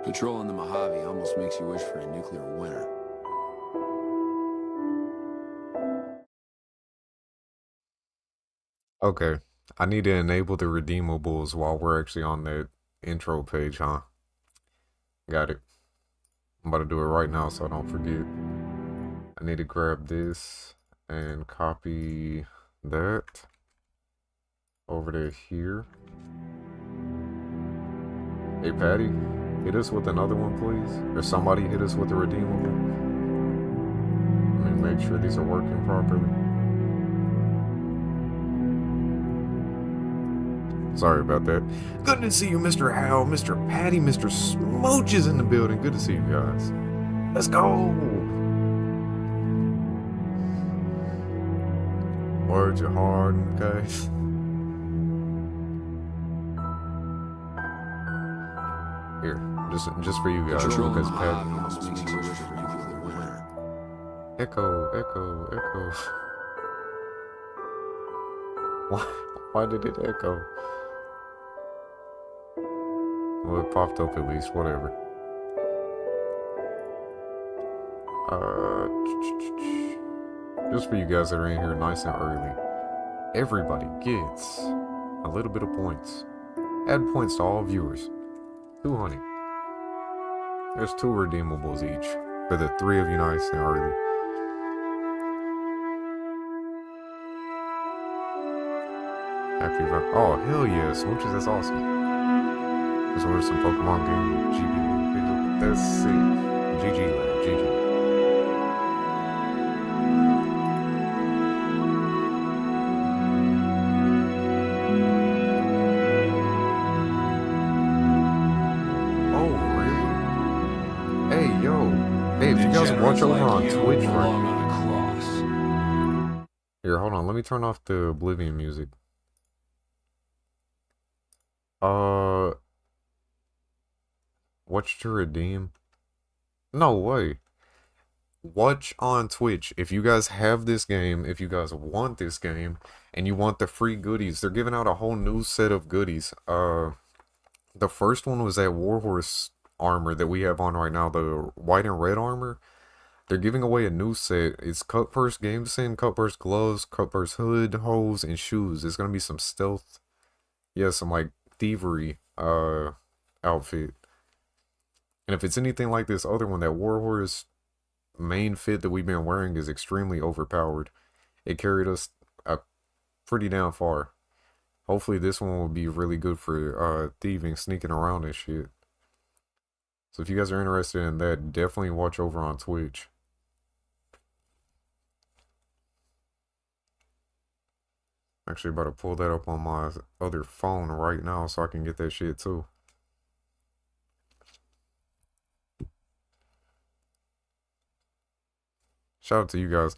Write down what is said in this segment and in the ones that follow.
Patrolling the Mojave almost makes you wish for a nuclear winter. Okay, I need to enable the redeemables while we're actually on that intro page, huh? Got it. I'm about to do it right now so I don't forget. I need to grab this and copy that over to here. Hey, Patty, hit us with another one, please. Or somebody hit us with a redeemable. Let me make sure these are working properly. Sorry about that. Good to see you, Mr. Hal, Mr. Patty, Mr. Smooch is in the building. Good to see you guys. Let's go! Words are hard, okay? Here, just for you guys, Patrolling the because Mojave Patty... almost makes you wish for a nuclear winter. Echo, echo, echo. Why did it echo? Well, it popped up at least, whatever. Just for you guys that are in here nice and early. Everybody gets a little bit of points. Add points to all viewers. 200. There's 2 redeemables each for the 3 of you nice and early. Oh, hell yeah, Smooches, that's awesome. Let's order some Pokemon game. GG. Let's see. GG, lad. GG. Oh, really? Hey, yo. Hey, if you guys watch over on Twitch right now. Here, hold on. Let me turn off the Oblivion music. Watch to redeem? No way. Watch on Twitch. If you guys have this game, if you guys want this game, and you want the free goodies, they're giving out a whole new set of goodies. The first one was that Warhorse armor that we have on right now, the white and red armor. They're giving away a new set. It's Cutburst Gameson, Cutburst gloves, Cutburst hood, hose, and shoes. It's gonna be some stealth, yeah, some like thievery outfit. And if it's anything like this other one, that Warhorse main fit that we've been wearing is extremely overpowered. It carried us pretty damn far. Hopefully this one will be really good for thieving, sneaking around and shit. So if you guys are interested in that, definitely watch over on Twitch. Actually about to pull that up on my other phone right now so I can get that shit too. Shout out to you guys.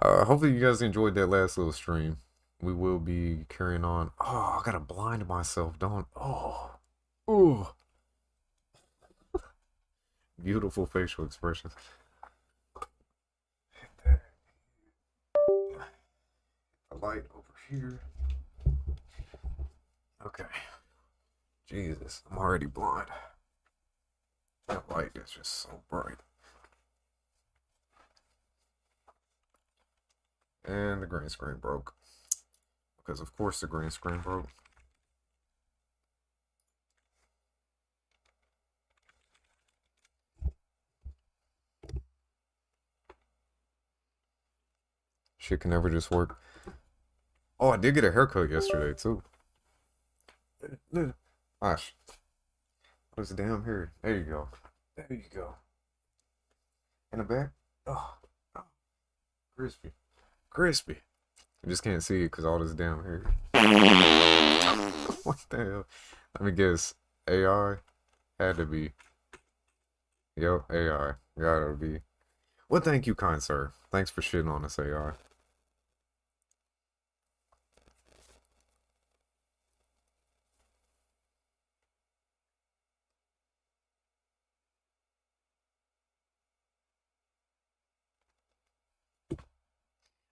Hopefully you guys enjoyed that last little stream. We will be carrying on. Oh, I gotta blind myself, don't. Oh. Ooh. Beautiful facial expressions. Hit that. The light over here. Okay. Jesus, I'm already blind. That light is just so bright. And the green screen broke. Because of course the green screen broke. Shit can never just work. Oh, I did get a haircut yesterday too. Gosh. What's the damn hair? There you go. There you go. In the back? Oh, oh. Crispy. Crispy. I just can't see it because all this damn hair. What the hell? Let me guess. AI? Had to be. Yep, AI. Gotta be. Well, thank you, kind sir. Thanks for shitting on this AI.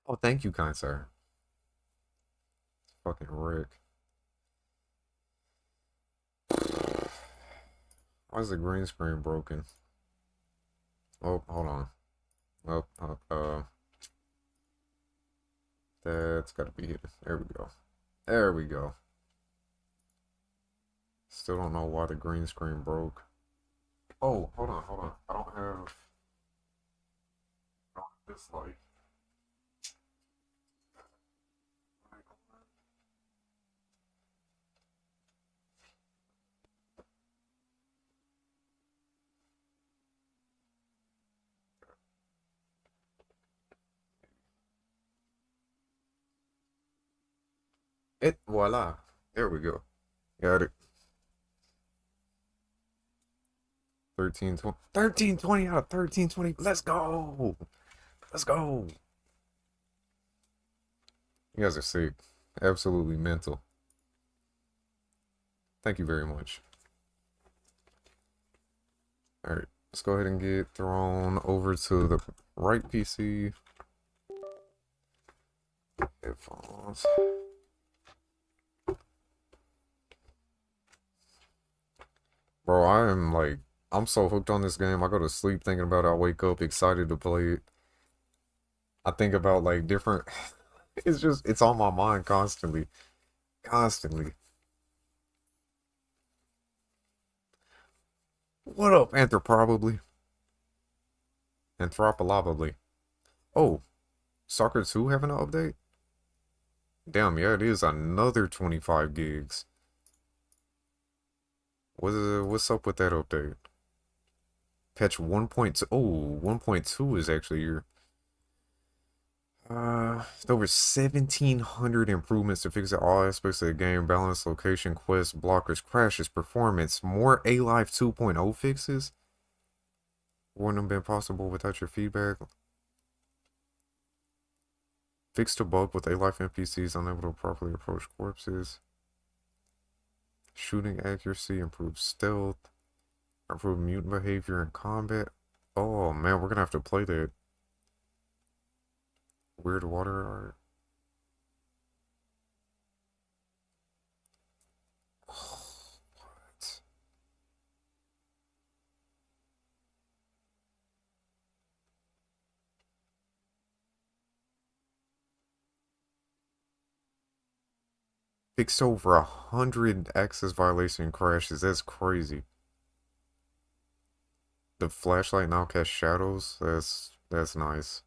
Oh, thank you, kind sir. Fucking Rick. Why is the green screen broken? Oh, hold on. Oh, that's gotta be it. There we go. There we go. Still don't know why the green screen broke. Oh, hold on, hold on. I don't have this light. It voila. There we go. Got it. 1320. 1320 out of 1320. Let's go. Let's go. You guys are sick. Absolutely mental. Thank you very much. Alright, let's go ahead and get thrown over to the right PC. Headphones. Bro, I'm so hooked on this game. I go to sleep thinking about it. I wake up excited to play it. I think about like different, it's on my mind constantly. Constantly. What up, Anthropologically? Anthropologically. Oh, Soccer 2 having an update? Damn, yeah, it is another 25 gigs. What's up with that update? Patch 1.2. Oh, 1.2 is actually here. Over 1,700 improvements to fix all aspects of the game: balance, location, quests, blockers, crashes, performance. More A-Live 2.0 fixes. Wouldn't have been possible without your feedback. Fixed a bug with A-Life NPCs unable to properly approach corpses. Shooting accuracy, improved stealth, improved mutant behavior in combat. Oh man, we're gonna have to play that. Weird water art. What? Fixed over 100 access violation crashes. That's crazy. The flashlight now casts shadows. That's nice.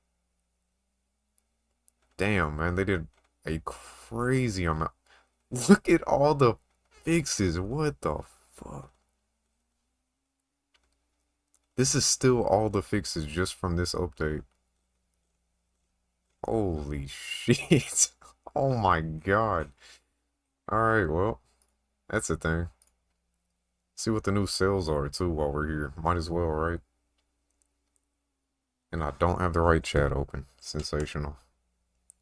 Damn, man, they did a crazy amount. Look at all the fixes. What the fuck? This is still all the fixes just from this update. Holy shit. Oh my god. Alright, well, that's a thing. See what the new sales are too while we're here. Might as well, right? And I don't have the right chat open. Sensational.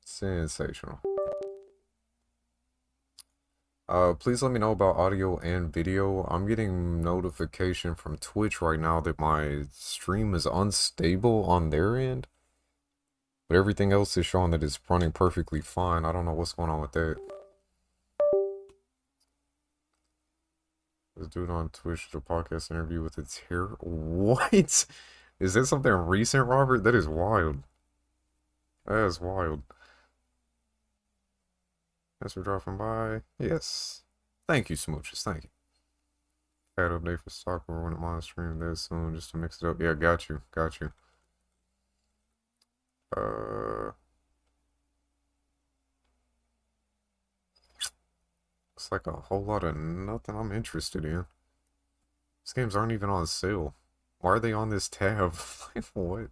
Sensational. Please let me know about audio and video. I'm getting notification from Twitch right now that my stream is unstable on their end. But everything else is showing that it's running perfectly fine. I don't know what's going on with that. This dude on Twitch did a podcast interview with its hair. What? Is that something recent, Robert? That is wild. That is wild. Thanks for dropping by. Yes. Thank you, Smooches. Thank you. Had update for soccer when it on stream that soon just to mix it up. Yeah, got you. Got you. Looks like a whole lot of nothing I'm interested in. These games aren't even on sale. Why are they on this tab? Like, what?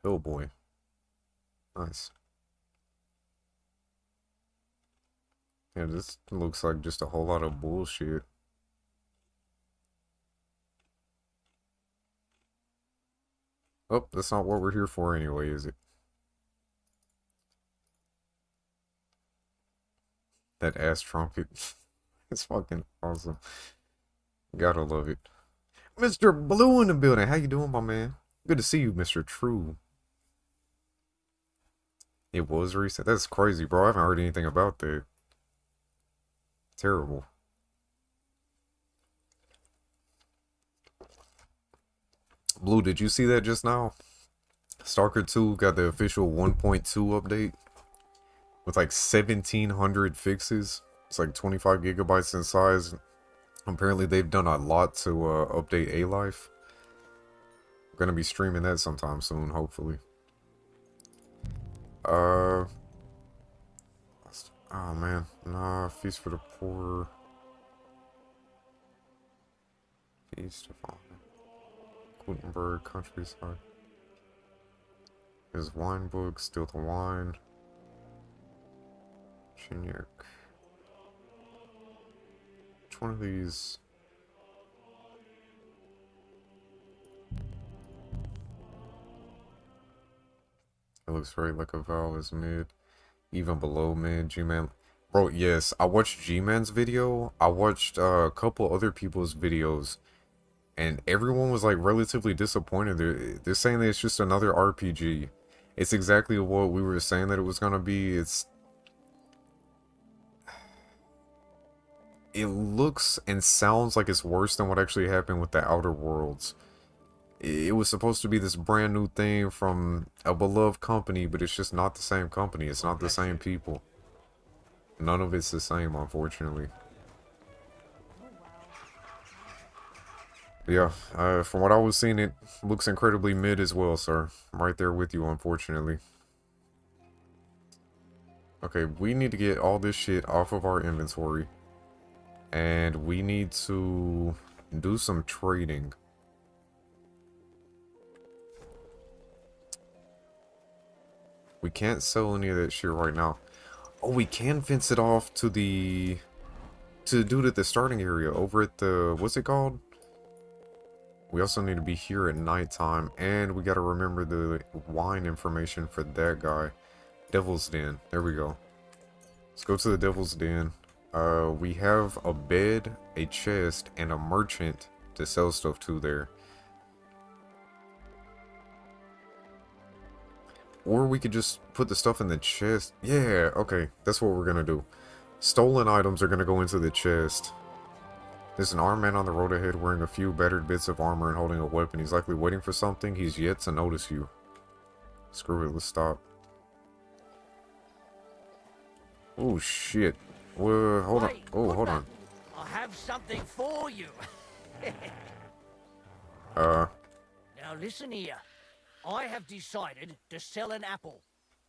Oh boy. Nice. Yeah, this looks like just a whole lot of bullshit. Oh, that's not what we're here for anyway, is it? That ass trumpet. It's fucking awesome. Gotta love it. Mr. Blue in the building. How you doing, my man? Good to see you, Mr. True. It was recent. That's crazy, bro. I haven't heard anything about that. Terrible. Blue, did you see that just now? Stalker 2 got the official 1.2 update with like 1,700 fixes. It's like 25 gigabytes in size. Apparently they've done a lot to update A-Life. I'm gonna be streaming that sometime soon, hopefully. Oh man, nah, Feast for the Poor. Feast of Gutenberg, Countryside. His wine book, Still the Wine. Chignac. Which one of these? It looks right like a vowel is mid. Even below mid. G-Man. Bro, yes, I watched G-Man's video. I watched a couple other people's videos. And everyone was like relatively disappointed. They're saying that it's just another RPG. It's exactly what we were saying that it was gonna be. It looks and sounds like it's worse than what actually happened with the Outer Worlds. It was supposed to be this brand new thing from a beloved company, but it's just not the same company. It's not the same people. None of it's the same, unfortunately. Yeah, from what I was seeing, it looks incredibly mid as well, sir. I'm right there with you, unfortunately. Okay, we need to get all this shit off of our inventory. And we need to do some trading. We can't sell any of that shit right now. Oh, we can fence it off to the... to do it at the starting area over at the... what's it called? We also need to be here at nighttime, and we gotta remember the wine information for that guy. Devil's Den. There we go. Let's go to the Devil's Den. We have a bed, a chest, and a merchant to sell stuff to there. Or we could just put the stuff in the chest. Yeah, okay. That's what we're gonna do. Stolen items are gonna go into the chest. There's an armed man on the road ahead wearing a few battered bits of armor and holding a weapon. He's likely waiting for something. He's yet to notice you. Screw it, let's stop. Oh shit. Well, hold on. Oh, hold on. I have something for you. Uh. Now listen here. I have decided to sell an apple,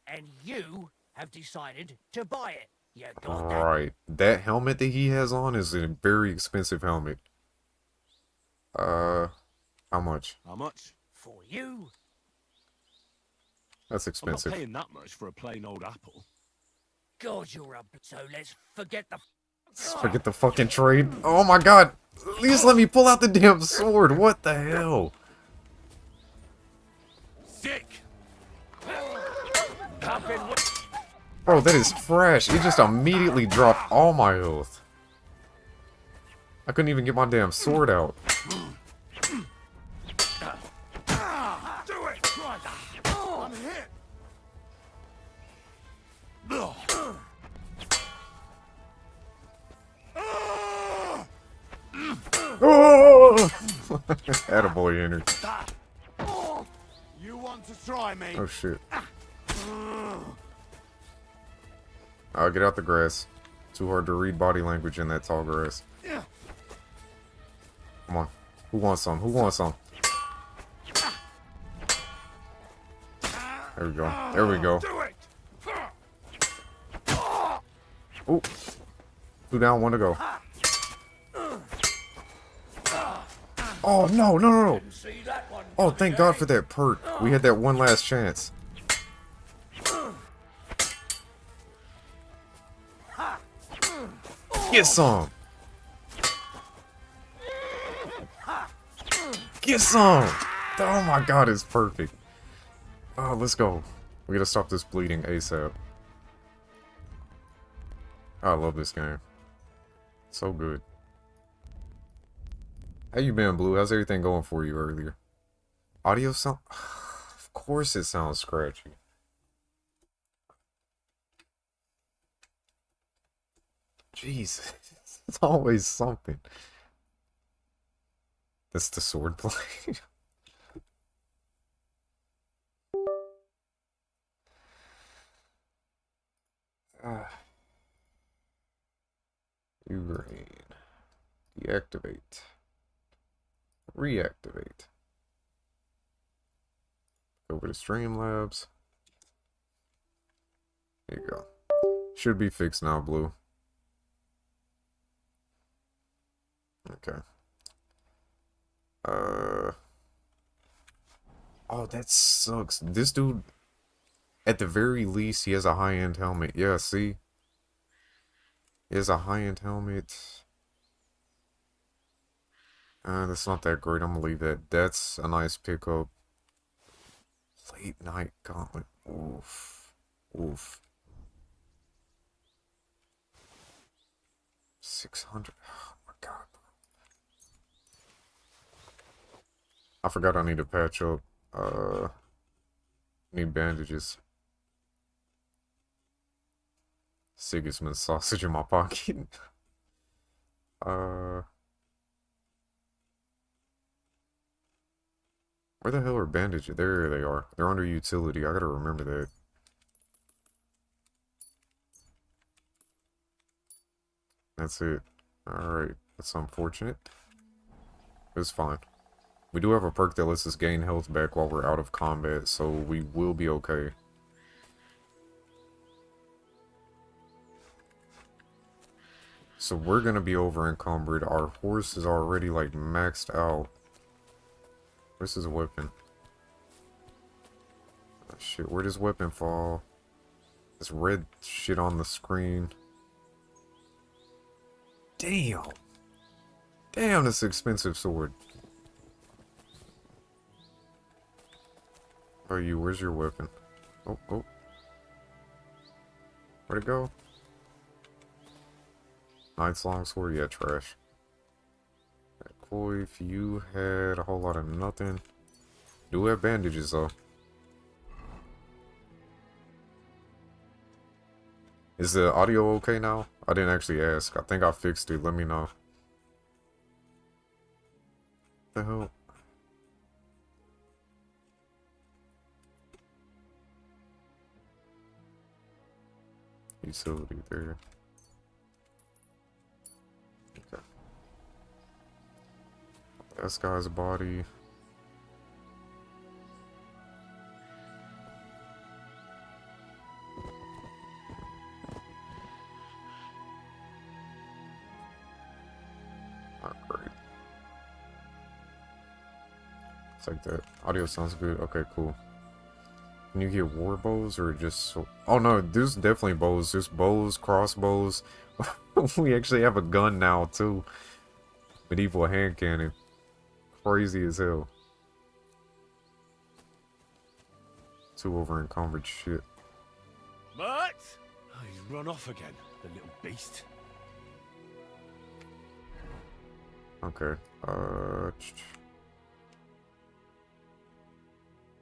and you have decided to buy it. You got that? Right. That helmet that he has on is a very expensive helmet. How much? How much? For you. That's I'm not expensive. paying that much for a plain old apple. God, you're up. So let's forget the. Let's forget the fucking trade. Oh my god. At least let me pull out the damn sword. What the hell? Sick! Bro, that is fresh. It just immediately dropped all my health. I couldn't even get my damn sword out. Do it! Christ! I'm hit! Oh! Attaboy entered. You want to try me? Oh shit. Get out the grass. Too hard to read body language in that tall grass. Come on. Who wants some? Who wants some? There we go. There we go. Do it! Ooh. 2 down, 1 to go. Oh, no, no, no, no. See that one? Oh, thank God for that perk. We had that one last chance. Get some. Get some. Oh my God, it's perfect. Oh, let's go. We gotta stop this bleeding ASAP. I love this game. So good. How you been, Blue? How's everything going for you earlier? Audio sound? Of course it sounds scratchy. Jesus. It's always something. That's the sword blade. Ukraine. Deactivate. Reactivate. Over to Streamlabs. There you go. Should be fixed now, Blue. Okay. Oh, that sucks. This dude, at the very least, he has a high-end helmet. Yeah, see? He has a high-end helmet. That's not that great. I'm gonna leave that. That's a nice pickup. Late night gauntlet. Oof. Oof. 600. Oh my god. I forgot I need to patch up. Need bandages. Sigismund sausage in my pocket. Where the hell are bandages? There they are. They're under utility. I gotta remember that. That's it. Alright. That's unfortunate. It's fine. We do have a perk that lets us gain health back while we're out of combat, so we will be okay. So we're gonna be over encumbered. Our horse is already like maxed out. Where's his weapon? Oh, shit, where does weapon fall? This red shit on the screen. Damn! Damn, this expensive sword. How are you? Where's your weapon? Oh, oh. Where'd it go? Knight's longsword? Yeah, trash. Cool, if you had a whole lot of nothing. Do have bandages, though. Is the audio okay now? I didn't actually ask. I think I fixed it. Let me know. What the hell? Utility there. Okay. This guy's body. Not great. It's like that. Audio sounds good. Okay, cool. Can you get war bows or just... So oh no, there's definitely bows. There's bows, crossbows. We actually have a gun now too. Medieval hand cannon. Crazy as hell. Too over encumbered shit. But oh, he's run off again, the little beast. Okay.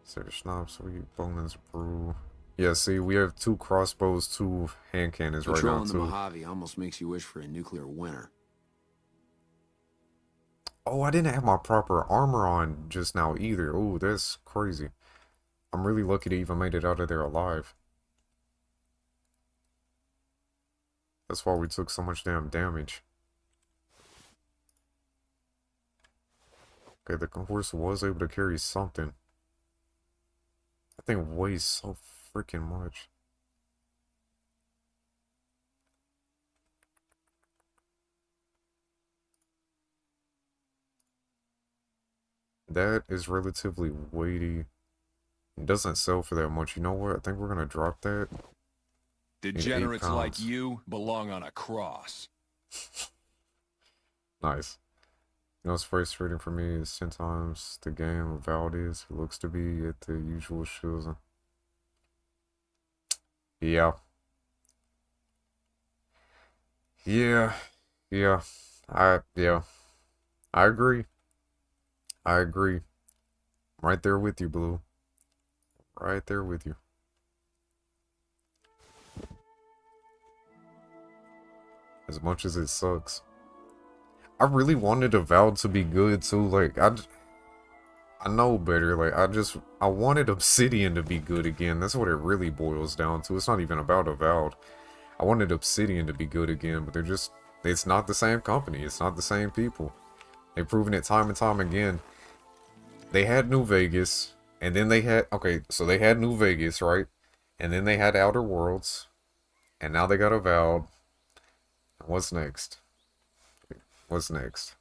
Sarah Schnapps, we Bowman's Brew. Yeah, see, we have 2 crossbows, 2 hand cannons right now, Patrolling the too. Mojave almost makes you wish for a nuclear winter. Oh, I didn't have my proper armor on just now either. Oh, that's crazy. I'm really lucky to even made it out of there alive. That's why we took so much damn damage. Okay, the horse was able to carry something. That thing weighs so freaking much. That is relatively weighty. It doesn't sell for that much. You know what? I think we're gonna drop that. Degenerates like pounds. you belong on a cross. Nice. You know what's frustrating for me is 10 times the game of Valdez looks to be at the usual shows. Yeah. Yeah. Yeah. Yeah. I agree. I agree. I'm right there with you, Blue. Right there with you. As much as it sucks. I really wanted Avowed to be good too. Like I know better. Like I wanted Obsidian to be good again. That's what it really boils down to. It's not even about Avowed. I wanted Obsidian to be good again, but it's not the same company. It's not the same people. They've proven it time and time again. They had New Vegas, and then they had, okay, so they had New Vegas, right? And then they had Outer Worlds, and now they got Avowed. What's next? What's next?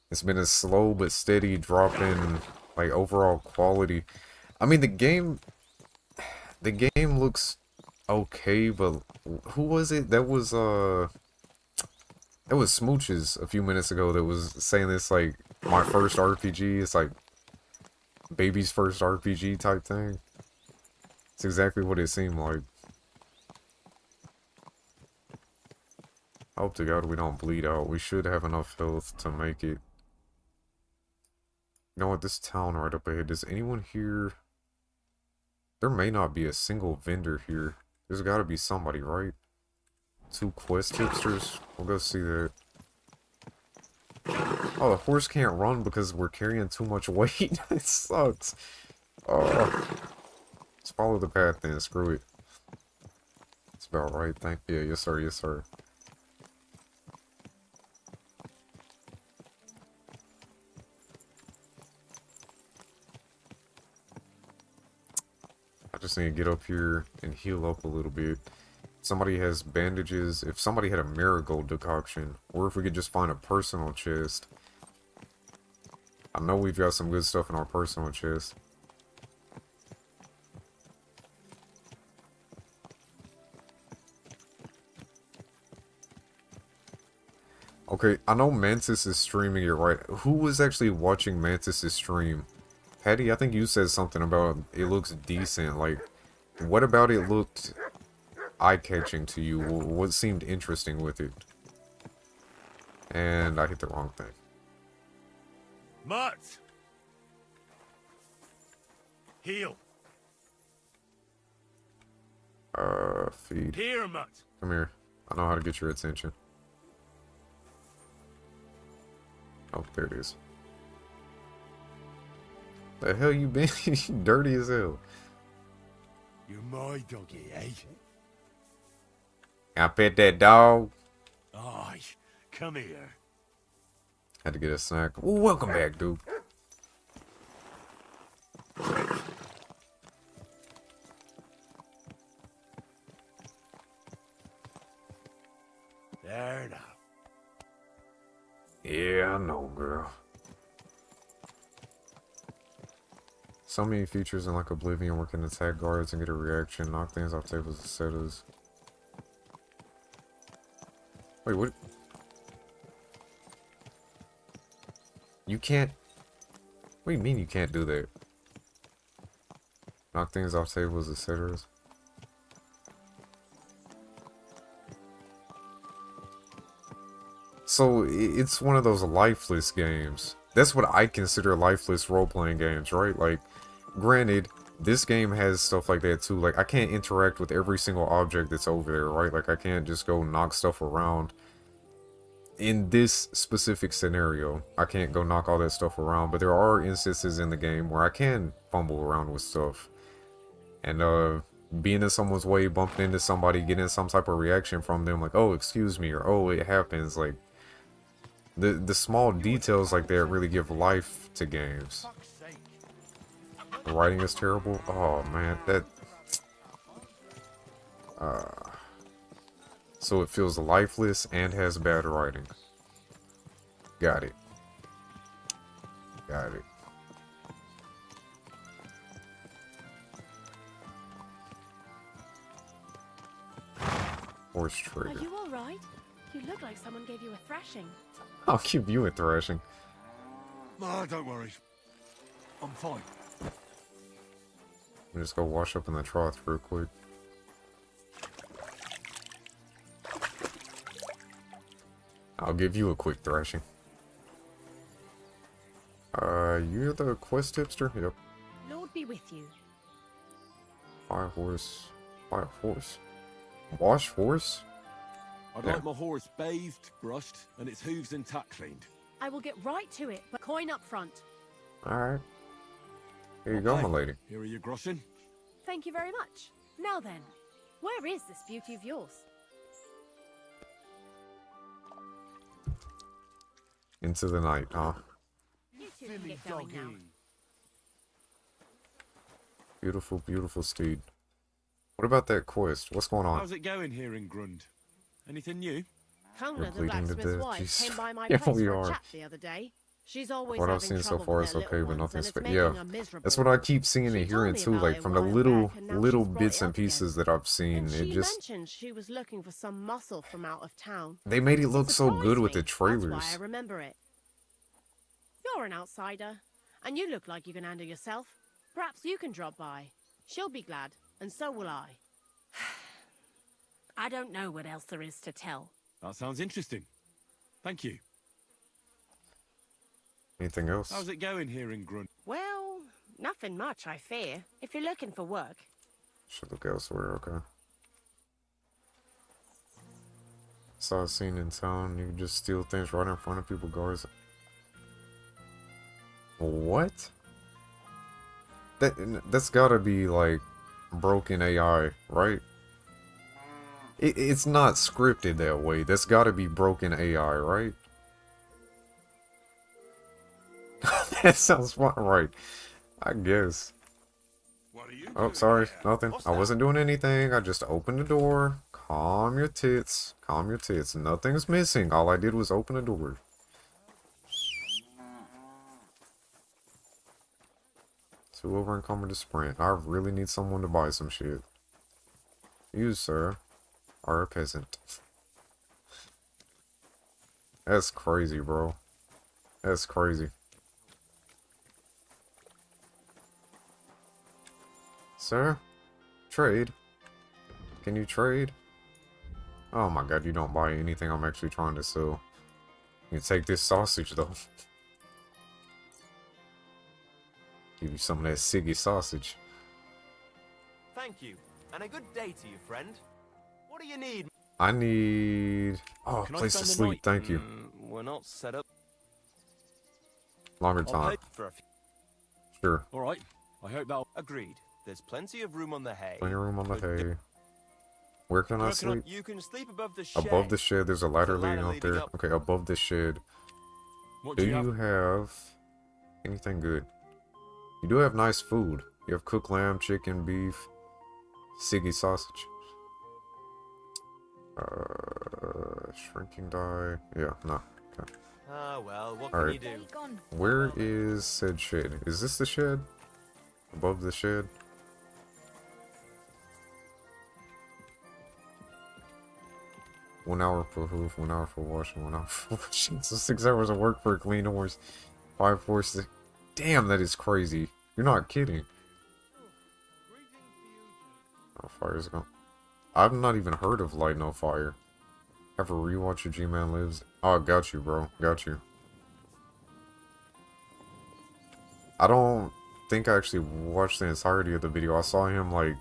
It's been a slow but steady drop in, like, overall quality. I mean, the game looks okay, but who was it? That was Smooches a few minutes ago that was saying this, like, my first RPG. It's like baby's first RPG type thing. It's exactly what it seemed like. I hope to God we don't bleed out. We should have enough health to make it. You know what? This town right up ahead. Does anyone here? There may not be a single vendor here. There's got to be somebody, right? 2 quest tipsters. We'll go see that. Oh, the horse can't run because we're carrying too much weight. It sucks. Oh. Let's follow the path then. Screw it. That's about right. Yeah, yes sir, yes sir. I just need to get up here and heal up a little bit. Somebody has bandages. If somebody had a marigold decoction, or if we could just find a personal chest. I know we've got some good stuff in our personal chest. Okay, I know Mantis is streaming it, right? Who was actually watching Mantis' stream? Patty, I think you said something about it looks decent. Like, what about it looked eye-catching to you? What seemed interesting with it? And I hit the wrong thing. Mutt! Heal. Feed. Here, Mutt. Come here. I know how to get your attention. Oh, there it is. The hell you been? You dirty as hell. You're my doggy, eh? I pet that dog. Aye, come here. Had to get a snack. Ooh, welcome back, dude. There now. Yeah, I know, girl. So many features in like Oblivion where can attack guards and get a reaction, knock things off tables and setters. Wait, what? You can't... What do you mean you can't do that? Knock things off tables, etc. So, it's one of those lifeless games. That's what I consider lifeless role-playing games, right? Like, granted, this game has stuff like that too. Like, I can't interact with every single object that's over there, right? Like, I can't just go knock stuff around. In this specific scenario, I can't go knock all that stuff around, but there are instances in the game where I can fumble around with stuff. And, being in someone's way, bumping into somebody, getting some type of reaction from them, like, oh, excuse me, or oh, it happens, like, the small details like that really give life to games. The writing is terrible. Oh, man, that... So it feels lifeless and has bad writing. Got it. Got it. Horse Are trigger. you alright? You look like someone gave you a thrashing. I'll give you a thrashing. Ah, don't worry. I'm fine. Let me just go wash up in the trough real quick. I'll give you a quick thrashing. You're the quest tipster? Yep. Lord be with you. Buy a horse. Buy a horse. Wash horse? I'd Yeah. like my horse bathed, brushed, and its hooves and tack cleaned. I will get right to it, but coin up front. Alright. Here you go, my Okay, lady. Here are your groschen. Thank you very much. Now then, where is this beauty of yours? Into the night, huh? You two can get going now. Beautiful, beautiful steed. What about that quest? What's going on? How's it going here in Grund? Anything new? Kona, the bleeding to blacksmith's death, wife, jeez. came by my Yeah, place we for a are. chat the other day. She's always What I've having seen so trouble far with is her okay, little but ones, nothing's and it's yeah. making her miserable. That's what I keep seeing and She hearing told me too, about like it from a the while little back, and now little she's brought bits it and up again. pieces that I've seen. And It she just mentioned she was looking for some muscle from out of town. they made it look so Surprised good with me. the trailers. That's why I remember it. You're an outsider, and you look like you can handle yourself. Perhaps you can drop by. She'll be glad, and so will I. I don't know what else there is to tell. That sounds interesting. Thank you. Anything else? How's it going here in Grund? Well, nothing much, I fear. If you're looking for work. Should look elsewhere, okay. Saw a scene in town, you can just steal things right in front of people, guards. What? That's gotta be like broken AI, right? It's not scripted that way. That's gotta be broken AI, right? That sounds right. I guess. What are you Oh, sorry. Nothing. I wasn't doing anything. I just opened the door. Calm your tits. Calm your tits. Nothing's missing. All I did was open the door. Too over encumbered to sprint. I really need someone to buy some shit. You, sir, are a peasant. That's crazy, bro. That's crazy. Sir? Trade? Can you trade? Oh my god, you don't buy anything I'm actually trying to sell. You can take this sausage, though. Give you some of that Siggy sausage. Thank you, and a good day to you, friend. What do you need? I need... Oh, Can I place to spend the sleep, night? thank you. We're not set up. Longer I'll time. pay for a few. Sure. All right. I hope that'll... Agreed. There's plenty of room on the hay. Plenty of room on the hay. Where can I Where can I- sleep? You can sleep above the shed. Above the shed, there's a ladder There's a leading ladder up there. leading up. Okay, above the shed. What Do do you have anything good? You do have nice food. You have cooked lamb, chicken, beef, Siggy sausage. Shrinking die. Yeah, no. Okay. Ah, well, what Alright. can you do? Where is said shed? Is this the shed? Above the shed? One hour for hoof, 1 hour for washing, 1 hour for washing. So 6 hours of work for a clean horse. 5 horses. Damn, that is crazy. You're not kidding. Oh, fire's gone. I've not even heard of Light No Fire. Have a rewatch of G-Man Lives. Oh, got you, bro. Got you. I don't think I actually watched the entirety of the video. I saw him, like,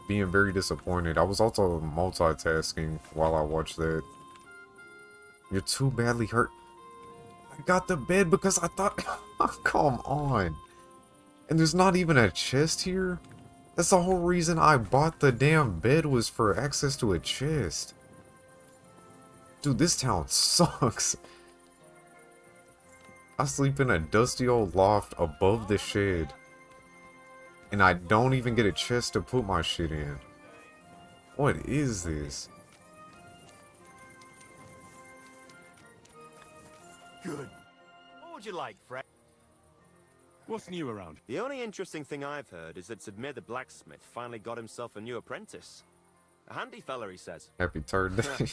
being very disappointed. I was also multitasking while I watched that. You're too badly hurt. I got the bed because I thought... Come on. And there's not even a chest here? That's the whole reason I bought the damn bed, was for access to a chest. Dude, this town sucks. I sleep in a dusty old loft above the shed. And I don't even get a chest to put my shit in. What is this? Good. What would you like, friend? What's new around? The only interesting thing I've heard is that Sidmir the blacksmith finally got himself a new apprentice. A handy fella, he says. Happy third day.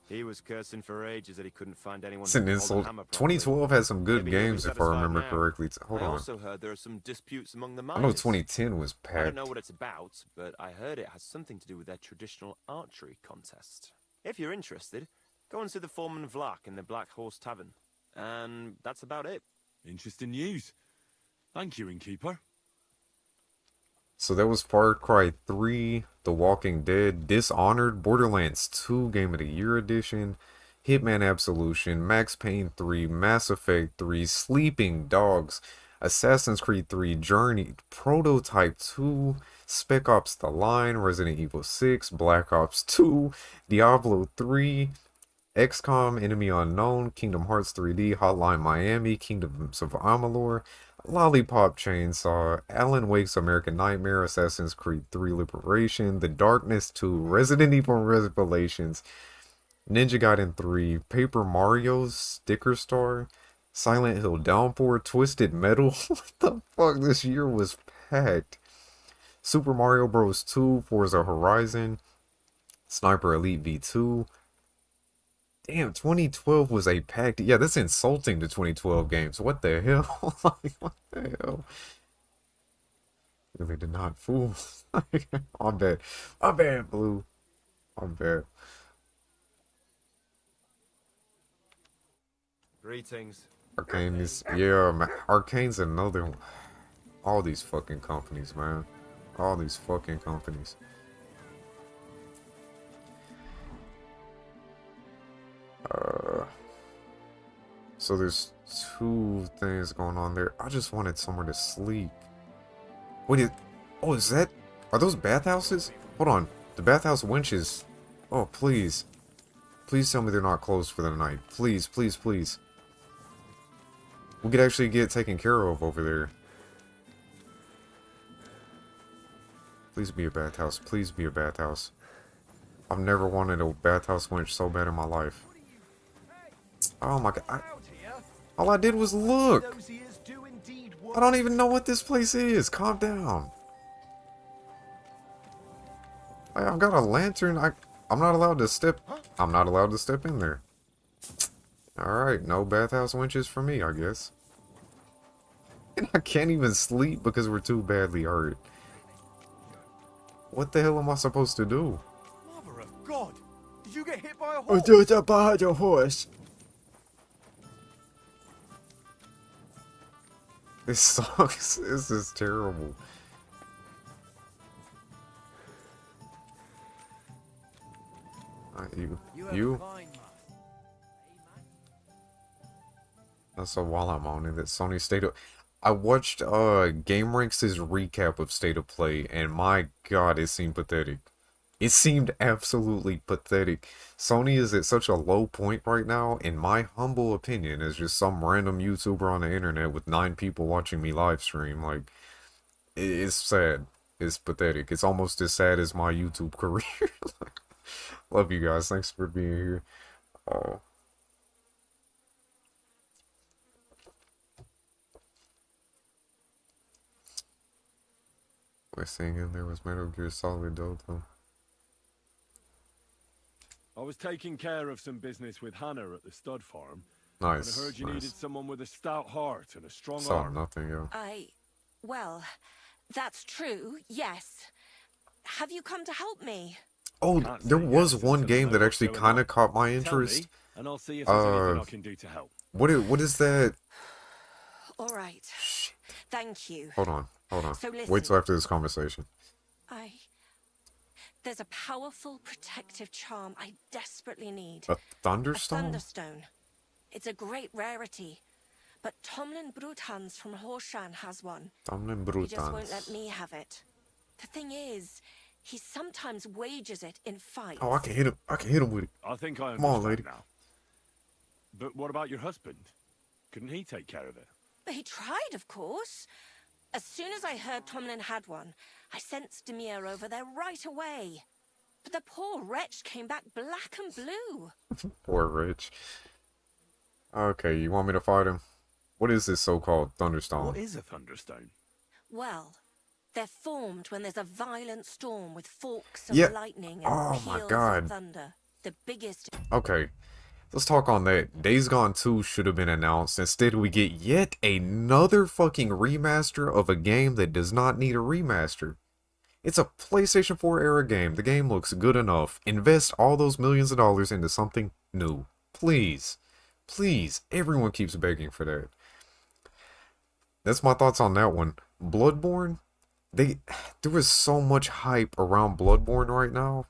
He was cursing for ages that he couldn't find anyone It's an who could hold a insult. hammer properly. 2012 has some good Maybe he'll be games if I satisfied remember now. correctly. Hold I on. also heard there are some disputes among the I miners. know 2010 was I don't packed. know what it's about, but I heard it has something to do with their traditional archery contest. If you're interested, go and see the foreman Vlak in the Black Horse Tavern. And that's about it. Interesting news. Thank you, innkeeper. So that was Far Cry 3, The Walking Dead, Dishonored, Borderlands 2 Game of the Year Edition, Hitman Absolution, Max Payne 3, Mass Effect 3, Sleeping Dogs, Assassin's Creed 3, Journey, Prototype 2, Spec Ops The Line, Resident Evil 6, Black Ops 2, Diablo 3, XCOM, Enemy Unknown, Kingdom Hearts 3D, Hotline Miami, Kingdoms of Amalur, Lollipop Chainsaw, Alan Wake's American Nightmare, Assassin's Creed 3 Liberation, The Darkness 2, Resident Evil Revelations, Ninja Gaiden 3, Paper Mario's Sticker Star, Silent Hill Downpour, Twisted Metal. What the fuck? This year was packed. Super Mario Bros. 2, Forza Horizon, Sniper Elite V2. Damn, 2012 was a packed... Yeah, that's insulting to 2012 games. What the hell? Like, what the hell? Really did not fool. I'm bad. I'm bad, Blue. I'm bad. Greetings. Arcane is... Yeah, man. Arcane's another one. All these fucking companies, man. All these fucking companies. So there's two things going on there. I just wanted somewhere to sleep. Wait, oh, is that... Are those bathhouses? Hold on. The bathhouse winches. Oh, please. Please tell me they're not closed for the night. Please, please, please. We could actually get taken care of over there. Please be a bathhouse. Please be a bathhouse. I've never wanted a bathhouse winch so bad in my life. Oh my god. All I did was look. I don't even know what this place is. Calm down. I've got a lantern. I'm not allowed to step. I'm not allowed to step in there. Alright, no bathhouse winches for me, I guess. And I can't even sleep because we're too badly hurt. What the hell am I supposed to do? Mother of God! Did you get hit by a I horse? just about a horse. This sucks. This is terrible. You. So while I'm on it, that Sony State of... I watched GameRanks' recap of State of Play, and my god, it seemed pathetic. It seemed absolutely pathetic. Sony is at such a low point right now, in my humble opinion, as just some random YouTuber on the internet with 9 people watching me live stream. Like, it's sad. It's pathetic. It's almost as sad as my YouTube career. Love you guys. Thanks for being here. Oh. My thing in there was Metal Gear Solid though. I was taking care of some business with Hannah at the stud farm. Nice. And I heard you needed someone with a stout heart and a strong Saw arm. nothing, yo. Well, that's true, yes. Have you come to help me? Oh, Can't there say was yes one until I game know that what's actually going kind on. of caught my Tell interest. me, and I'll see if there's anything I can do to help. What is that? All right. Thank you. Hold on. So Wait listen. till after this conversation. There's a powerful protective charm I desperately need. A A thunderstone? thunderstone. It's a great rarity. But Tomlin Bruthans from Horshan has one. Tomlin He just won't Brutans. let me have it. The thing is, he sometimes wagers it in fights. Oh, I can hit him. I can hit him with it. I think I Come on, understand lady. now. But what about your husband? Couldn't he take care of it? He tried, of course. As soon as I heard Tomlin had one, I sent Demir over there right away. But the poor wretch came back black and blue. Poor Rich. Okay, you want me to fight him? What is this so-called thunderstone? What is a thunderstone? Well, they're formed when there's a violent storm with forks Yeah. of lightning and Oh my peals God. of thunder. The biggest... Okay, let's talk on that. Days Gone 2 should have been announced. Instead, we get yet another fucking remaster of a game that does not need a remaster. It's a PlayStation 4 era game. The game looks good enough. Invest all those millions of dollars into something new. Please. Please. Everyone keeps begging for that. That's my thoughts on that one. Bloodborne? they there was so much hype around Bloodborne right now.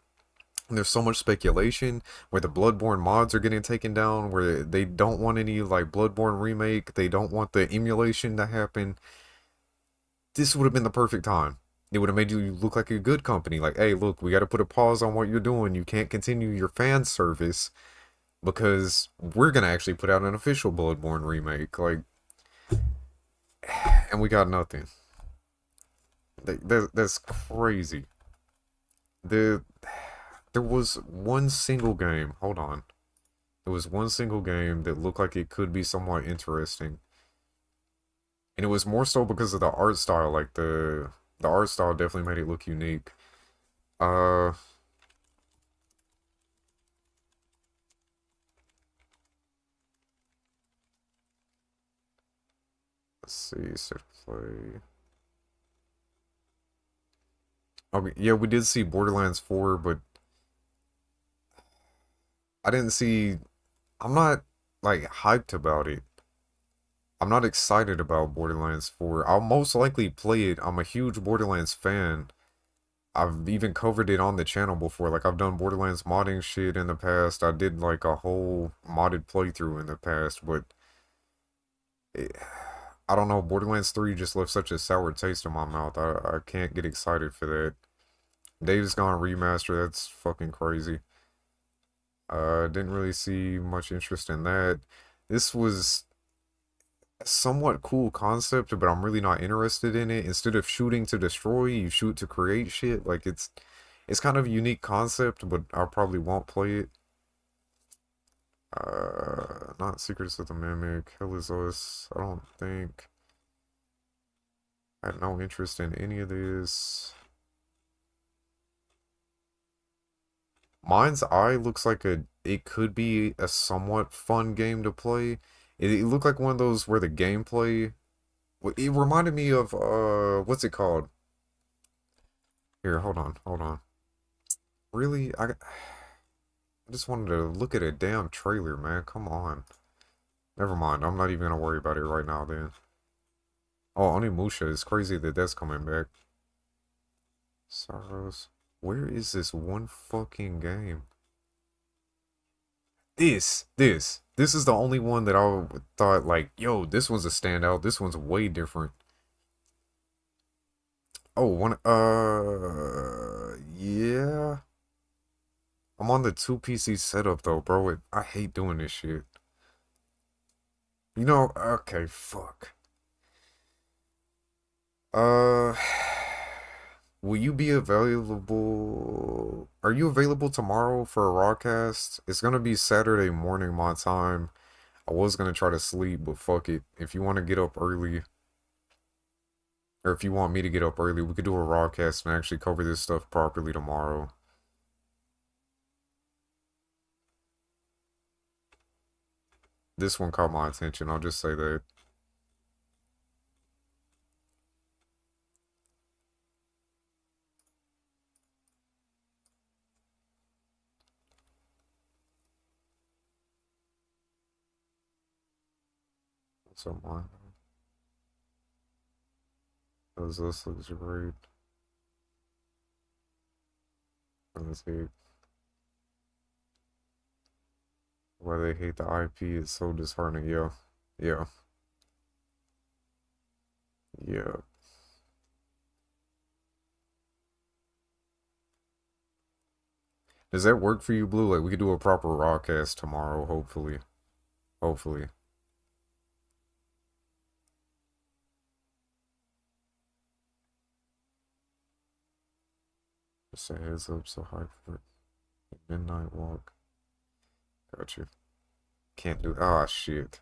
And there's so much speculation where the Bloodborne mods are getting taken down, where they don't want any like Bloodborne remake, they don't want the emulation to happen. This would have been the perfect time. It would have made you look like a good company. Like, hey, look, we got to put a pause on what you're doing. You can't continue your fan service because we're gonna actually put out an official Bloodborne remake. Like, and we got nothing. That's crazy. There was one single game. Hold on. There was one single game that looked like it could be somewhat interesting. And it was more so because of the art style. Like the art style definitely made it look unique. Let's see, set play. Okay, yeah, we did see Borderlands 4, but I didn't see. I'm not like hyped about it. I'm not excited about Borderlands 4. I'll most likely play it. I'm a huge Borderlands fan. I've even covered it on the channel before. Like, I've done Borderlands modding shit in the past. I did like a whole modded playthrough in the past, but I don't know. Borderlands 3 just left such a sour taste in my mouth. I can't get excited for that. Days Gone remaster, that's fucking crazy. Didn't really see much interest in that. This was a somewhat cool concept, but I'm really not interested in it. Instead of shooting to destroy, you shoot to create shit. Like, it's kind of a unique concept, but I probably won't play it. Not Secrets of the Mimic. Hell is Us. I don't think. I had no interest in any of this. Mind's Eye looks like it could be a somewhat fun game to play. It looked like one of those where the gameplay, it reminded me of what's it called? Here, hold on. Really? I just wanted to look at a damn trailer, man. Come on. Never mind. I'm not even gonna worry about it right now then. Oh, Onimusha. It's crazy that that's coming back. Sorrows. Where is this one fucking game? This is the only one that I thought like, yo, this one's a standout. This one's way different. Oh, yeah. I'm on the 2 PC setup though, bro. I hate doing this shit. You know, okay, fuck. Uh, will you be available? Are you available tomorrow for a rawcast? It's gonna be Saturday morning my time. I was gonna try to sleep, but fuck it. If you want to get up early, or if you want me to get up early, we could do a rawcast and actually cover this stuff properly tomorrow. This one caught my attention, I'll just say that. So mine. This looks great. Let's see. Why they hate the IP is so disheartening. Yeah. Yeah. Yeah. Does that work for you, Blue? Like, we could do a proper rawcast tomorrow, hopefully. Hopefully. Just a heads up, so high for midnight walk. Got you. Can't do. Ah, shit.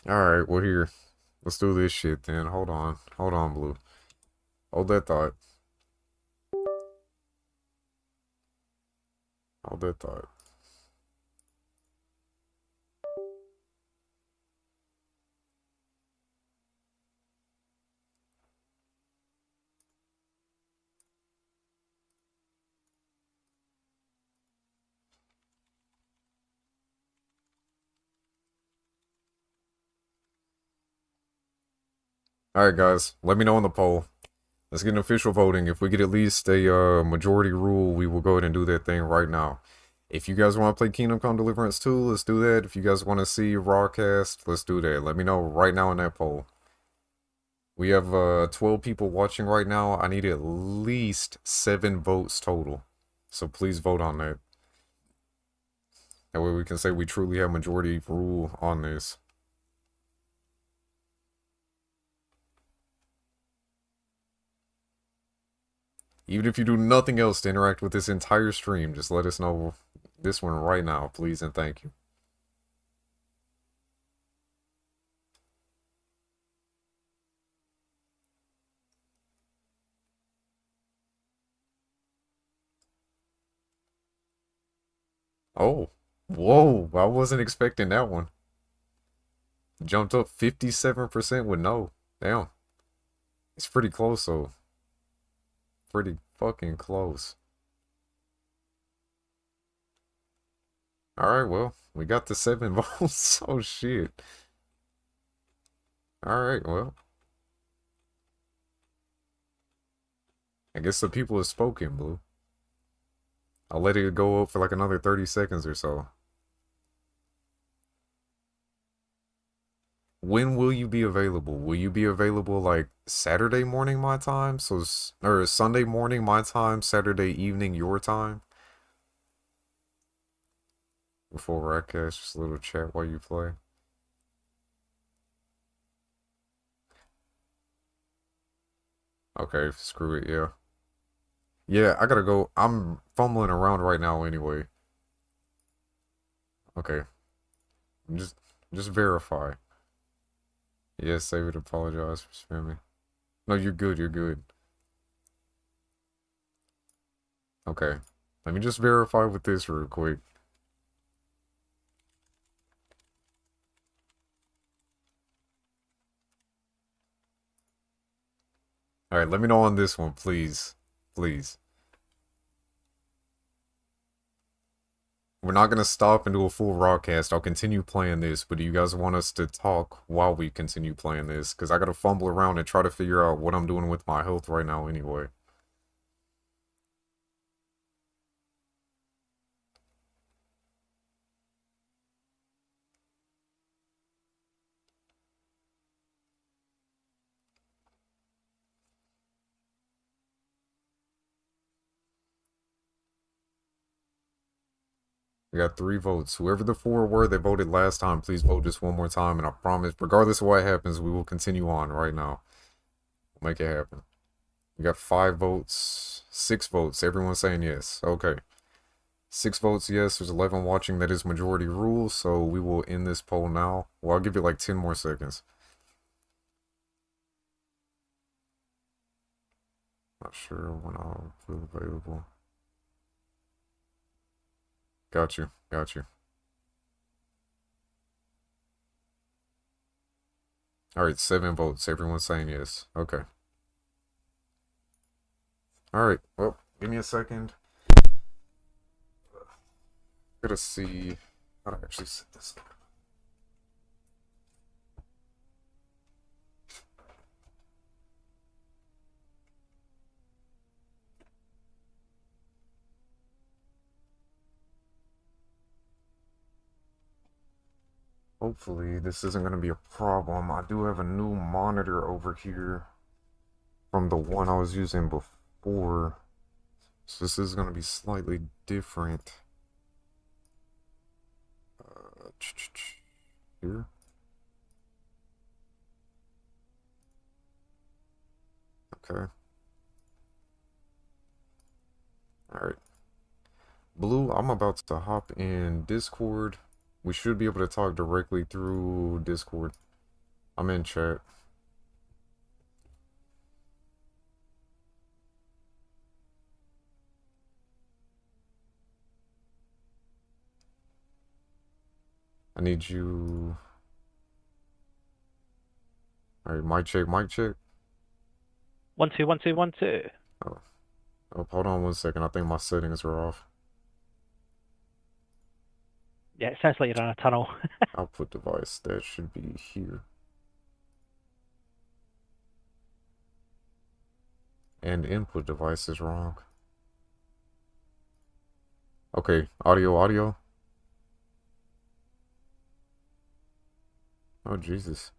Alright, well, here. Let's do this shit then. Hold on. Hold on, Blue. Hold that thought. Hold that thought. Alright, guys. Let me know on the poll. Let's get an official voting. If we get at least a majority rule, we will go ahead and do that thing right now. If you guys want to play Kingdom Come Deliverance 2, let's do that. If you guys want to see Rawcast, let's do that. Let me know right now in that poll. We have 12 people watching right now. I need at least 7 votes total. So please vote on that. That way we can say we truly have majority rule on this. Even if you do nothing else to interact with this entire stream, just let us know this one right now, please and thank you. Oh, whoa, I wasn't expecting that one. Jumped up 57% with no. Damn. It's pretty close, though. Pretty fucking close. Alright, well, we got the 7 votes. Oh, shit. Alright, well. I guess the people have spoken, Blue. I'll let it go up for like another 30 seconds or so. When will you be available? Will you be available like Saturday morning my time? Or Sunday morning my time, Saturday evening your time? Before Ratcast, just a little chat while you play. Okay, screw it, yeah. Yeah, I gotta go. I'm fumbling around right now anyway. Okay. Just verify. Yes, save it, apologize for spamming. No, you're good, you're good. Okay. Let me just verify with this real quick. Alright, let me know on this one, please. Please. We're not gonna stop and do a full Rawcast. I'll continue playing this, but do you guys want us to talk while we continue playing this? Because I gotta fumble around and try to figure out what I'm doing with my health right now anyway. We got 3 votes. Whoever the 4 were that voted last time, please vote just one more time, and I promise, regardless of what happens, we will continue on right now. We'll make it happen. We got 5 votes, 6 votes. Everyone's saying yes. Okay. 6 votes yes. There's 11 watching. That is majority rule, so we will end this poll now. Well, I'll give it like 10 more seconds. Not sure when I'll be available. Got you. Got you. Alright, 7 votes. Everyone's saying yes. Okay. Alright, well, give me a second. Gotta see how to actually set this up. Hopefully this isn't going to be a problem. I do have a new monitor over here from the one I was using before. So this is going to be slightly different. Here. Okay. Alright. Blue, I'm about to hop in Discord. We should be able to talk directly through Discord. I'm in chat. I need you. Alright, mic check, mic check. 1 2 1 2 1 2. Oh, hold on one second. I think my settings are off. Yeah, it sounds like you're on a tunnel. Output device. That should be here. and input device is wrong. Okay, audio. Oh, Jesus.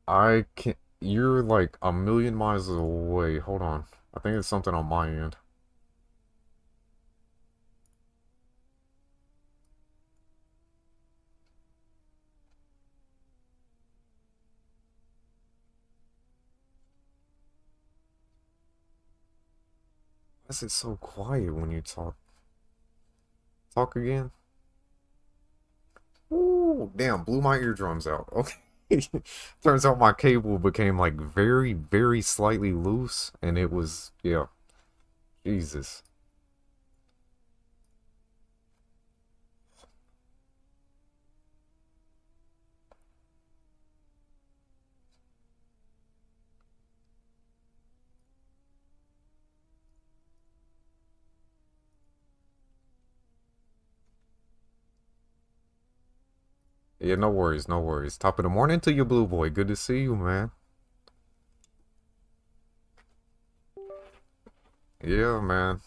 I can't... You're like a million miles away. Hold on. I think it's something on my end. Why is it so quiet when you talk? Talk again? Ooh, damn, blew my eardrums out. Okay. Turns out my cable became like very, very slightly loose, and it was, yeah. Jesus. Yeah, no worries, no worries. Top of the morning to you, Blue Boy. Good to see you, man. Yeah, man.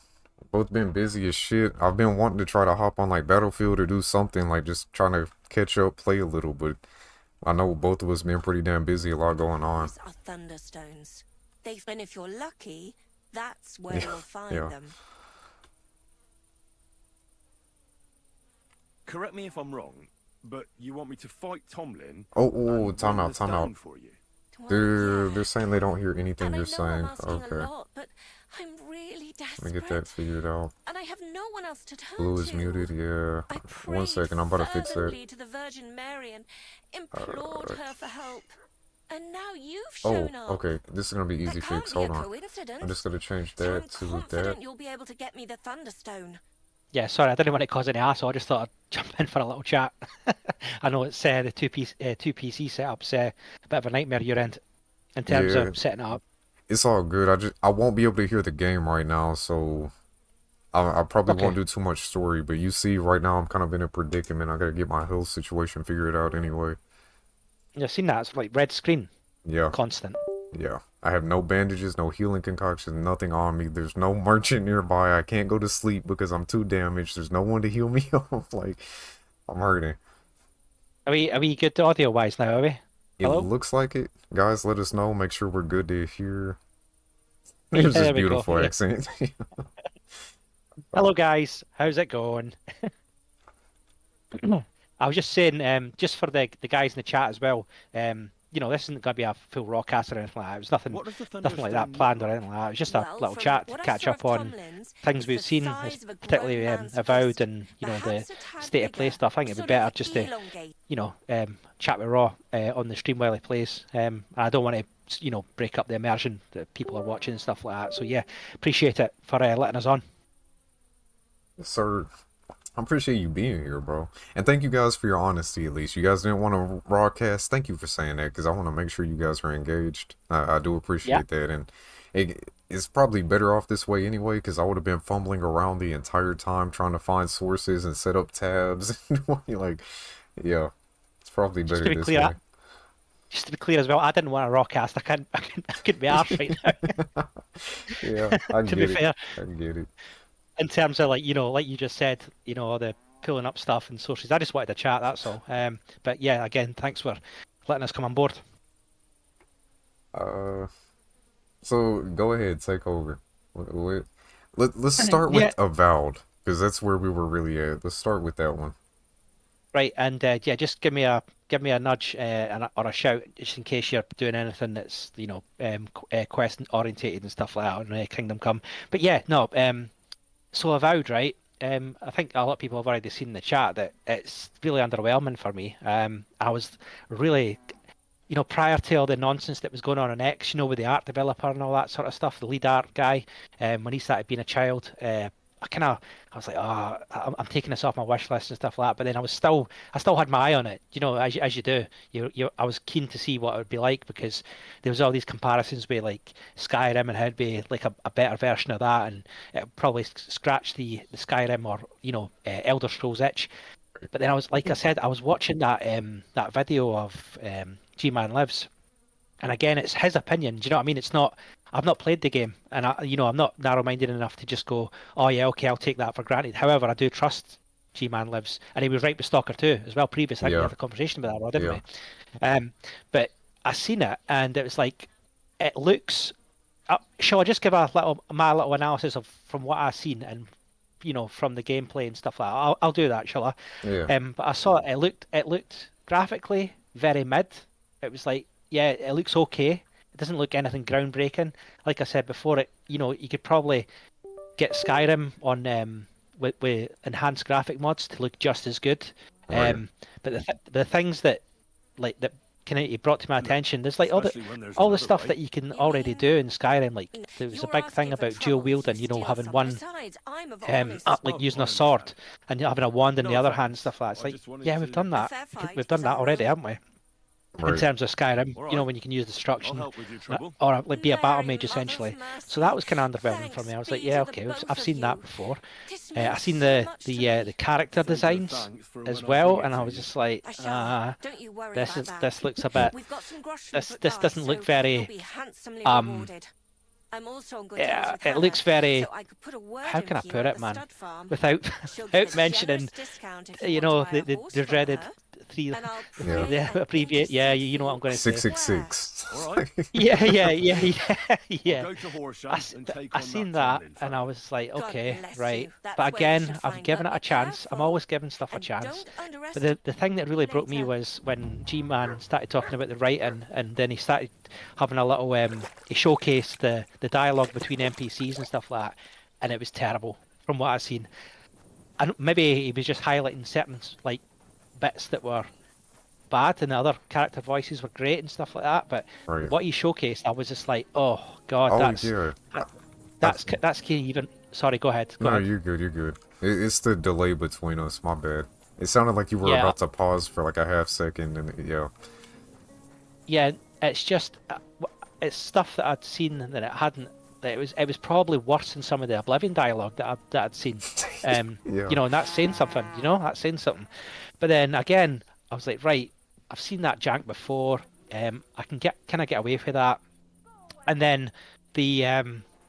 Both been busy as shit. I've been wanting to try to hop on like Battlefield or do something, like just trying to catch up, play a little, but I know both of us been pretty damn busy, a lot going on. These are thunderstones. And if you're lucky, that's where you'll find them. Correct me if I'm wrong, but you want me to fight Tomlin? Oh, time out. For you. They're saying they don't hear anything And you're I know saying. I'm asking Okay. a lot, but I'm really desperate. Let me get that figured out. And I have no one else to turn Blue is to. muted, yeah. I 1 second, I'm about to fix that. fervently to the Virgin Mary and implored her for help. And now you've shown up. Okay. This is gonna be easy That can't fix. be a Hold on. coincidence. I'm just gonna change So that I'm to confident that. you'll be able to get me the thunderstone. Yeah, sorry, I didn't want to cause any hassle. I just thought I'd jump in for a little chat. I know it's the two PC setup's a bit of a nightmare your end in terms of setting it up. It's all good. I won't be able to hear the game right now, so I probably won't do too much story. But you see, right now I'm kind of in a predicament. I gotta get my health situation figured out anyway. You've seen that? It's like red screen. Yeah. Constant. Yeah. I have no bandages, no healing concoctions, nothing on me. There's no merchant nearby. I can't go to sleep because I'm too damaged. There's no one to heal me off. Like, I'm hurting. Are we good audio wise now? Are we? Hello? It looks like it. Guys, let us know. Make sure we're good to hear. There's this beautiful accent. Hello guys, how's it going? I was just saying, just for the guys in the chat as well, you know, this isn't going to be a full rawcast or anything like that. It was nothing like that planned or anything like that. It was just a little chat to catch up on things we've seen, particularly Avowed and, you know, the state of play stuff. I think it'd be better just to, you know, chat with Raw on the stream while he plays. I don't want to, you know, break up the immersion that people are watching and stuff like that. So yeah, appreciate it for letting us on. Yes, sir. I appreciate you being here, bro. And thank you guys for your honesty, at least. You guys didn't want to broadcast. Thank you for saying that, because I want to make sure you guys are engaged. I do appreciate that. And it's probably better off this way anyway, because I would have been fumbling around the entire time trying to find sources and set up tabs. Like, yeah, it's probably better this way. Just to be clear as well, I didn't want a rawcast. I couldn't be arsed right now. Yeah, I to be fair. I get it. In terms of, like, you know, like you just said, you know, the pulling up stuff and sources. I just wanted to chat, that's all. But yeah, again, thanks for letting us come on board. So go ahead, take over. Let's start with Avowed, because that's where we were really at. Let's start with that one. Right, and yeah, just give me a nudge or a shout, just in case you're doing anything that's, you know, quest orientated and stuff like that on Kingdom Come. But yeah, no, so Avowed, right? I think a lot of people have already seen in the chat that it's really underwhelming for me. I was really, you know, prior to all the nonsense that was going on X, you know, with the art developer and all that sort of stuff, the lead art guy, when he started being a child, I was like, oh, I'm taking this off my wish list and stuff like that. But then I still had my eye on it, you know, as you do. I was keen to see what it would be like, because there was all these comparisons with like Skyrim and how it'd be like a better version of that, and it would probably scratch the Skyrim or, you know, Elder Scrolls itch. But then I was, like I said, I was watching that video of G-Man Lives, And again, it's his opinion. Do you know what I mean? It's not. I've not played the game, and I'm not narrow-minded enough to just go, oh yeah, okay, I'll take that for granted. However, I do trust G-Man Lives, and he was right with Stalker 2 as well. Previously, I think we had a conversation about that, didn't we? But I seen it, and it was like, it looks. Shall I just give my little analysis of from what I've seen and from the gameplay and stuff like that? I'll do that, shall I? Yeah. But I saw it. It looked graphically very mid. It was like, yeah, it looks okay. It doesn't look anything groundbreaking. Like I said before, you could probably get Skyrim on with enhanced graphic mods to look just as good. Right. But the things that kind of brought to my attention, there's like all the stuff that you can already do in Skyrim. Like there was a big thing about dual wielding, having one like using a sword and having a wand in the other hand, stuff like that. It's like, yeah, we've done that. We've done that already, haven't we? Right. In terms of Skyrim, when you can use destruction or like be a battle mage essentially. So that was kind of underwhelming for me. I was like, yeah, okay, I've seen that before. I've seen the character designs as well, and I was just like, this looks a bit. This doesn't look very. Yeah, it looks very. How can I put it, man? Without mentioning, the dreaded. The abbreviate. Yeah, you know what I'm going to say. 666. Yeah. I seen that and I was like, okay, right. But again, I've given it a chance. I'm always giving stuff a chance. But the thing that really broke me was when G-Man started talking about the writing, and then he started having a little he showcased the dialogue between NPCs and stuff like that, and it was terrible from what I've seen. And maybe he was just highlighting certain like bits that were bad and the other character voices were great and stuff like that, but what he showcased, I was just like, oh god, that's kind of even. Sorry, go ahead. Go ahead. You're good. It's the delay between us, my bad. It sounded like you were about to pause for like a half second, and yeah, it's just it's stuff that I'd seen that it hadn't. It was probably worse than some of the Oblivion dialogue that I'd seen. And that's saying something. That's saying something. But then again, I was like, right, I've seen that jank before. I can get away with that. And then the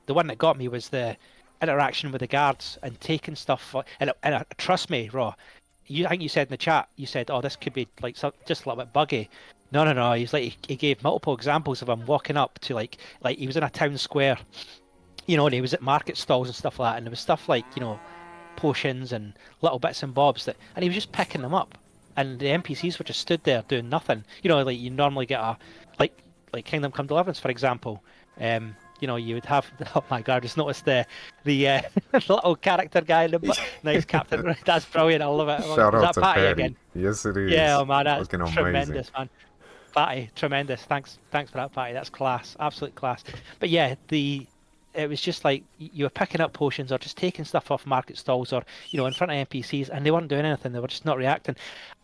one that got me was the interaction with the guards and taking stuff. And trust me, Raw, I think you said in the chat, you said, oh, this could be like just a little bit buggy. No. He's like, he gave multiple examples of him walking up to like he was in a town square, and he was at market stalls and stuff like that, and there was stuff like potions and little bits and bobs and he was just picking them up, and the NPCs were just stood there doing nothing. Like you normally get a like Kingdom Come Deliverance, for example. You would have. Oh my god! I just noticed the little character guy in the nice captain. That's brilliant. I love it. Shout out to Patty again. Yes, it is. Yeah, oh man, that's looking tremendous, amazing. man. Patty, tremendous. Thanks for that, Patty. That's class, absolute class. But yeah, it was just like you were picking up potions or just taking stuff off market stalls or in front of NPCs, and they weren't doing anything. They were just not reacting.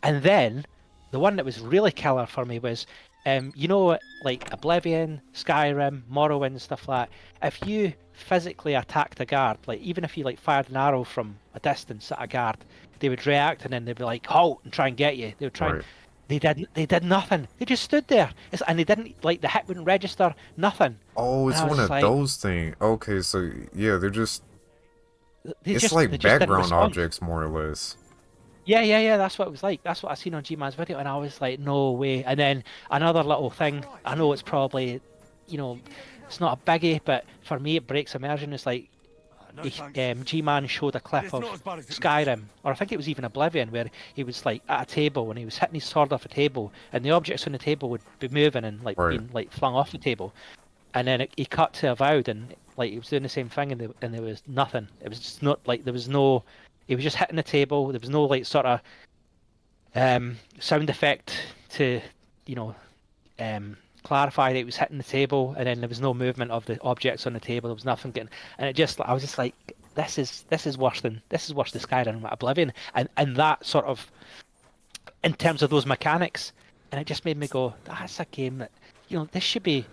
And then the one that was really killer for me was, like Oblivion, Skyrim, Morrowind, stuff like that. If you physically attacked a guard, like even if you like fired an arrow from a distance at a guard, they would react and then they'd be like halt and try and get you. They would try. They did nothing. They just stood there, and they didn't like the hit wouldn't register. Nothing. Oh, it's one of those things. Okay, so yeah, they're just. It's like background objects, more or less. Yeah, that's what it was like. That's what I seen on G-Man's video, and I was like, no way. And then another little thing, I know it's probably, it's not a biggie, but for me it breaks immersion. It's like, G-Man showed a clip of Skyrim, or I think it was even Oblivion, where he was like at a table and he was hitting his sword off a table, and the objects on the table would be moving and like being like flung off the table. And then he cut to Avowed, and like he was doing the same thing, and there was nothing. It was just not like there was no. He was just hitting the table. There was no like sort of sound effect to clarify that he was hitting the table, and then there was no movement of the objects on the table. There was nothing getting, and I was just like, this is worse than Skyrim, Oblivion, and that sort of in terms of those mechanics, and it just made me go, that's a game that this should be.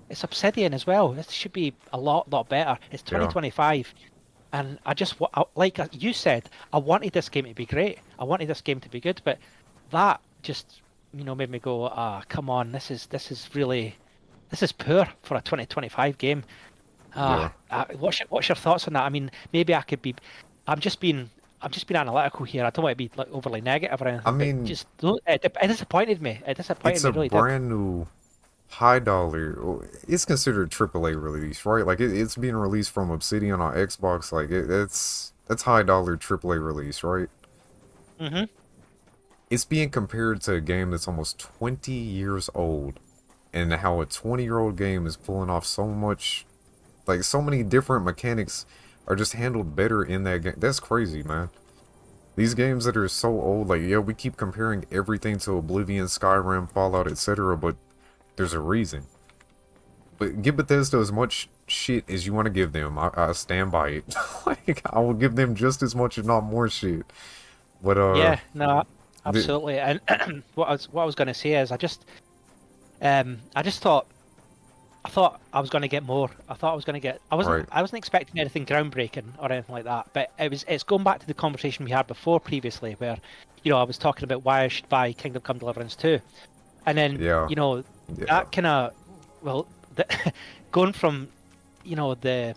It's Obsidian as well. This should be a lot better. It's 2025. And like you said, I wanted this game to be great. I wanted this game to be good, but that just made me go, come on, this is really this is poor for a 2025 game. What's your thoughts on that? I mean, maybe I could be. I'm just being analytical here. I don't want to be like overly negative or anything. I mean, but just it disappointed me. It disappointed it's me. a Really brand new high dollar. It's considered AAA release, right? Like it's being released from Obsidian on Xbox. Like that's high dollar AAA release, right? Mm-hmm. It's being compared to a game that's almost 20 years old, and how a 20-year-old game is pulling off so much, like so many different mechanics are just handled better in that game. That's crazy, man. These games that are so old, like, yeah, we keep comparing everything to Oblivion, Skyrim, Fallout, etc., but there's a reason. But give Bethesda as much shit as you want to give them. I stand by it. Like, I will give them just as much, if not more shit. But yeah, no, absolutely. And what I was going to say is, I thought I was going to get more. I thought I was going to get. I wasn't expecting anything groundbreaking or anything like that. But it's going back to the conversation we had before previously, where, you know, I was talking about why I should buy Kingdom Come Deliverance 2, and then you know, that kind of, well, going from, you know, the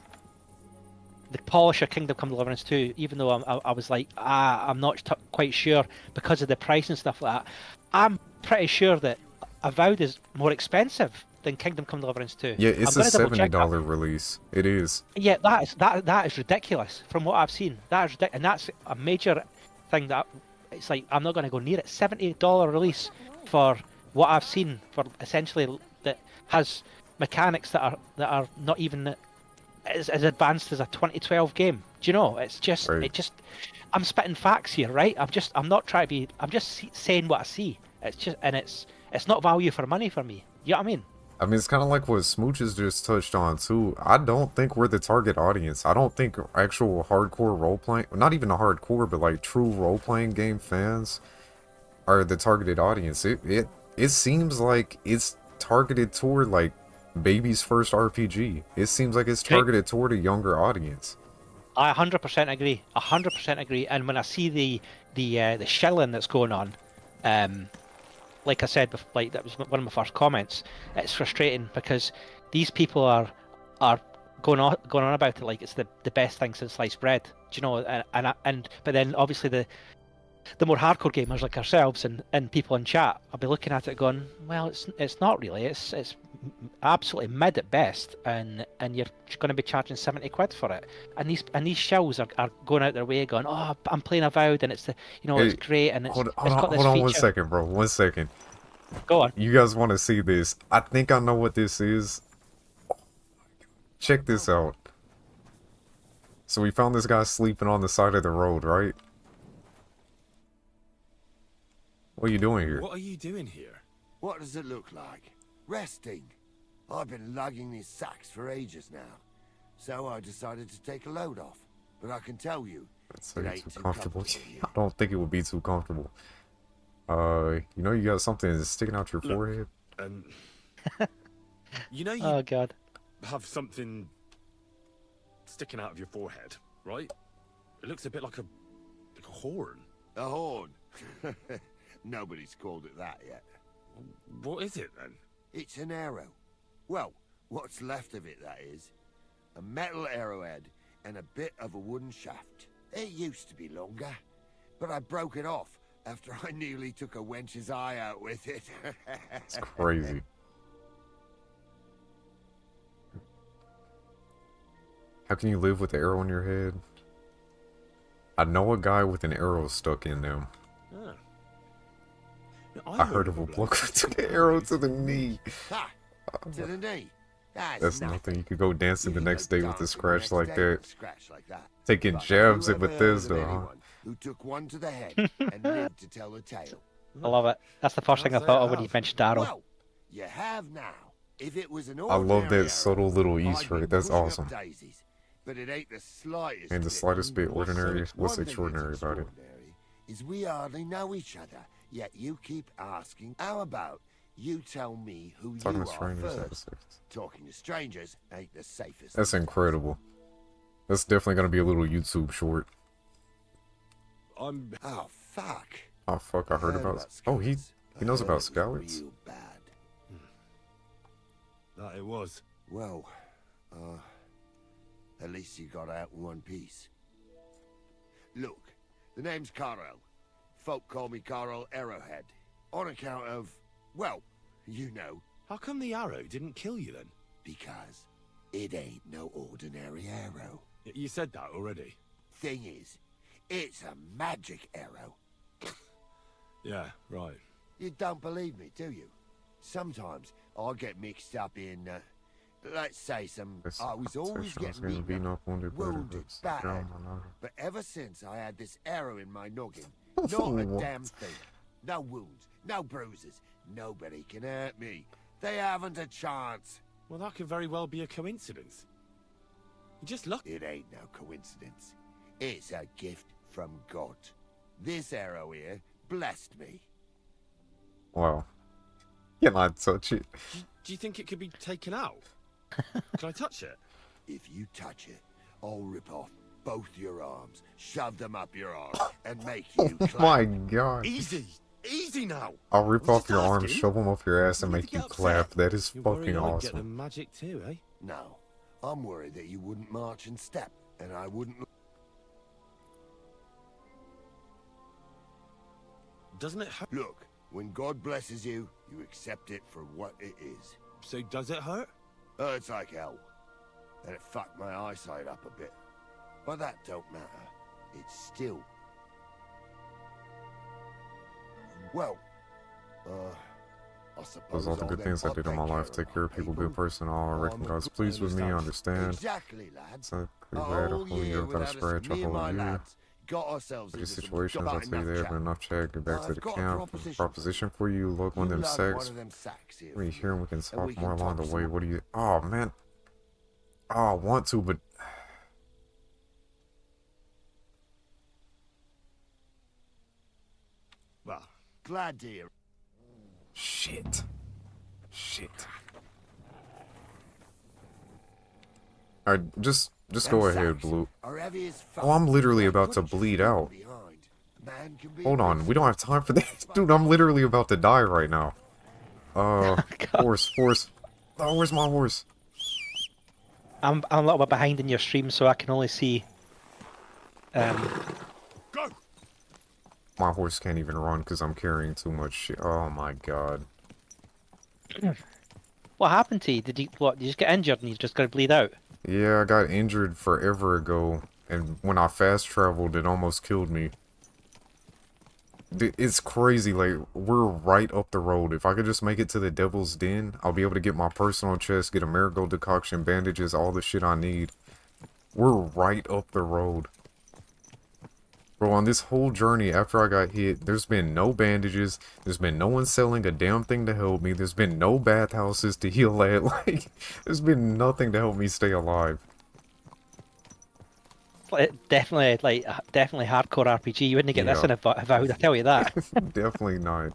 polish of Kingdom Come Deliverance 2, even though I was like, I'm not quite sure because of the price and stuff like that. I'm pretty sure that Avowed is more expensive than Kingdom Come Deliverance 2. yeah, it's a $70 release. It is. Yeah, that is ridiculous from what I've seen. That is ridiculous, and that's a major thing that it's like I'm not going to go near it. $70 release for what I've seen, for essentially that has mechanics that are not even as advanced as a 2012 game. Do you know? It's just I'm spitting facts here, right? I'm not trying to be. I'm just saying what I see. It's not value for money for me. You know what I mean? I mean, it's kind of like what Smooches just touched on too. I don't think we're the target audience. I don't think actual hardcore role-playing, not even a hardcore, but like true role-playing game fans are the targeted audience. It seems like it's targeted toward like baby's first RPG. It seems like it's targeted toward a younger audience. I 100% agree. 100% agree. And when I see the shelling that's going on, like I said, like that was one of my first comments. It's frustrating because these people are going on about it like it's the best thing since sliced bread. Do you know? But then obviously the more hardcore gamers like ourselves and people in chat, I'll be looking at it going, well, it's not really. It's absolutely mid at best, and you're going to be charging 70 quid for it. And these shells are going out their way, going, oh, I'm playing Avowed, and it's it's great, and hold on 1 second, bro. 1 second. Go on. You guys want to see this? I think I know what this is. Check this out. So we found this guy sleeping on the side of the road, right? What are you doing here? What are you doing here? What does it look like? Resting. I've been lugging these sacks for ages now, so I decided to take a load off. But I can tell you, it ain't too comfortable. I don't think it would be too comfortable. You know, you got something sticking out your forehead. You know, oh god, have something sticking out of your forehead, right? It looks a bit like a horn. A horn? Nobody's called it that yet. What is it then? It's an arrow. Well, what's left of it, that is. A metal arrowhead and a bit of a wooden shaft. It used to be longer, but I broke it off after I nearly took a wench's eye out with it. It's crazy. How can you live with the arrow in your head? I know a guy with an arrow stuck in them. Ah. I heard of a bloke who took an arrow to the knee. Ha! To the knee. That's nothing. You could go dancing the next day with a scratch like that. Scratch like that. Taking jabs at Bethesda, huh? Who took one to the head and lived to tell the tale. I love it. That's the first thing I thought of when you mentioned arrow. Well, you have now. If it was an I love that arrow, subtle little I'd Easter be egg. That's pushing up awesome. daisies, but it ain't the slightest. And the slightest bit ordinary. What's One thing extraordinary that's about it? extraordinary is we hardly know each other, yet you keep asking. How about you tell me who Talking you to are strangers. first? Talking to strangers ain't the safest. That's incredible. That's definitely gonna be a little YouTube short. Oh fuck! Oh fuck! I heard about. Oh, he knows about scallops. Real bad. That it was. Well, at least you got out in one piece. Look, the name's Carl. Folk call me Carl Arrowhead. On account of, well, you know. How come the arrow didn't kill you then? Because it ain't no ordinary arrow. You said that already. Thing is, it's a magic arrow. Yeah, right. You don't believe me, do you? Sometimes I get mixed up in, let's say I was always getting beaten up, wounded, battered. But ever since I had this arrow in my noggin, not a damn thing. No wounds, no bruises. Nobody can hurt me. They haven't a chance. Well, that could very well be a coincidence. You just lucky. It ain't no coincidence. It's a gift from God. This arrow here blessed me. Wow. Can I touch it? Do you think it could be taken out? Can I touch it? If you touch it, I'll rip off both your arms, shove them up your arse, and make you clap. Oh my god. Easy! Easy now! I'll rip I'm off just your arms, asking. shove them up your ass, and You need make to you get clap. upset. That is You're fucking worried I'd get the awesome. magic too, eh? No, I'm worried that you wouldn't march in step, and I wouldn't... Doesn't it hurt? Look, when God blesses you, you accept it for what it is. So does it hurt? Hurts like hell. And it fucked my eyesight up a bit. But that don't matter. It's still... Well, I suppose Those are all the good things I did in my life. Take care of people, good person. All I reckon God's pleased with me. I understand. Exactly, lads. It's not pretty bad. I'll hold you without a scratch. I'll hold you. Got ourselves For these into some situations, I'll tell you there have been enough chat. Get back to the camp. Proposition for you. Look one of them sacks. When you hear him, we can talk more along the way. What do you... Oh, man. Oh, I want to, but... Well, glad to hear. Shit. Alright, just go ahead, Blue. Oh, I'm literally about to bleed out. Hold on, we don't have time for this. Dude, I'm literally about to die right now. Horse. Oh, where's my horse? I'm a little bit behind in your stream, so I can only see. Go! My horse can't even run because I'm carrying too much shit. Oh my god. What happened to you? Did you just get injured and you just got to bleed out? Yeah, I got injured forever ago, and when I fast traveled, it almost killed me. It's crazy, like, we're right up the road. If I could just make it to the Devil's Den, I'll be able to get my personal chest, get a marigold decoction, bandages, all the shit I need. We're right up the road. Bro, on this whole journey after I got hit, there's been no bandages, there's been no one selling a damn thing to help me, there's been no bathhouses to heal at, like, there's been nothing to help me stay alive. Definitely hardcore RPG. You wouldn't get this in a Avowed, I tell you that. Definitely not.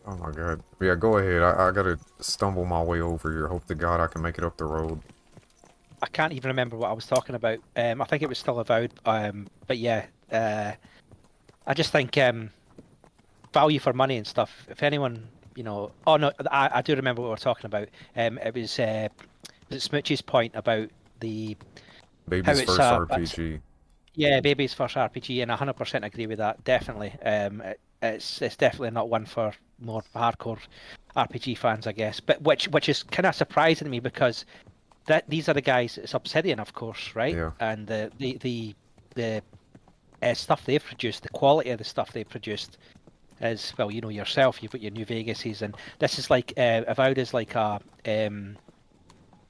Oh my god. Yeah, go ahead. I gotta stumble my way over here. Hope to God I can make it up the road. I can't even remember what I was talking about. I think it was still Avowed. But yeah, I just think value for money and stuff. If anyone, you know, oh no, I do remember what we were talking about. It was it Smoochie's point about the Baby's first RPG. Yeah, Baby's first RPG, and I 100% agree with that. Definitely, it's definitely not one for more hardcore RPG fans, I guess. But which is kind of surprising to me because these are the guys. It's Obsidian, of course, right? Yeah. And the stuff they've produced, the quality of the stuff they produced is, well, you know yourself. You've got your New Vegases, and this is like Avowed is like a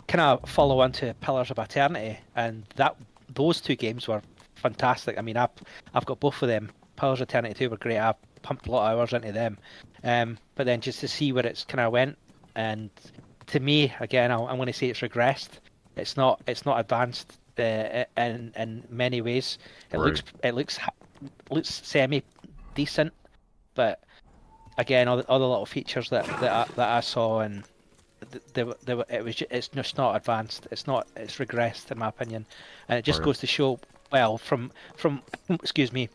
kind of follow on to Pillars of Eternity, and those two games were fantastic. I mean, I've got both of them. Pillars of Eternity 2 were great. I pumped a lot of hours into them. But then just to see where it's kind of went, and to me, again, I'm going to say it's regressed. It's not advanced in many ways. It looks semi decent, but again, all the little features that I saw, and it's just not advanced. It's regressed in my opinion, and it just goes to show. Well, from excuse me,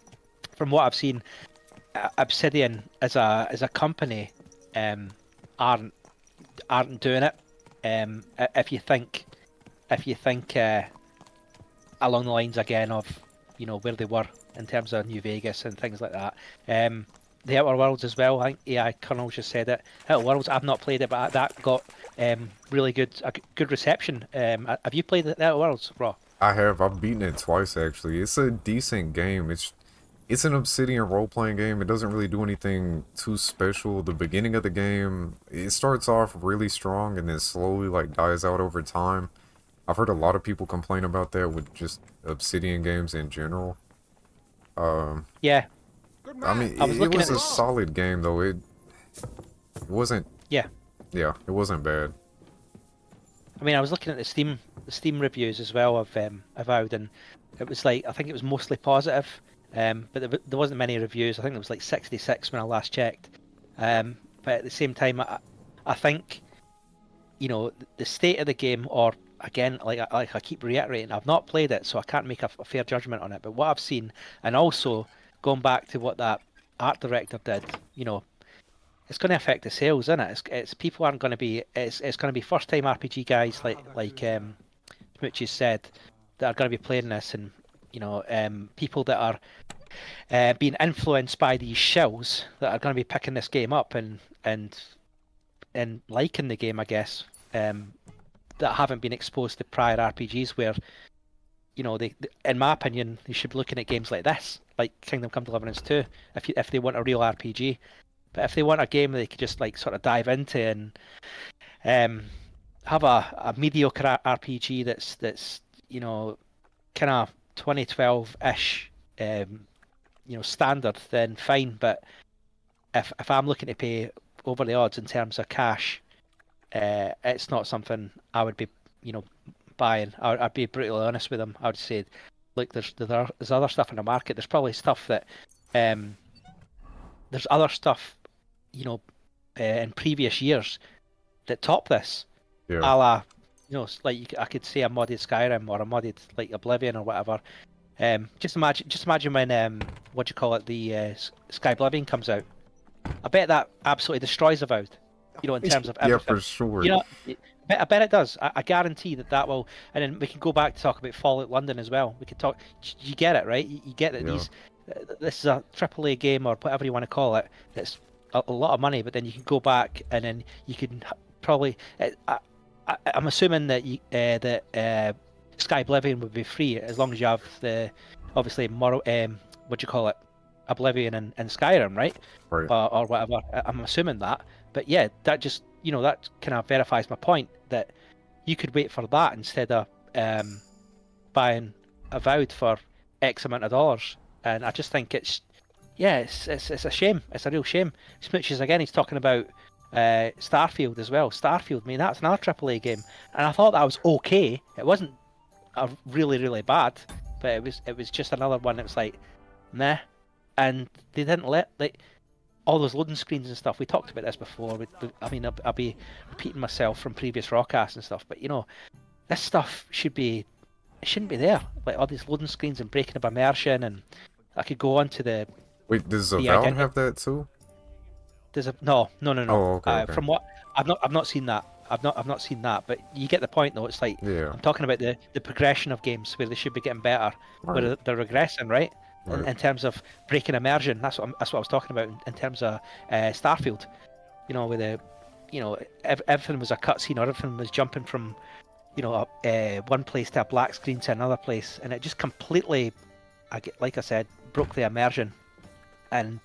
from what I've seen, Obsidian as a company aren't aren't doing it. If you think along the lines again of where they were in terms of New Vegas and things like that. The Outer Worlds as well. I think AI Colonel just said it. Outer Worlds, I've not played it, but that got really good reception. Have you played the Outer Worlds, Raw? I have. I've beaten it twice actually. It's a decent game. It's an Obsidian role-playing game. It doesn't really do anything too special. The beginning of the game, it starts off really strong and then slowly like dies out over time. I've heard a lot of people complain about that with just Obsidian games in general. Yeah. I mean, it was a solid game though. It wasn't. Yeah. Yeah, it wasn't bad. I mean, I was looking at the Steam reviews as well of Avowed, and it was like I think it was mostly positive. But there wasn't many reviews. I think there was like 66 when I last checked. But at the same time, I think the state of the game, or again, like I keep reiterating, I've not played it, so I can't make a fair judgment on it. But what I've seen, and also going back to what that art director did, it's going to affect the sales, isn't it? It's people aren't going to be. It's going to be first time RPG guys like Smoochie said that are going to be playing this, and people that are being influenced by these shells that are going to be picking this game up and liking the game, I guess, that haven't been exposed to prior RPGs where, they, in my opinion, they should be looking at games like this, like Kingdom Come Deliverance 2, if they want a real RPG. But if they want a game they could just like sort of dive into and have a mediocre RPG that's kind of 2012-ish standard, then fine. But if I'm looking to pay over the odds in terms of cash, it's not something I would be buying. I'd be brutally honest with them. I would say, look, there's other stuff in the market. There's probably stuff that there's other stuff in previous years that top this. Yeah. A la, like I could say a modded Skyrim or a modded like Oblivion or whatever. Just imagine when the Sky Oblivion comes out. I bet that absolutely destroys Avowed. In terms of everything. Yeah, for sure. I bet it does. I guarantee that will. And then we can go back to talk about Fallout London as well. We could talk. You get it, right? You get that this is a AAA game or whatever you want to call it. That's a lot of money, but then you can go back and then you can probably. I'm assuming that Sky Oblivion would be free as long as you have the obviously Oblivion and Skyrim, right? Right. Or whatever. I'm assuming that. But yeah, that just that kind of verifies my point that you could wait for that instead of buying Avowed for X amount of dollars. And I just think it's a shame. It's a real shame. Smooches again. He's talking about Starfield as well. Starfield, I mean, that's another AAA game, and I thought that was okay. It wasn't really, really bad, but it was just another one that was like, meh. And they didn't let all those loading screens and stuff. We talked about this before. I'll be repeating myself from previous Rawcasts and stuff, but this stuff shouldn't be there. Like all these loading screens and breaking up immersion, and I could go on to the. Wait, does Avowed have that too? No. Oh, okay. From what I've not seen that. I've not seen that, but you get the point though. It's like I'm talking about the progression of games where they should be getting better, where they're regressing, right? In terms of breaking immersion, that's what I was talking about in terms of Starfield. Where everything was a cutscene, or everything was jumping from one place to a black screen to another place, and it just completely, like I said, broke the immersion, and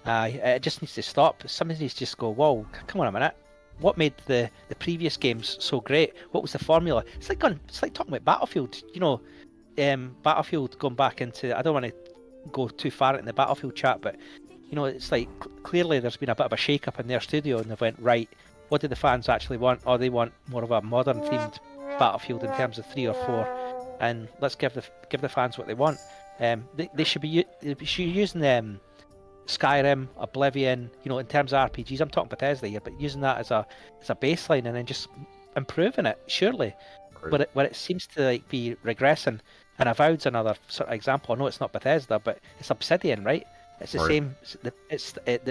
it just needs to stop. Somebody needs to just go, whoa, come on a minute. What made the previous games so great? What was the formula? It's like talking about Battlefield. Battlefield going back into. I don't want to go too far in the Battlefield chat, but it's like clearly there's been a bit of a shake-up in their studio, and they've went, right, what do the fans actually want? Or they want more of a modern themed Battlefield in terms of 3 or 4, and let's give the fans what they want. They should be using Skyrim, Oblivion, in terms of RPGs. I'm talking Bethesda here, but using that as a baseline and then just improving it, surely. Right. Where it seems to be regressing, and Avowed's another sort of example. I know it's not Bethesda, but it's Obsidian, right? It's the same.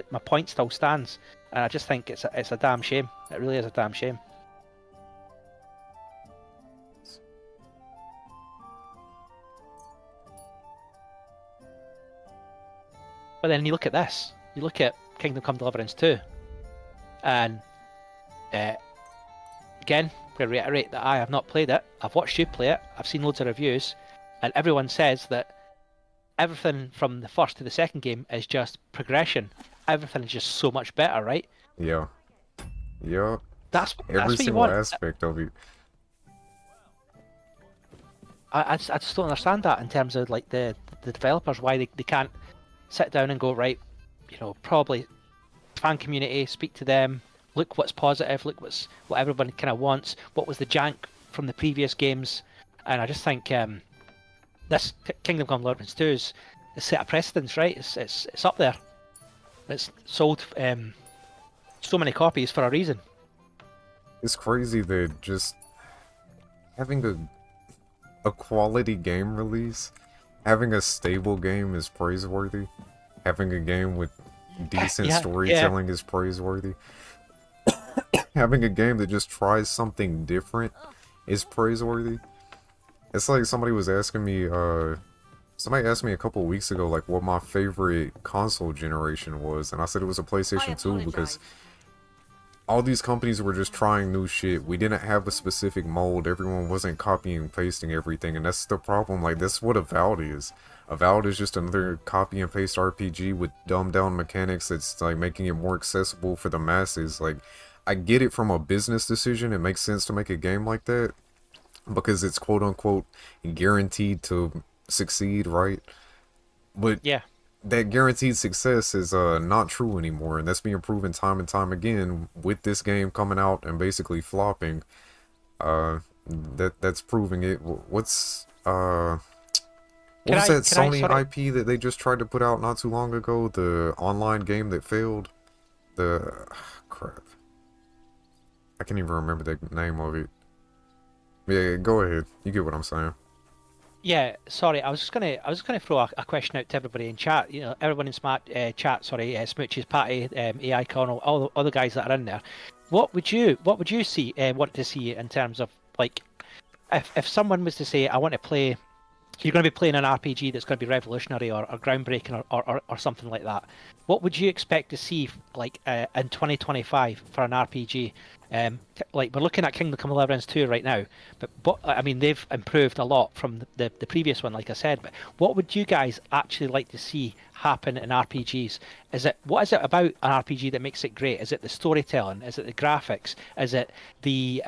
My point still stands. And I just think it's a damn shame. It really is a damn shame. But then you look at this. You look at Kingdom Come Deliverance 2, and again, I'm going to reiterate that I have not played it. I've watched you play it. I've seen loads of reviews, and everyone says that everything from the first to the second game is just progression. Everything is just so much better, right? Yeah. Yeah. That's Every what you single want. aspect of it. I just don't understand that in terms of like the developers, why they can't sit down and go, right, you know, probably fan community, speak to them, look what's positive, look what everybody kind of wants, what was the jank from the previous games. And I just think this Kingdom Come Deliverance 2 is a set of precedents, right? It's up there. It's sold so many copies for a reason. It's crazy that just having a quality game release, having a stable game is praiseworthy. Having a game with decent storytelling is praiseworthy. Having a game that just tries something different is praiseworthy. It's like somebody was asking me, somebody asked me a couple weeks ago, like, what my favorite console generation was, and I said it was a PlayStation 2 because all these companies were just trying new shit. We didn't have a specific mold. Everyone wasn't copying and pasting everything, and that's the problem. Like, that's what Avowed is. Avowed is just another copy and paste RPG with dumbed down mechanics that's like making it more accessible for the masses. Like, I get it from a business decision. It makes sense to make a game like that because it's quote unquote guaranteed to succeed, right? But yeah, that guaranteed success is not true anymore, and that's being proven time and time again with this game coming out and basically flopping. That's proving it. What's that Sony IP that they just tried to put out not too long ago? The online game that failed. Crap. I can't even remember the name of it. Yeah, go ahead. You get what I'm saying. Yeah, sorry, I was just gonna throw a question out to everybody in chat. You know, everyone in smart chat. Sorry, Smooches, Patty, AI Connell, all the other guys that are in there. What would you see want to see in terms of like, if someone was to say, I want to play, you're going to be playing an RPG that's going to be revolutionary or groundbreaking or something like that. What would you expect to see like in 2025 for an RPG? Like we're looking at Kingdom Come Deliverance 2 right now, but I mean they've improved a lot from the previous one, like I said. But what would you guys actually like to see happen in RPGs? What is it about an RPG that makes it great? Is it the storytelling? Is it the graphics? Is it the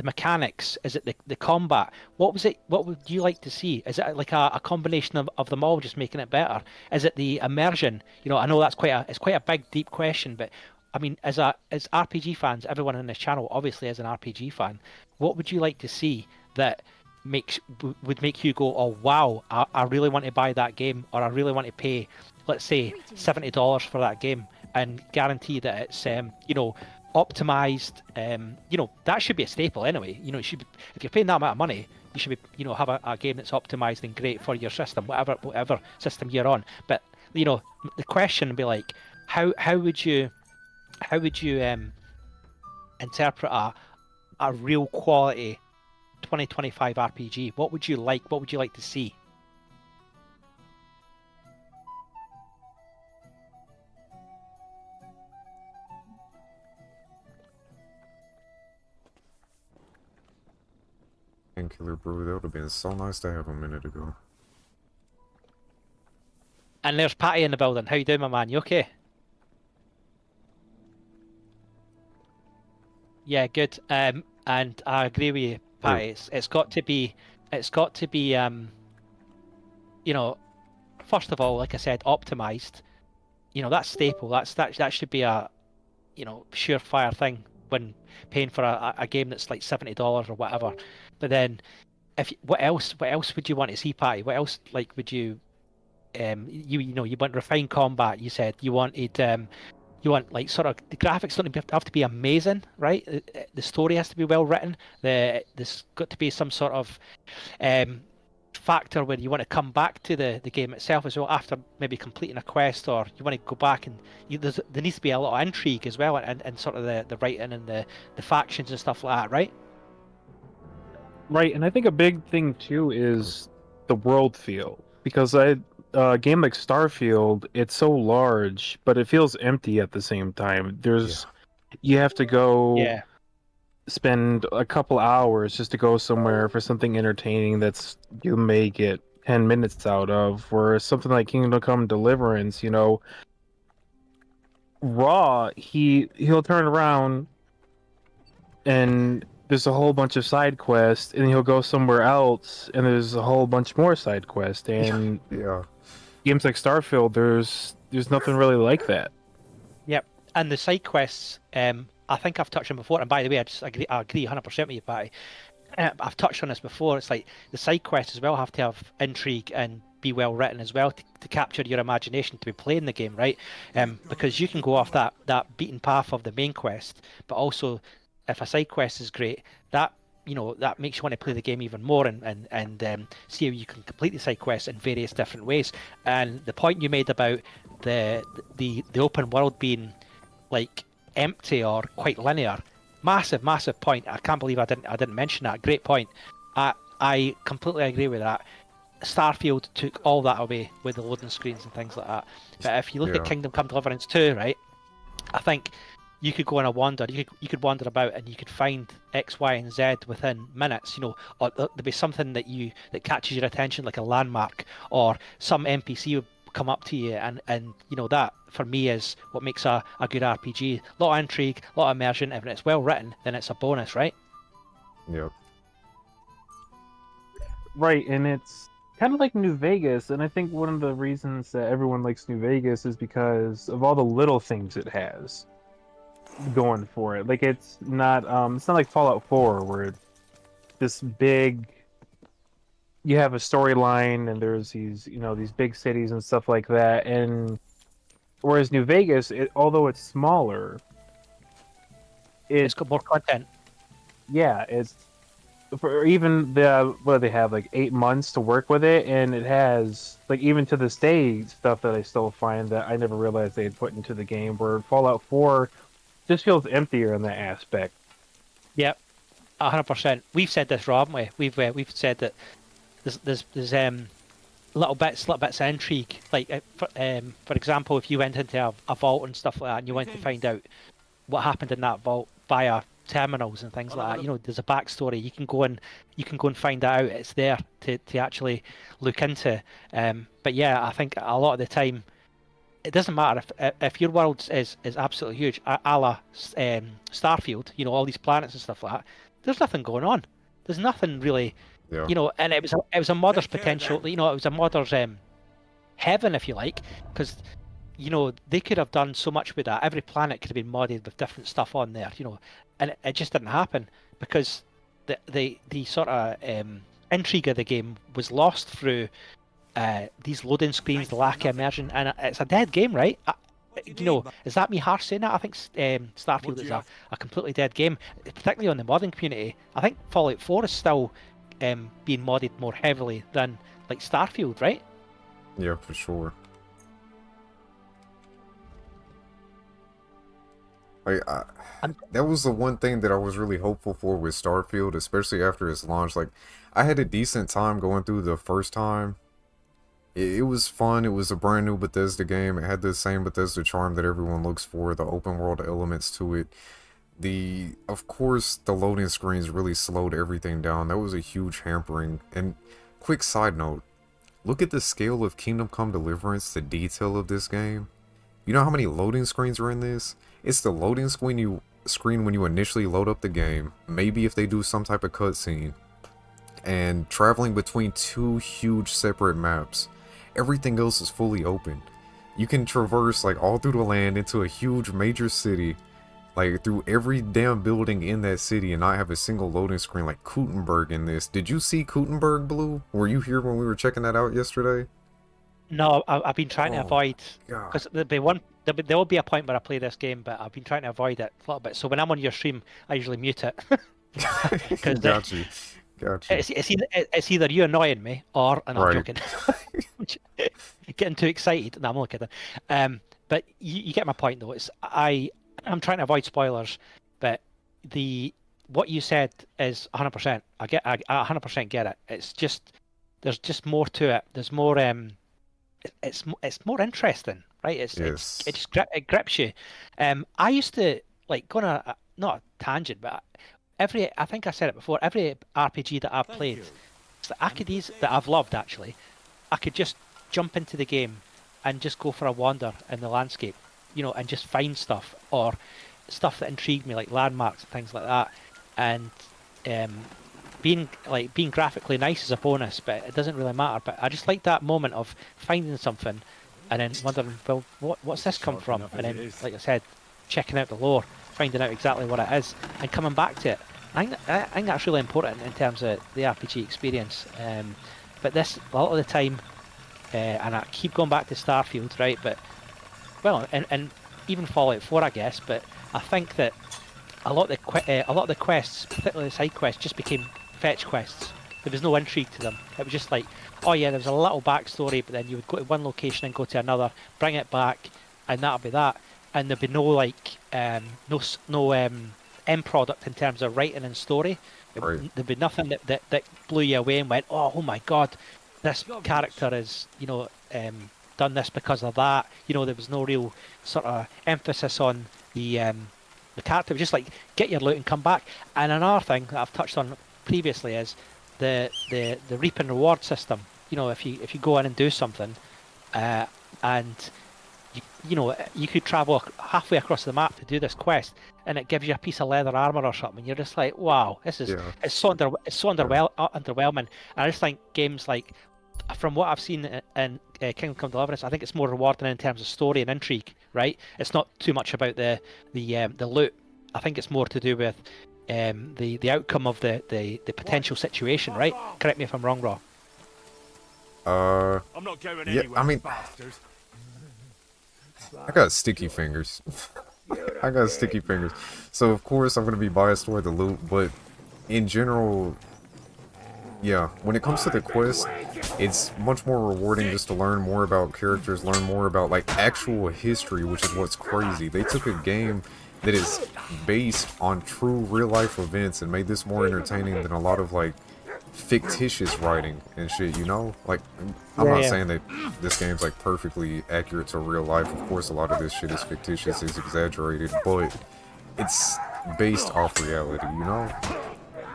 mechanics? Is it the combat? What would you like to see? Is it like a combination of them all, just making it better? Is it the immersion? You know, I know that's quite a big, deep question, but I mean, as RPG fans, everyone in this channel obviously is an RPG fan. What would you like to see that would make you go, oh wow, I really want to buy that game, or I really want to pay, let's say, $70 for that game, and guarantee that it's you know, optimized. You know, that should be a staple anyway. You know, it should be, if you're paying that amount of money, you should be, you know, have a game that's optimized and great for your system, whatever system you're on. But you know, the question would be like, how would you interpret a real quality 2025 RPG? What would you like to see? Killer Brew, that would have been so nice to have a minute ago. And there's Patty in the building. How you doing, my man? You okay? Yeah, good. And I agree with you, Patty. It's got to be, you know, first of all, like I said, optimized. You know, that's staple. That should be a, you know, surefire thing when paying for a game that's like $70 or whatever. But then, what else would you want to see, Patty? What else like would you, you know, you want refined combat. You said you wanted you want like sort of the graphics don't have to be amazing, right? The story has to be well written. There's got to be some sort of factor where you want to come back to the game itself as well after maybe completing a quest, or you want to go back and there needs to be a lot of intrigue as well, and sort of the writing and the factions and stuff like that, right? Right, and I think a big thing too is the world feel, because a game like Starfield, it's so large, but it feels empty at the same time. You have to go spend a couple hours just to go somewhere for something entertaining that's you may get 10 minutes out of, or something like Kingdom Come Deliverance, Raw, he'll turn around and there's a whole bunch of side quests, and he'll go somewhere else and there's a whole bunch more side quests, and games like Starfield, there's nothing really like that. Yep, and the side quests, I think I've touched on before, and by the way, I agree 100% with you, Patty. I've touched on this before. It's like the side quests as well have to have intrigue and be well written as well to capture your imagination to be playing the game, right? Because you can go off that beaten path of the main quest, but also if a side quest is great, that makes you want to play the game even more and see how you can complete the side quests in various different ways. And the point you made about the open world being like empty or quite linear, massive point. I can't believe I didn't mention that. Great point. I completely agree with that. Starfield took all that away with the loading screens and things like that. But if you look at Kingdom Come Deliverance 2, right, I think you could go on a wander. You could wander about and you could find X, Y, and Z within minutes. Or there'd be something that catches your attention, like a landmark, or some NPC would come up to you, and that for me is what makes a good RPG. A lot of intrigue, a lot of immersion. If it's well written, then it's a bonus, right? Yep. Right, and it's kind of like New Vegas, and I think one of the reasons that everyone likes New Vegas is because of all the little things it has going for it. Like it's not like Fallout 4 where this big, you have a storyline and there's these big cities and stuff like that, and whereas New Vegas, although it's smaller, it's got more content. Yeah, it's for even they have like 8 months to work with it, and it has like even to this day stuff that I still find that I never realized they had put into the game, where Fallout 4 just feels emptier in that aspect. Yep, 100%. We've said this, Rob, haven't we? We've said that there's little bits of intrigue. Like for example, if you went into a vault and stuff like that, and you wanted to find out what happened in that vault via terminals and things like that, there's a backstory. You can go and find that out. It's there to actually look into. But yeah, I think a lot of the time, it doesn't matter if your world is absolutely huge, a la Starfield. All these planets and stuff like that. There's nothing going on. There's nothing really. Yeah. And it was a modder's potential. It was a modder's heaven, if you like, because they could have done so much with that. Every planet could have been modded with different stuff on there, and it just didn't happen because the sort of intrigue of the game was lost through these loading screens, the lack of immersion, and it's a dead game, right? Is that me harsh saying that? I think Starfield is a completely dead game, particularly on the modding community. I think Fallout 4 is still being modded more heavily than like Starfield, right? Yeah, for sure. That was the one thing that I was really hopeful for with Starfield, especially after its launch. Like, I had a decent time going through the first time. It was fun. It was a brand new Bethesda game. It had the same Bethesda charm that everyone looks for, the open world elements to it. Of course, the loading screens really slowed everything down. That was a huge hampering. And quick side note, look at the scale of Kingdom Come Deliverance, the detail of this game. You know how many loading screens are in this? It's the loading screen when you initially load up the game, maybe if they do some type of cutscene, and traveling between 2 huge separate maps. Everything else is fully open. You can traverse like all through the land into a huge major city, like through every damn building in that city, and not have a single loading screen like Gutenberg in this. Did you see Gutenberg, Blue? Were you here when we were checking that out yesterday? No, I've been trying to avoid, because there will be a point where I play this game, but I've been trying to avoid it a little bit. So when I'm on your stream, I usually mute it. Got you. Gotcha. It's either you annoying me or, and I'm Right. joking, getting too excited. No, I'm only kidding. But you get my point though. I'm trying to avoid spoilers, but what you said is 100%. I 100% get it. It's just there's just more to it. There's more. It's more interesting, right? Yes. It grips you. I used to like go on not a tangent, but I think I said it before. Every RPG that I've played, that I've loved actually, I could just jump into the game and just go for a wander in the landscape, and just find stuff or stuff that intrigued me, like landmarks and things like that. And being graphically nice is a bonus, but it doesn't really matter. But I just like that moment of finding something and then wondering, well, what's this come from? And then, like I said, checking out the lore, finding out exactly what it is, and coming back to it. I think that's really important in terms of the RPG experience. But this, a lot of the time, and I keep going back to Starfield, right? But, well, and even Fallout 4, I guess, but I think that a lot of the quests, particularly the side quests, just became fetch quests. There was no intrigue to them. It was just like, oh yeah, there was a little backstory, but then you would go to one location and go to another, bring it back, and that'll be that. And there'd be no end product in terms of writing and story. Right. There'd be nothing that blew you away and went, oh my god, this character is done this because of that. There was no real sort of emphasis on the character. It was just like, get your loot and come back. And another thing that I've touched on previously is the reap and reward system. If you go in and do something, and you could travel halfway across the map to do this quest, and it gives you a piece of leather armor or something. You're just like, wow, this is it's so underwhelming. And I just think games like, from what I've seen in Kingdom Come Deliverance, I think it's more rewarding in terms of story and intrigue. Right? It's not too much about the loot. I think it's more to do with the outcome of the potential situation. Right? Correct me if I'm wrong, Raw. I'm not going anywhere, I mean, bastards. I got sticky fingers. I got sticky fingers. So of course I'm gonna be biased toward the loot, but in general, yeah, when it comes to the quest, it's much more rewarding just to learn more about characters, learn more about like actual history, which is what's crazy. They took a game that is based on true real life events and made this more entertaining than a lot of like fictitious writing and shit, Like, I'm not saying that this game's like perfectly accurate to real life. Of course, a lot of this shit is fictitious, is exaggerated, but it's based off reality,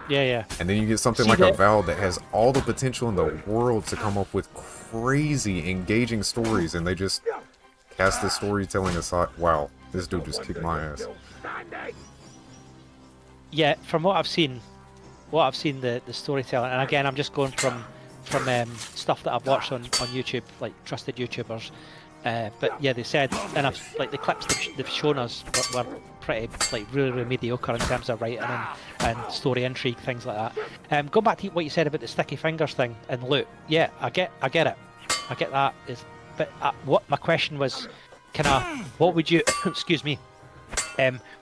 Yeah. And then you get something like Avowed that has all the potential in the world to come up with crazy, engaging stories, and they just cast the storytelling aside. Wow, this dude just kicked my ass. Yeah, from what I've seen, the storytelling, and again, I'm just going from stuff that I've watched on YouTube, like trusted YouTubers. But yeah, they said, and the clips they've shown us were pretty really mediocre in terms of writing and story intrigue, things like that. Going back to what you said about the sticky fingers thing and loot, yeah, I get it, I get that. But what my question was, what would you, excuse me,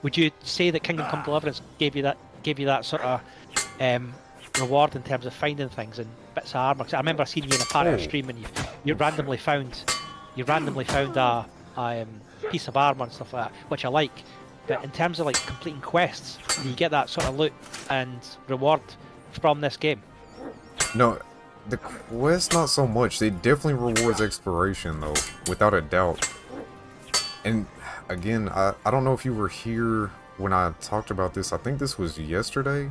would you say that Kingdom Come Deliverance gave you that sort of reward in terms of finding things and bits of armor? Cause I remember seeing you in a part of a stream and you randomly found a piece of armor and stuff like that, which I like. But in terms of like completing quests, do you get that sort of loot and reward from this game? No, the quest not so much. It definitely rewards exploration though, without a doubt. And again, I don't know if you were here when I talked about this. I think this was yesterday.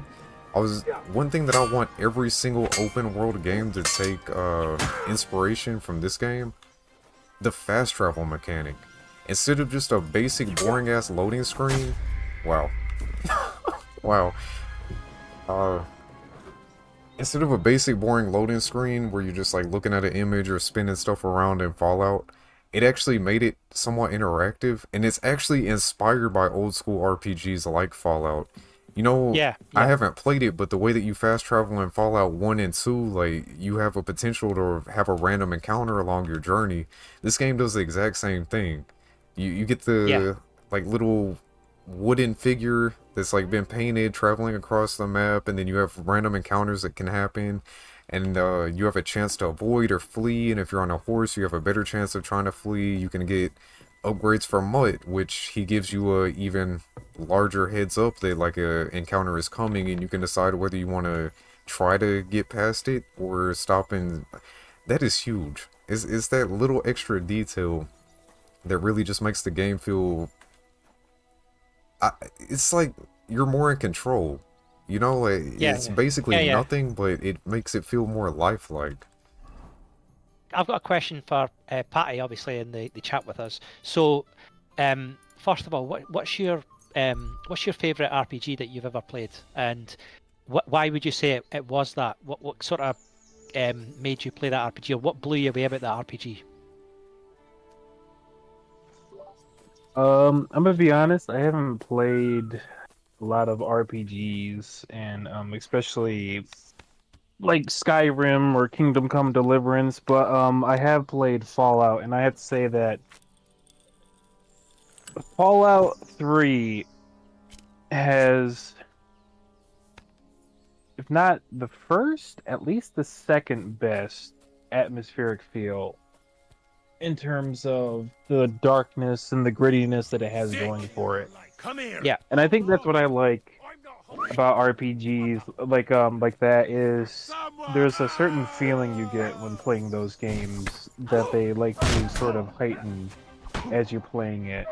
One thing that I want every single open world game to take inspiration from this game, the fast travel mechanic. Instead of just a basic boring ass loading screen, wow. Instead of a basic boring loading screen where you're just like looking at an image or spinning stuff around in Fallout, it actually made it somewhat interactive, and it's actually inspired by old school RPGs like Fallout. I haven't played it, but the way that you fast travel in Fallout 1 and 2, like, you have a potential to have a random encounter along your journey. This game does the exact same thing. You get the, like, little wooden figure that's like been painted traveling across the map, and then you have random encounters that can happen, and you have a chance to avoid or flee, and if you're on a horse you have a better chance of trying to flee. You can get upgrades for Mutt, which he gives you a even larger heads up that like a encounter is coming, and you can decide whether you want to try to get past it or stop. And that is huge. It's that little extra detail that really just makes the game feel it's like you're more in control, you know, like it's basically nothing, but it makes it feel more lifelike. I've got a question for Patty, obviously, in the chat with us. So, first of all, what's your favorite RPG that you've ever played, and why would you say it was that? What sort of made you play that RPG, or what blew you away about that RPG? I'm gonna be honest, I haven't played a lot of RPGs, and especially like Skyrim or Kingdom Come Deliverance, but I have played Fallout, and I have to say that Fallout 3 has, if not the first, at least the second best atmospheric feel in terms of the darkness and the grittiness that it has going for it. Come here. Yeah, and I think that's what I like about RPGs like that is there's a certain feeling you get when playing those games that they like to sort of heighten as you're playing it.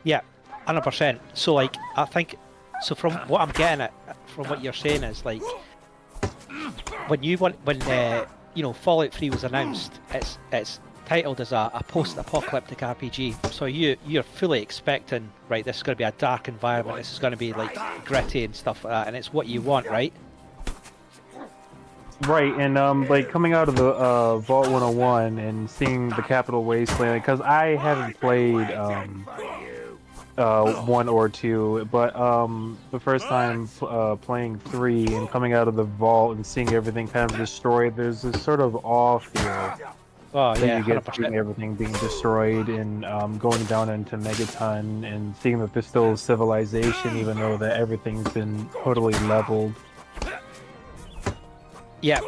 Yeah, 100%. So like I think so from what I'm getting at from what you're saying is like when you know, Fallout 3 was announced, it's titled as a post-apocalyptic RPG. So you're fully expecting, right, this is going to be a dark environment, this is going to be like gritty and stuff like that, and it's what you want, right? Right, and like coming out of the Vault 101 and seeing the Capital Wasteland, because I haven't played 1 or 2, but the first time playing 3 and coming out of the vault and seeing everything kind of destroyed, there's this sort of awe feel that you get 100%. seeing everything being destroyed and going down into Megaton and seeing that there's still civilization even though that everything's been totally leveled. Yeah,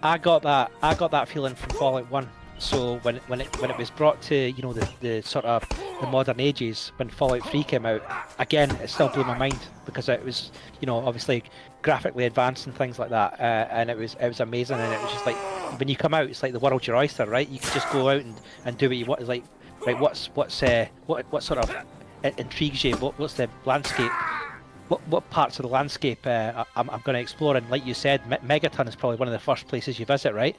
I got that feeling from Fallout 1. So when it was brought to, you know, the sort of the modern ages, when Fallout 3 came out, again it still blew my mind because it was, you know, obviously graphically advanced and things like that, and it was amazing, and it was just like when you come out, it's like the world's your oyster, right? You can just go out and do what you want. It's like, right, what sort of intrigues you? What's the landscape? What parts of the landscape I'm going to explore? And like you said, Megaton is probably one of the first places you visit, right?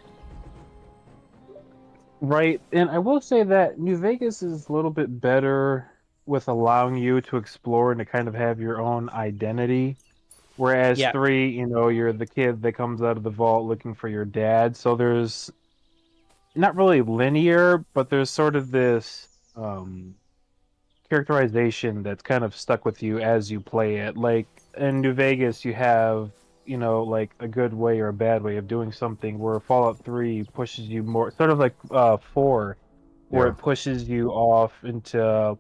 Right, and I will say that New Vegas is a little bit better with allowing you to explore and to kind of have your own identity. Whereas 3, you know, you're the kid that comes out of the vault looking for your dad. So there's not really linear, but there's sort of this characterization that's kind of stuck with you as you play it. Like in New Vegas, you have, you know, like a good way or a bad way of doing something, where Fallout 3 pushes you more, sort of like 4, where it pushes you off into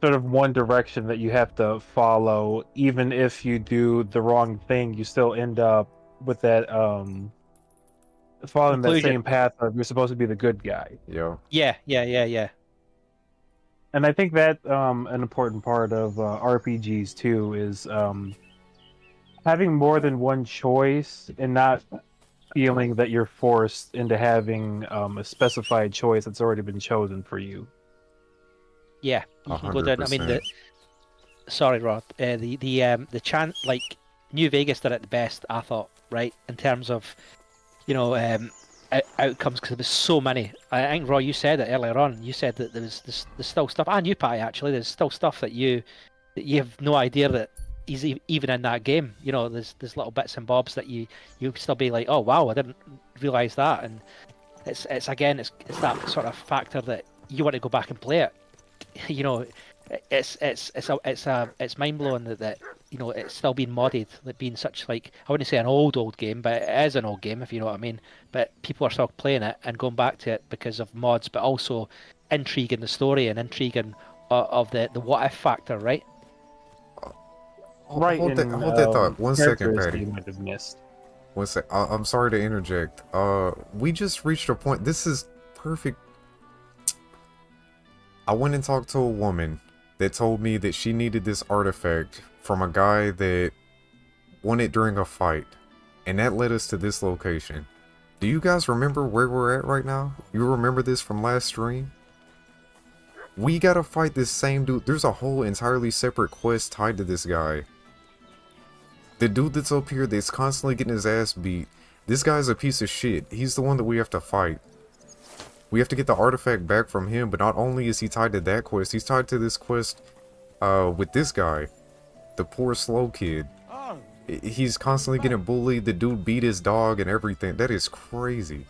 sort of one direction that you have to follow. Even if you do the wrong thing, you still end up with that following that same path of you're supposed to be the good guy. Yeah. And I think that an important part of RPGs too is having more than one choice and not feeling that you're forced into having a specified choice that's already been chosen for you. Yeah, you can go down. I mean, sorry, Rod. The chance, like New Vegas did it the best, I thought, right, in terms of, you know, outcomes, because there was so many. I think, Roy, you said it earlier on. You said that there's still stuff, and you, Patty, actually, there's still stuff that you have no idea that is even in that game. You know, there's little bits and bobs that you still be like, oh wow, I didn't realize that. And it's that sort of factor that you want to go back and play it. You know, it's mind blowing that you know it's still being modded, that being such, like, I wouldn't say an old game, but it is an old game, if you know what I mean. But people are still playing it and going back to it because of mods, but also intrigue in the story and intrigue in of the what if factor, right? Right, Hold that, and hold that thought. 1 second, characters Patty. you might have missed. One sec. I'm sorry to interject. We just reached a point. This is perfect. I went and talked to a woman that told me that she needed this artifact from a guy that won it during a fight. And that led us to this location. Do you guys remember where we're at right now? You remember this from last stream? We gotta fight this same dude. There's a whole entirely separate quest tied to this guy. The dude that's up here that's constantly getting his ass beat. This guy's a piece of shit. He's the one that we have to fight. We have to get the artifact back from him, but not only is he tied to that quest, he's tied to this quest with this guy. The poor slow kid. He's constantly getting bullied. The dude beat his dog and everything. That is crazy.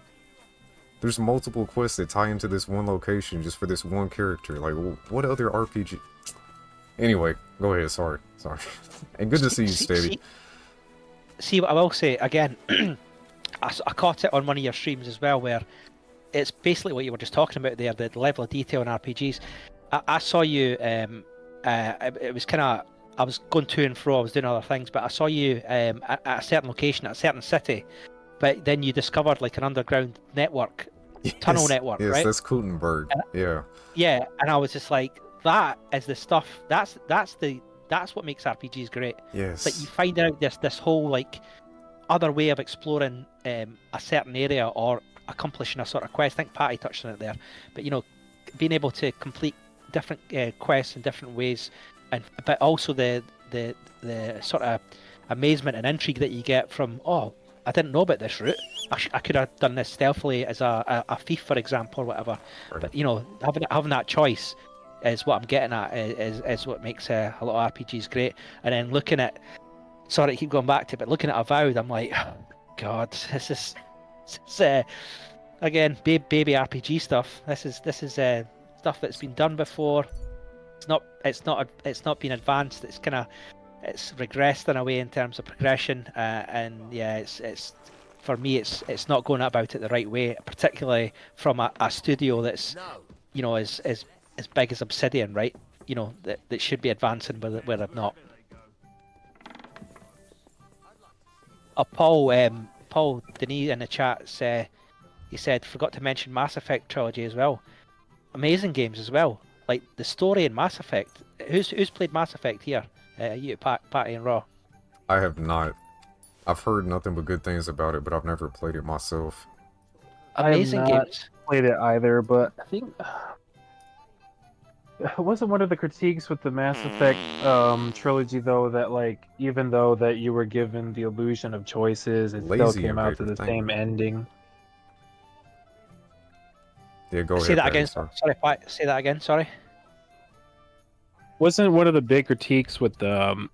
There's multiple quests that tie into this one location just for this one character. Like, what other RPG... Anyway, go ahead. Sorry. And good to see you, Steady. See what I will say again. I caught it on one of your streams as well, where it's basically what you were just talking about there, the level of detail in RPGs. I saw you. It was kind of, I was going to and fro. I was doing other things, but I saw you at a certain location, at a certain city. But then you discovered like an underground network, tunnel network, yes, right? That's Kutenberg. Yeah. Yeah, and I was just like, that is the stuff. That's what makes RPGs great. Yes. That you find out this whole like other way of exploring a certain area or accomplishing a sort of quest. I think Patty touched on it there, but you know, being able to complete different quests in different ways, but also the sort of amazement and intrigue that you get from, oh, I didn't know about this route. I could have done this stealthily as a thief, for example, or whatever. Right. But you know, having that choice is what I'm getting at. Is what makes a lot of RPGs great. And then looking at, sorry, I keep going back to it, but looking at Avowed, I'm like, oh, God, this is again baby RPG stuff. This is stuff that's been done before. It's not been advanced. It's regressed in a way in terms of progression, and yeah, it's for me, it's not going about it the right way, particularly from a studio that's, you know, as big as Obsidian, right? You know, that should be advancing where they're not. Paul Denis in the chat he said forgot to mention Mass Effect trilogy as well. Amazing games as well. Like the story in Mass Effect. Who's played Mass Effect here? You, Patty and Raw. I have not. I've heard nothing but good things about it, but I've never played it myself. Amazing I have not games. played it either, but I think wasn't one of the critiques with the Mass Effect trilogy though that like even though that you were given the illusion of choices, it still came out to the same ending. Yeah, go ahead. Say that again. Sorry, Pat. Say that again. Sorry. Wasn't one of the big critiques with the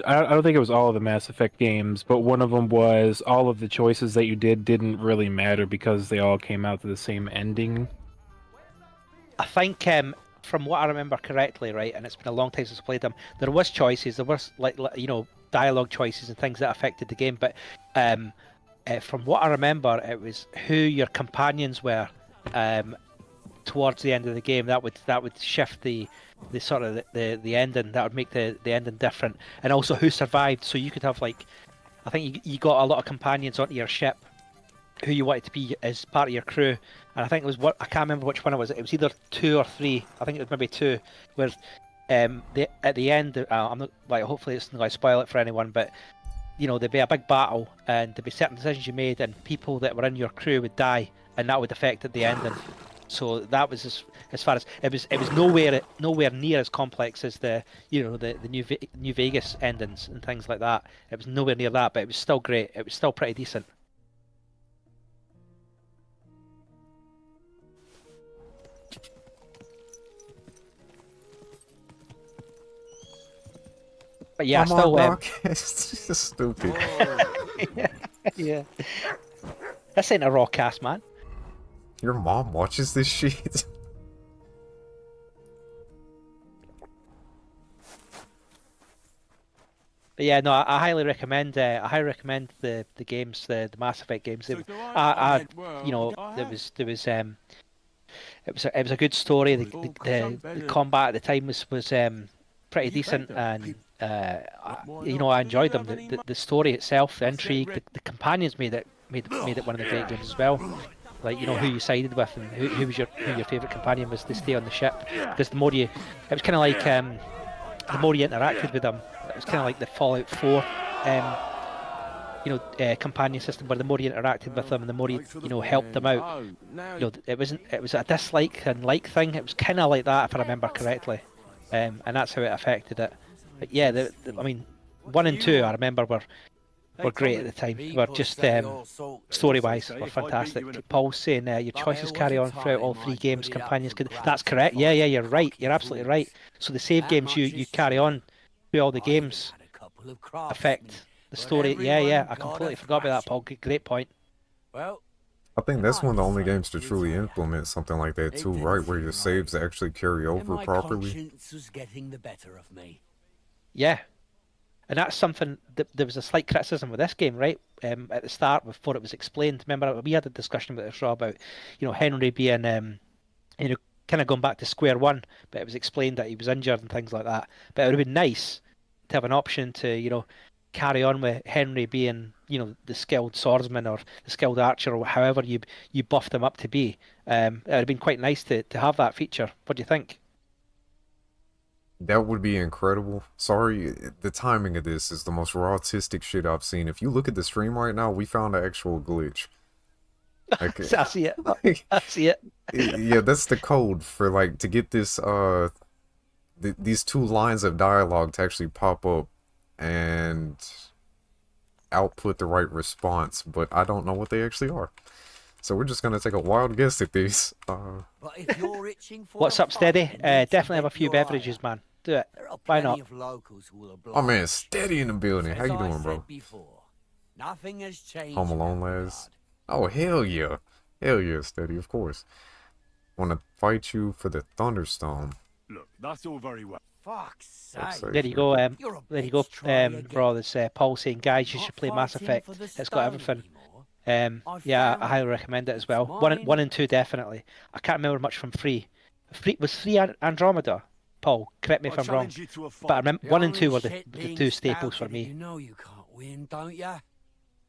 I don't think it was all of the Mass Effect games, but one of them was all of the choices that you didn't really matter because they all came out to the same ending. I think from what I remember correctly, right, and it's been a long time since I played them, there was choices, there was like you know, dialogue choices and things that affected the game, but from what I remember, it was who your companions were towards the end of the game that would shift the sort of the ending. That would make the ending different, and also who survived. So you could have like, I think you got a lot of companions onto your ship who you wanted to be as part of your crew, and I think it was I can't remember which one it was. It was either 2 or 3. I think it was maybe 2. Where at the end, I'm not like, hopefully it's not going to spoil it for anyone, but you know, there'd be a big battle and there'd be certain decisions you made, and people that were in your crew would die, and that would affect the ending. So that was as far as it was nowhere near as complex as the New Vegas endings and things like that. It was nowhere near that, but it was still great. It was still pretty decent. But yeah, still it's just stupid. Yeah. This ain't a raw cast, man. Your mom watches this shit. But yeah, no, I highly recommend. I highly recommend the games, the Mass Effect games. You know, there was it was a good story. The combat at the time was pretty decent, and I enjoyed them. The story itself, the intrigue, the companions made it one of the great games as well. Like who you sided with and who your favourite companion was to stay on the ship. Because it was kind of like the more you interacted with them, it was kind of like the Fallout 4 companion system, where the more you interacted with them and the more you helped them out. It was a dislike and like thing. It was kind of like that, if I remember correctly, and that's how it affected it. But yeah, I mean, 1 and 2 I remember were great at the time. Were just story-wise were fantastic. Paul's saying your choices carry on throughout all 3 games. Companions could. That's correct. Yeah, you're right. You're absolutely right. So the save games you carry on through all the games affect the story. Yeah. I completely forgot about that, Paul. Great point. I think that's one of the only games to truly implement something like that too, right? Where your saves actually carry over properly. Yeah. And that's something that there was a slight criticism with this game, right? At the start, before it was explained. Remember, we had a discussion about this, Rob, about Henry being, kind of going back to square one. But it was explained that he was injured and things like that. But it would have been nice to have an option to, carry on with Henry being, the skilled swordsman or the skilled archer or however you buffed him up to be. It would have been quite nice to have that feature. What do you think? That would be incredible. Sorry, the timing of this is the most raw autistic shit I've seen. If you look at the stream right now, we found an actual glitch. Like, I see it. I see it. Yeah, that's the code for to get this these 2 lines of dialogue to actually pop up and output the right response, but I don't know what they actually are. So we're just gonna take a wild guess at these. What's up, Steady? Definitely have a few beverages, man. Do it. Why not? Oh man, Steady in the building. How you doing, bro? Home Alone, lads. Oh hell yeah, Steady, of course. Want to fight you for the Thunderstone. Look, that's all very well. Fuck's sake. There you go. Bro, there's Paul saying, guys, you should play Mass Effect. It's got everything. Yeah, I highly recommend it as well. One and 2 definitely. I can't remember much from 3. Was 3 Andromeda? Paul, correct me if I'm wrong. But I remember 1 and 2 were the 2 staples for me. You know you can't win, don't ya?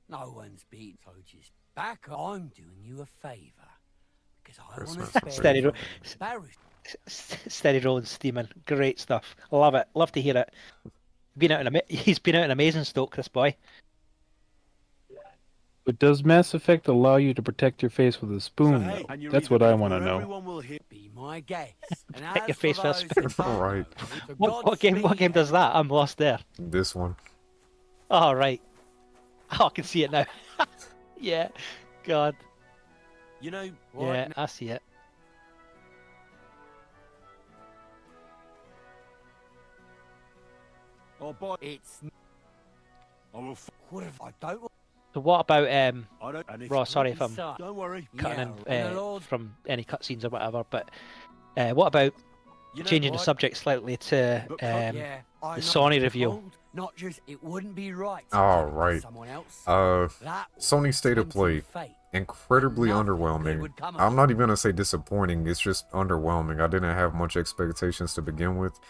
No one's beaten, so just back up. I'm doing you a favour. Because I want to Steady rolling, steaming. Great stuff. Love it. Love to hear it. He's been out in amazing stoke, this boy. But does Mass Effect allow you to protect your face with a spoon, though? That's what I want to know. Be my guest. Protect your face with a spoon. Alright. What game does that? I'm lost there. This one. Oh, right. Oh, I can see it now. Yeah. God. Yeah, I see it. Oh boy, It's. I will. I don't. So what about Ross, sorry if I'm don't worry. cutting in from any cutscenes or whatever, but what about changing the subject slightly to the Sony reveal? Not just it wouldn't be right. Oh, right. Someone else. Sony State of Play. Incredibly underwhelming. I'm not even gonna say disappointing, it's just underwhelming. I didn't have much expectations to begin with.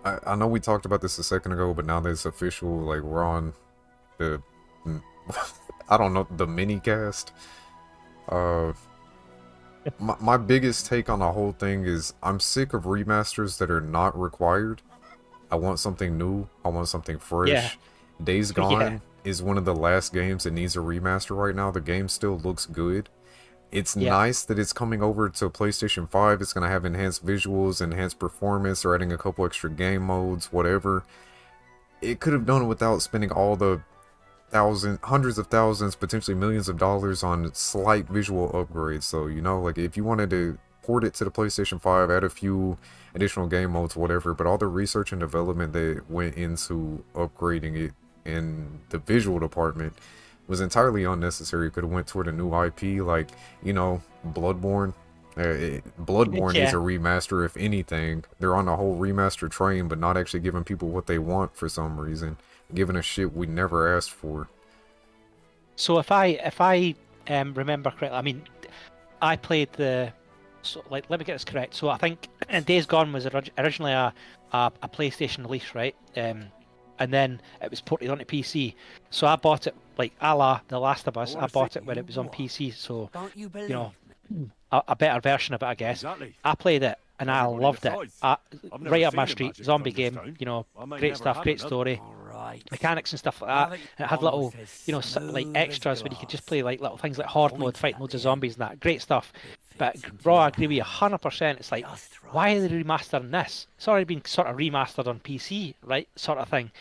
I know we talked about this a second ago, but now that it's official, we're on the I don't know, the mini cast. My biggest take on the whole thing is I'm sick of remasters that are not required. I want something new. I want something fresh. Yeah. Days Gone is one of the last games that needs a remaster right now. The game still looks good. It's nice that it's coming over to PlayStation 5. It's going to have enhanced visuals, enhanced performance, or adding a couple extra game modes, whatever. It could have done it without spending all the hundreds of thousands, potentially millions of dollars on slight visual upgrades. So, if you wanted to port it to the PlayStation 5, add a few additional game modes, whatever, but all the research and development that went into upgrading it in the visual department was entirely unnecessary. Could have went toward a new IP, Bloodborne. Bloodborne needs a remaster, if anything. They're on the whole remaster train, but not actually giving people what they want for some reason. Giving us shit we never asked for. So if I remember correctly, I mean, I played the. So like, let me get this correct. So I think Days Gone was originally a PlayStation release, right? And then it was ported onto PC. So I bought it like a la The Last of Us. I bought it when it was on PC. So Don't you believe you know, me? a better version of it, I guess. Exactly. I played it and I Everybody loved it. decides. Right never up my seen a street, magic zombie game. thunderstone. You know, I may great never stuff, have great another. story, All right. mechanics and stuff like Now that. that And it had you're little, almost you know, as like smooth as extras where you could just glass. play like little things like horde mode, Point fight at loads the of zombies and that. Great stuff. But fits into bro, I your agree with you hand. 100%. It's like, Just why right. are they remastering this? It's already been sort of remastered on PC, right? Sort of thing.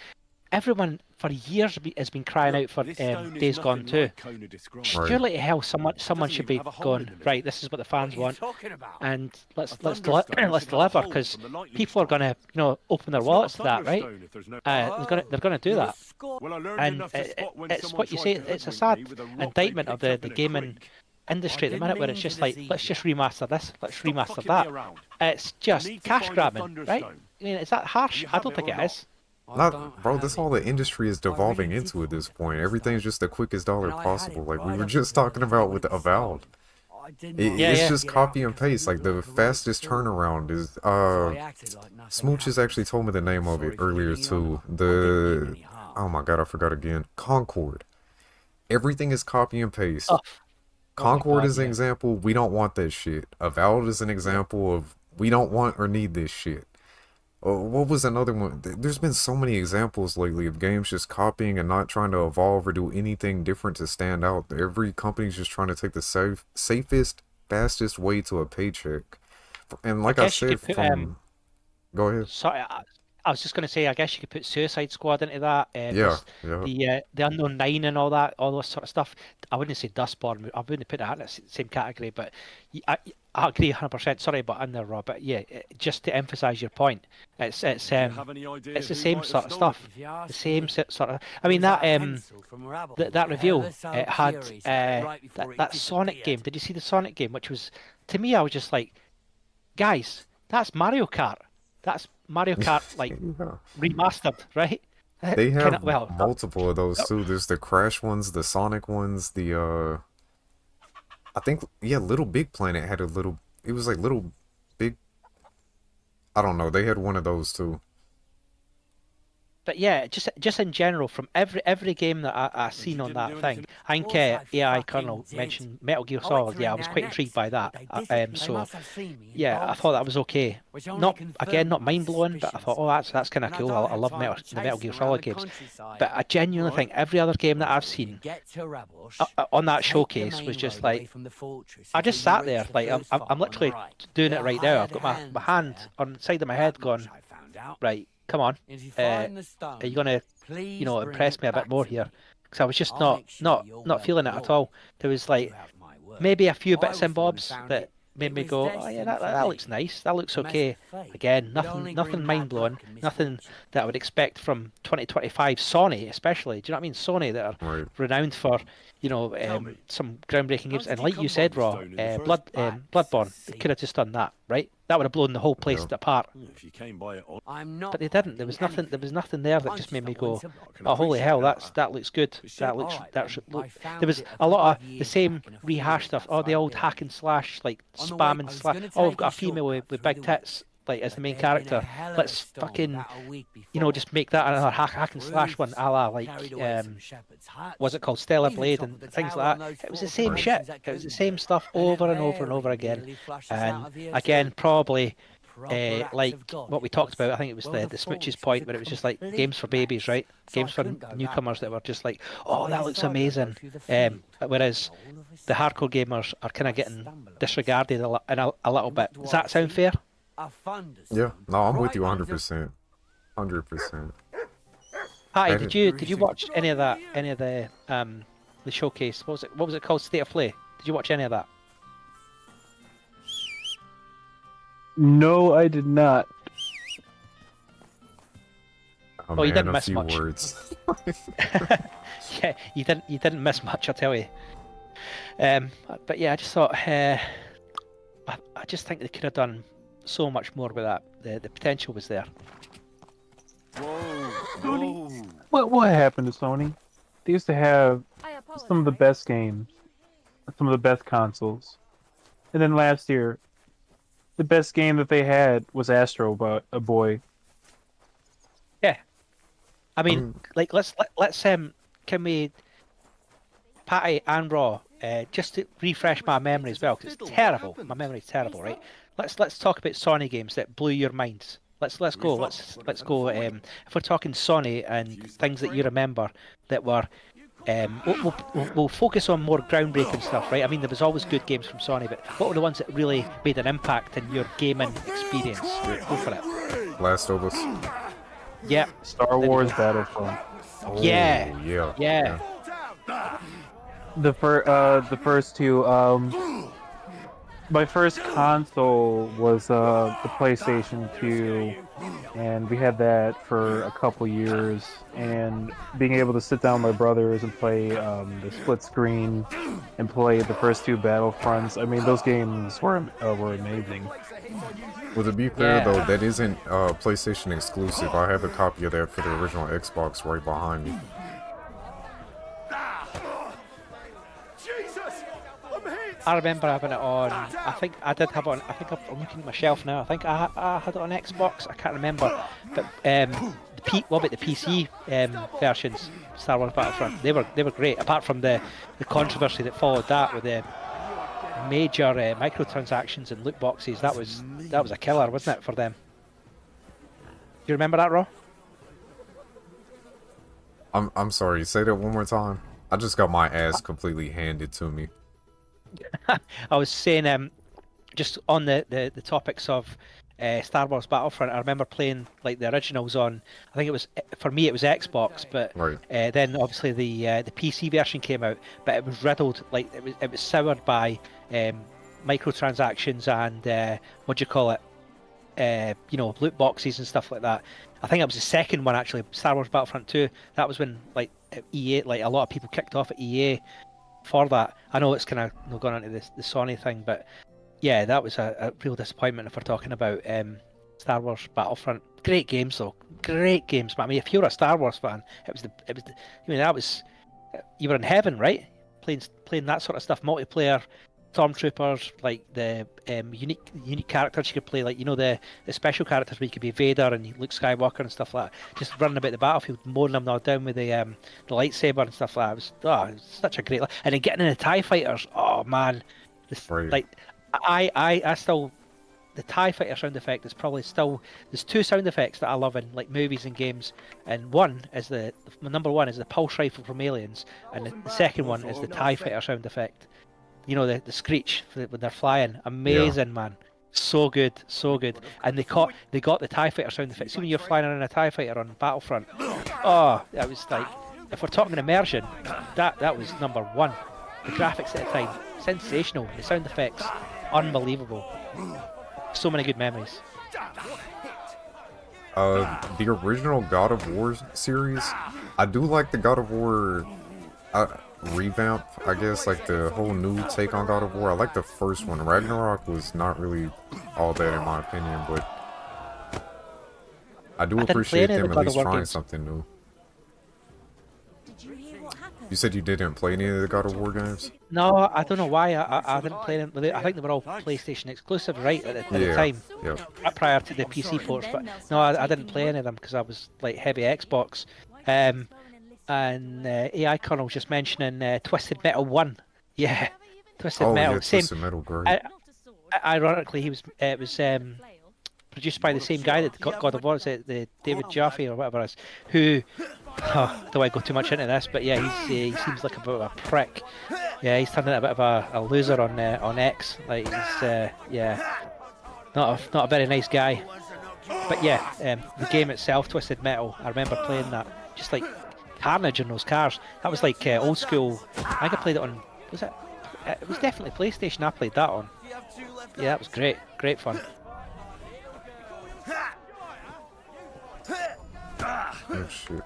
Everyone for years has been crying out for This stone is Days Gone nothing 2. like Kona described. Right. Surely to hell, someone doesn't should even be have a hole going, in the middle. right, this is what the fans What are you want, talking about? and let's A let's thunderstone let's should have a deliver, hole because from the lightning people are strike. gonna, you know, open their It's not a wallets to that, right? thunderstone if there's no- They're gonna do you're a that, score- Well, I learned and enough to spot when it's someone what you tried say. to It's a hoodwink sad me with a rock they indictment of picked up the in a gaming creek. industry at the didn't minute, where mean it's to just like, deceive let's you. just remaster this, let's Stop remaster fucking that. me around. It's I just need to cash find a grabbing, right? thunderstone. I mean, is that harsh? Do you I have don't it think or it not? is. Bro, that's all the industry is devolving into at this point. Everything's just the quickest dollar And I had possible. it Like we right were up just until talking about with when it Avowed. I did It, not Yeah, it's yeah. just get copy out and because I paste. Like didn't the like the way it fastest felt. turnaround is So I acted like nothing Smooches happened. actually told me the name of Sorry it for earlier leading you too. on. I didn't mean The any harm. oh my god, I forgot again. Concord. Everything is copy and paste. Oh, Concord God, is an yeah. example. We don't want that shit. Avowed is an example of we don't want or need this shit. What was another one? There's been so many examples lately of games just copying and not trying to evolve or do anything different to stand out. Every company's just trying to take the safest, fastest way to a paycheck. And like I guess you said, could put, from go ahead. Sorry, I was just going to say, I guess you could put Suicide Squad into that. Yeah, yeah. The Unknown Nine and all that, all those sort of stuff. I wouldn't say Dustborn. I wouldn't put that in the same category. But I agree 100%. Sorry about in there, Rob. But yeah, just to emphasise your point, it's Do you have any idea it's the who same might have sort of stolen stuff. If you ask The same me, sort of. I it mean was that pencil from Rabble. that reveal Ever so it had curious right before it that Sonic disappeared. game. Did you see the Sonic game? Which was, to me, I was just like, guys, that's Mario Kart. That's Mario Kart like Yeah. remastered, right? They have well, multiple of those too. There's the Crash ones, the Sonic ones, the I think yeah, Little Big Planet had a little. It was like Little Big. I don't know. They had one of those too. But yeah, just in general, from every game that I seen on didn't that do thing, anything- I think Of course I AI fucking Colonel did. mentioned Metal Gear I went Solid. through Yeah, I was their quite nets, intrigued by that. but they disappeared. They So must have seen me and yeah, I thought that was okay. which only Not confirmed again, not my mind blowing, but I thought, oh, that's kind of And I cool. don't I have love time Metal, to the Metal chase Gear around Solid the games. countryside. But I genuinely think every other game that I've seen Get to Rebels, on that take the showcase main was just road away like, from the fortress I until just you sat reach there, the like first I'm farm on the literally right. doing There it are right now. I've hired got my hands hand there. on the side of my That head, much going, I found out. right, come on, If you uh, find the stone, are you gonna, please you know, bring impress it me a bit back more to here? me. Because I was just I'll not make sure you're well feeling it at rewarded. all. There was You like have my word. maybe a few I bits was and the one who bobs found that it. made It me was go, oh yeah, destined that for looks me. nice, that looks A mess okay. of fate Again, would nothing only nothing bring mind bad blowing, luck and nothing misfortune. that I would expect from 2025 Sony, especially. Do you know what I mean? Sony that are Right. renowned for, you know, me, some groundbreaking games, did and you like come you by said, the Raw, stone in the first Bloodborne, they see. could have just done that, right? That would have blown the whole place Yeah. apart. If you came by it on, I'm not But they didn't. There was hiding nothing. There was anything. nothing there that I'm just made me the one go, to- I can "Oh, holy appreciate hell! that. That looks good. But That shit, looks alright that's then. look." I found There was it a a couple lot of of the years same back in a rehash field stuff. Oh, the outside old Derby. hack and slash, like On the way, spam I and was slash. gonna Oh, we've take got a a female with shortcut big through the tits, like as the But main there'd been a character. hell of Let's a storm fucking, about a week you know, before. just make that another Some hack and slash one, roofs a la like carried away some shepherd's huts. was it called Stellar Even Blade top and of the things tower like on that. those It was the same shit. fortifications that It was the couldn't same be. stuff And over it and over and over very again. nearly flushes And out of here again, too. probably Proper act like of God what we it talked was. about. I think it was Well, the the Smooches forge was point, a where it was just like complete games for babies, mess. right? So I Games for couldn't go that newcomers that way. were just like, So oh, I that looks decided to go amazing. through the field. Whereas All of a the sudden, hardcore gamers are kind I of getting stumble upon disregarded a little And bit. what do Does I that sound see? fair? a thunderstorm Yeah. No, I'm with right you under 100%. 100%. Patty, I did didn't- you watch any of that? Any of the showcase? What was it called? State of Play. Did you watch any of that? No, I did not. Oh, Well, you man, didn't a miss few much. words. Yeah, you didn't miss much, I tell you. But yeah, I just thought I just think they could have done so much more with that. The potential was there. whoa. What happened to Sony? They used to have I some of the apologize. best games, some of the best consoles. And then last year, the best game that they had was Astro Boy. Yeah. I mean, like let's can we, Patty and Raw, just to refresh my memory as well, because it's terrible. My memory's terrible, right? Let's talk about Sony games that blew your minds. Let's go. Let's go. If we're talking Sony and things that you remember that were, we'll focus on more groundbreaking stuff, right? I mean, there was always good games from Sony, but what were the ones that really made an impact in your gaming experience? Go for it. Last of Us. Yeah. Star Wars Battlefront. Oh, Yeah. Yeah. The first two. My first console was the PlayStation 2, and we had that for a couple years. And being able to sit down with my brothers and play the split screen and play the first two Battlefronts. I mean, those games were amazing. Well, to be fair though, that isn't PlayStation exclusive. I have a copy of that for the original Xbox right behind me. I remember having it on. I think I did have it on. I think I'm looking at my shelf now. I think I had it on Xbox. I can't remember. But what about the PC versions? Star Wars Battlefront. They were great. Apart from the controversy that followed that with the major microtransactions and loot boxes. That was a killer, wasn't it, for them? Do you remember that, Raw? I'm sorry. Say that one more time. I just got my ass completely handed to me. I was saying, just on the topics of Star Wars Battlefront, I remember playing like the originals on. I think it was, for me it was Xbox, but right. Then obviously the PC version came out, but it was riddled, like it was soured by microtransactions and what do you call it? Loot boxes and stuff like that. I think it was the second one actually, Star Wars Battlefront 2. That was when like EA, like a lot of people kicked off at EA for that. I know it's kind of gone into the Sony thing, but yeah, that was a real disappointment if we're talking about Star Wars Battlefront. Great games though, great games. But I mean, if you're a Star Wars fan, you were in heaven, right? Playing that sort of stuff, multiplayer, stormtroopers, like the unique characters you could play, like the special characters where you could be Vader and Luke Skywalker and stuff like that. Just running about the battlefield, mowing them all down with the lightsaber and stuff like that. It was such a great, and then getting in the TIE fighters. Oh man, like I still, the TIE fighter sound effect is probably still, there's two sound effects that I love in like movies and games, and one is the number one is the pulse rifle from Aliens, and the second one is the TIE fighter sound effect. The screech when they're flying. Amazing, man. So good. And they got the TIE fighter sound effects. See when you're flying around a TIE fighter on Battlefront. Oh, that was like, if we're talking immersion, that was number one. The graphics at the time, sensational. The sound effects, unbelievable. So many good memories. The original God of War series, I do like the God of War revamp, I guess, like the whole new take on God of War. I like the first one. Ragnarok was not really all that in my opinion, but I do appreciate them at least trying something new. You said you didn't play any of the God of War games? No, I don't know why I didn't play them. I think they were all PlayStation exclusive, right, at the time, prior to the PC ports. But no, I didn't play any of them because I was like heavy Xbox. And AI Colonel was just mentioning Twisted Metal 1. Yeah, Twisted Metal. Yeah, Twisted Metal, great. Ironically, it was produced by the same guy that God of War, the David Jaffe or whatever it is, who, don't want to go too much into this, but yeah, he seems like a bit of a prick. Yeah, he's turned into a bit of a loser on X. Like he's not a very nice guy. But yeah, the game itself, Twisted Metal, I remember playing that, just like carnage in those cars. That was like old school. I think I played it on, it was definitely PlayStation I played that on. Yeah, that was great fun. Oh shit.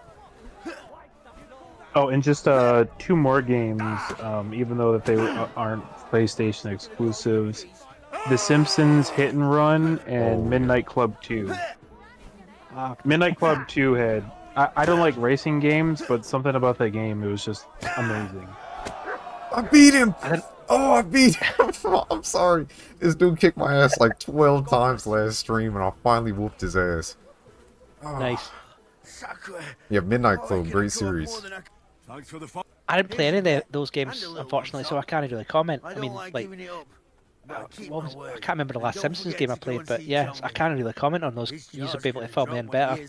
Oh, and just two more games, even though that they aren't PlayStation exclusives. The Simpsons Hit and Run and Midnight Club 2. Midnight Club 2 had, I don't like racing games, but something about that game, it was just amazing. I beat him! Oh, I beat him. I'm sorry. This dude kicked my ass like 12 times last stream, and I finally whooped his ass. Oh. Nice. Yeah, Midnight Club, great series. Thanks for the I didn't play any of those games, unfortunately, so I can't really comment. I mean, like, I can't remember the last Simpsons game I played, but yeah, I can't really comment on those. You should be able to fill me in better.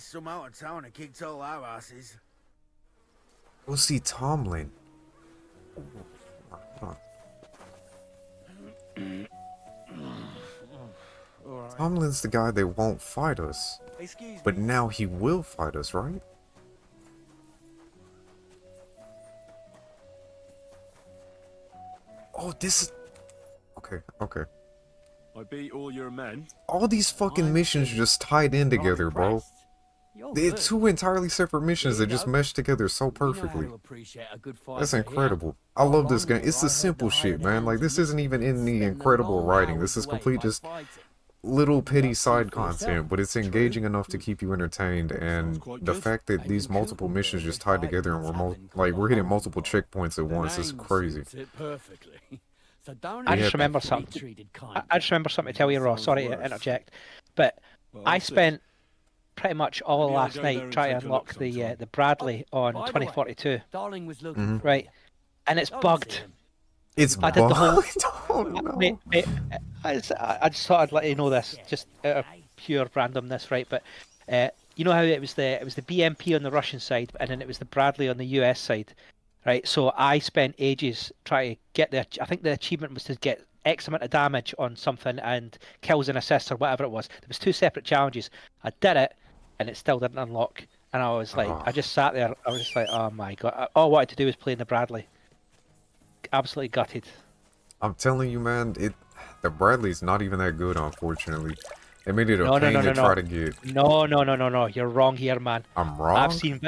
Go see Tomlin. Tomlin's the guy that won't fight us. But now he will fight us, right? Oh, this is... Okay. I beat all your men. All these fucking missions just tied in together, bro. They're two entirely separate missions that just mesh together so perfectly. That's incredible. I love this game. It's the simple shit, man. Like, this isn't even in the incredible writing. This is complete just little petty side content, but it's engaging enough to keep you entertained. And the fact that these multiple missions just tied together and we're hitting multiple checkpoints at once is crazy. I just remember something. I just remember something to tell you, Ross. Sorry to interject, but I spent pretty much all last night trying to unlock the Bradley on 2042. Right, and it's bugged. It's bugged. I did the whole. Mate, I just thought I'd let you know this, just out of pure randomness, right? But you know how it was the BMP on the Russian side, and then it was the Bradley on the US side, right? So I spent ages trying to get I think the achievement was to get X amount of damage on something and kills and assists or whatever it was. There was 2 separate challenges. I did it, and it still didn't unlock. And I was like, I just sat there. I was just like, oh my god! All I wanted to do was play in the Bradley. Absolutely gutted. I'm telling you, man, the Bradley's not even that good, unfortunately. They made it a pain to try to get. No. You're wrong here, man. I'm wrong? I've seen...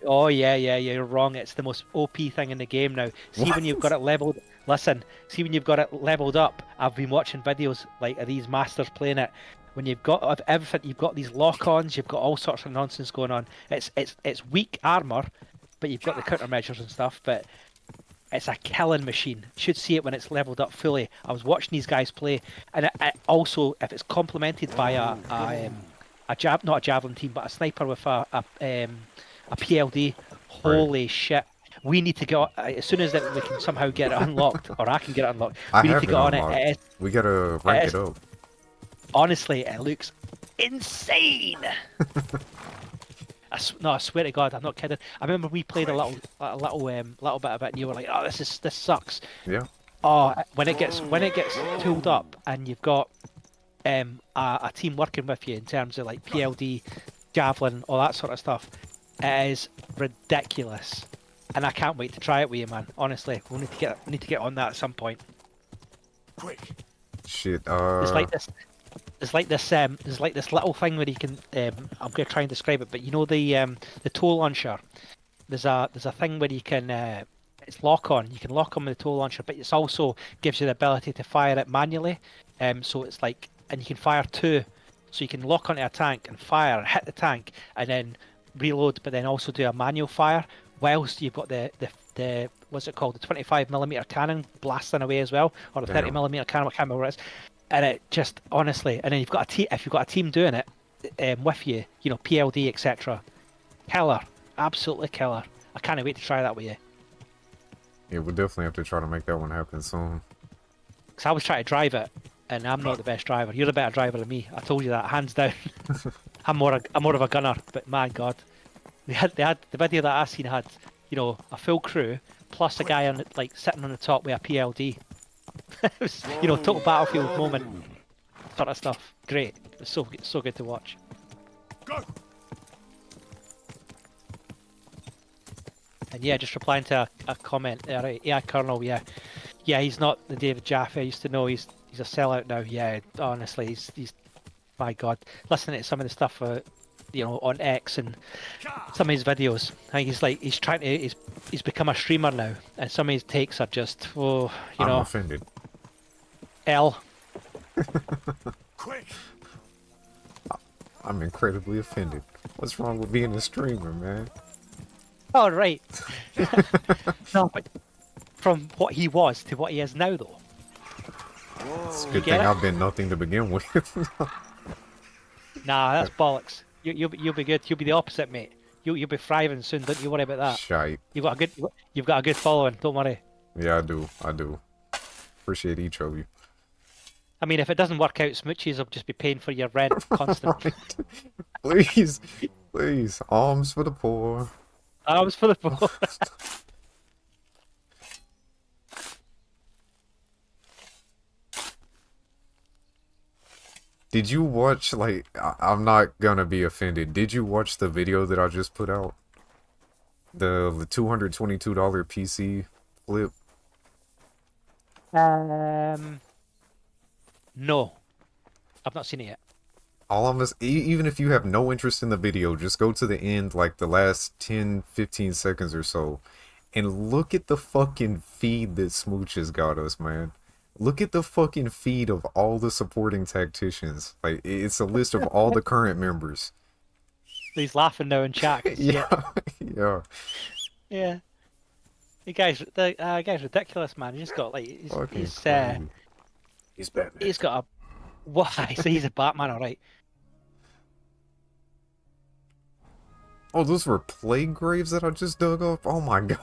Oh, yeah, you're wrong. It's the most OP thing in the game now. See, when you've got it leveled... Listen, see, when you've got it leveled up, I've been watching videos like of these masters playing it. When you've got everything, you've got these lock-ons, you've got all sorts of nonsense going on. It's weak armor, but you've got the countermeasures and stuff, but... It's a killing machine. You should see it when it's leveled up fully. I was watching these guys play, and it also, if it's complemented by not a javelin team, but a sniper with a PLD, holy shit! We need to get as soon as we can somehow get it unlocked, or I can get it unlocked. We need to get on it. We gotta rank it up. Honestly, it looks insane. I swear to God, I'm not kidding. I remember we played a little bit of it, and you were like, "Oh, this sucks." Yeah. Oh, when it gets tooled up, and you've got a team working with you in terms of like PLD, javelin, all that sort of stuff, it is ridiculous. And I can't wait to try it with you, man. Honestly, we need to get on that at some point. Quick. Shit. There's like this little thing where you can I'm gonna try and describe it, but you know the tow launcher. There's a thing where you can it's lock on. You can lock on with the tow launcher, but it's also gives you the ability to fire it manually. So it's like, and you can fire 2, so you can lock onto a tank and fire, hit the tank, and then reload, but then also do a manual fire. Whilst you've got the what's it called, the 25mm cannon blasting away as well, or the 30mm cannon, I can't remember what it is. And it just, honestly, and then if you've got a team doing it with you, you know, PLD, etc. Killer, absolutely killer. I can't wait to try that with you. Yeah, we'll definitely have to try to make that one happen soon. Because I was trying to drive it, and I'm not the best driver. You're a better driver than me. I told you that, hands down. I'm more of a gunner, but my God, they had the video that I seen had, you know, a full crew plus a guy on like sitting on the top with a PLD. It was, you know, total battlefield moment sort of stuff. Great. It was so good to watch. Go. And yeah, just replying to a comment there, right? Yeah, Colonel, yeah, he's not the David Jaffe I used to know. He's a sellout now. Yeah, honestly, he's my God. Listening to some of the stuff, you know, on X and some of his videos, I think he's become a streamer now, and some of his takes are just, you I'm know, offended. Quick. I'm incredibly offended. What's wrong with being a streamer, man? Oh, right. No, but from what he was to what he is now, though. It's a You good get thing it? I've been nothing to begin with. Nah, that's bollocks. You'll be good. You'll be the opposite, mate. You'll be thriving soon. Don't you worry about that. Shite. You've got a good following. Don't worry. Yeah, I do. Appreciate each of you. I mean, if it doesn't work out, Smoochies will just be paying for your rent constant. Please, please, alms for the poor. Arms for the poor. Did you watch, like, I'm not gonna be offended. Did you watch the video that I just put out? The $222 PC flip? No, I've not seen it yet. All of us, even if you have no interest in the video, just go to the end, like the last 10-15 seconds or so, and look at the fucking feed that Smooch has got us, man. Look at the fucking feed of all the supporting tacticians. Like, it's a list of all the current members. He's laughing now in chat. Yeah, yeah. Yeah. The guy's ridiculous, man. He's got like he's Batman. he's got a why? So he's a Batman, all right. Oh, those were plague graves that I just dug up? Oh my god.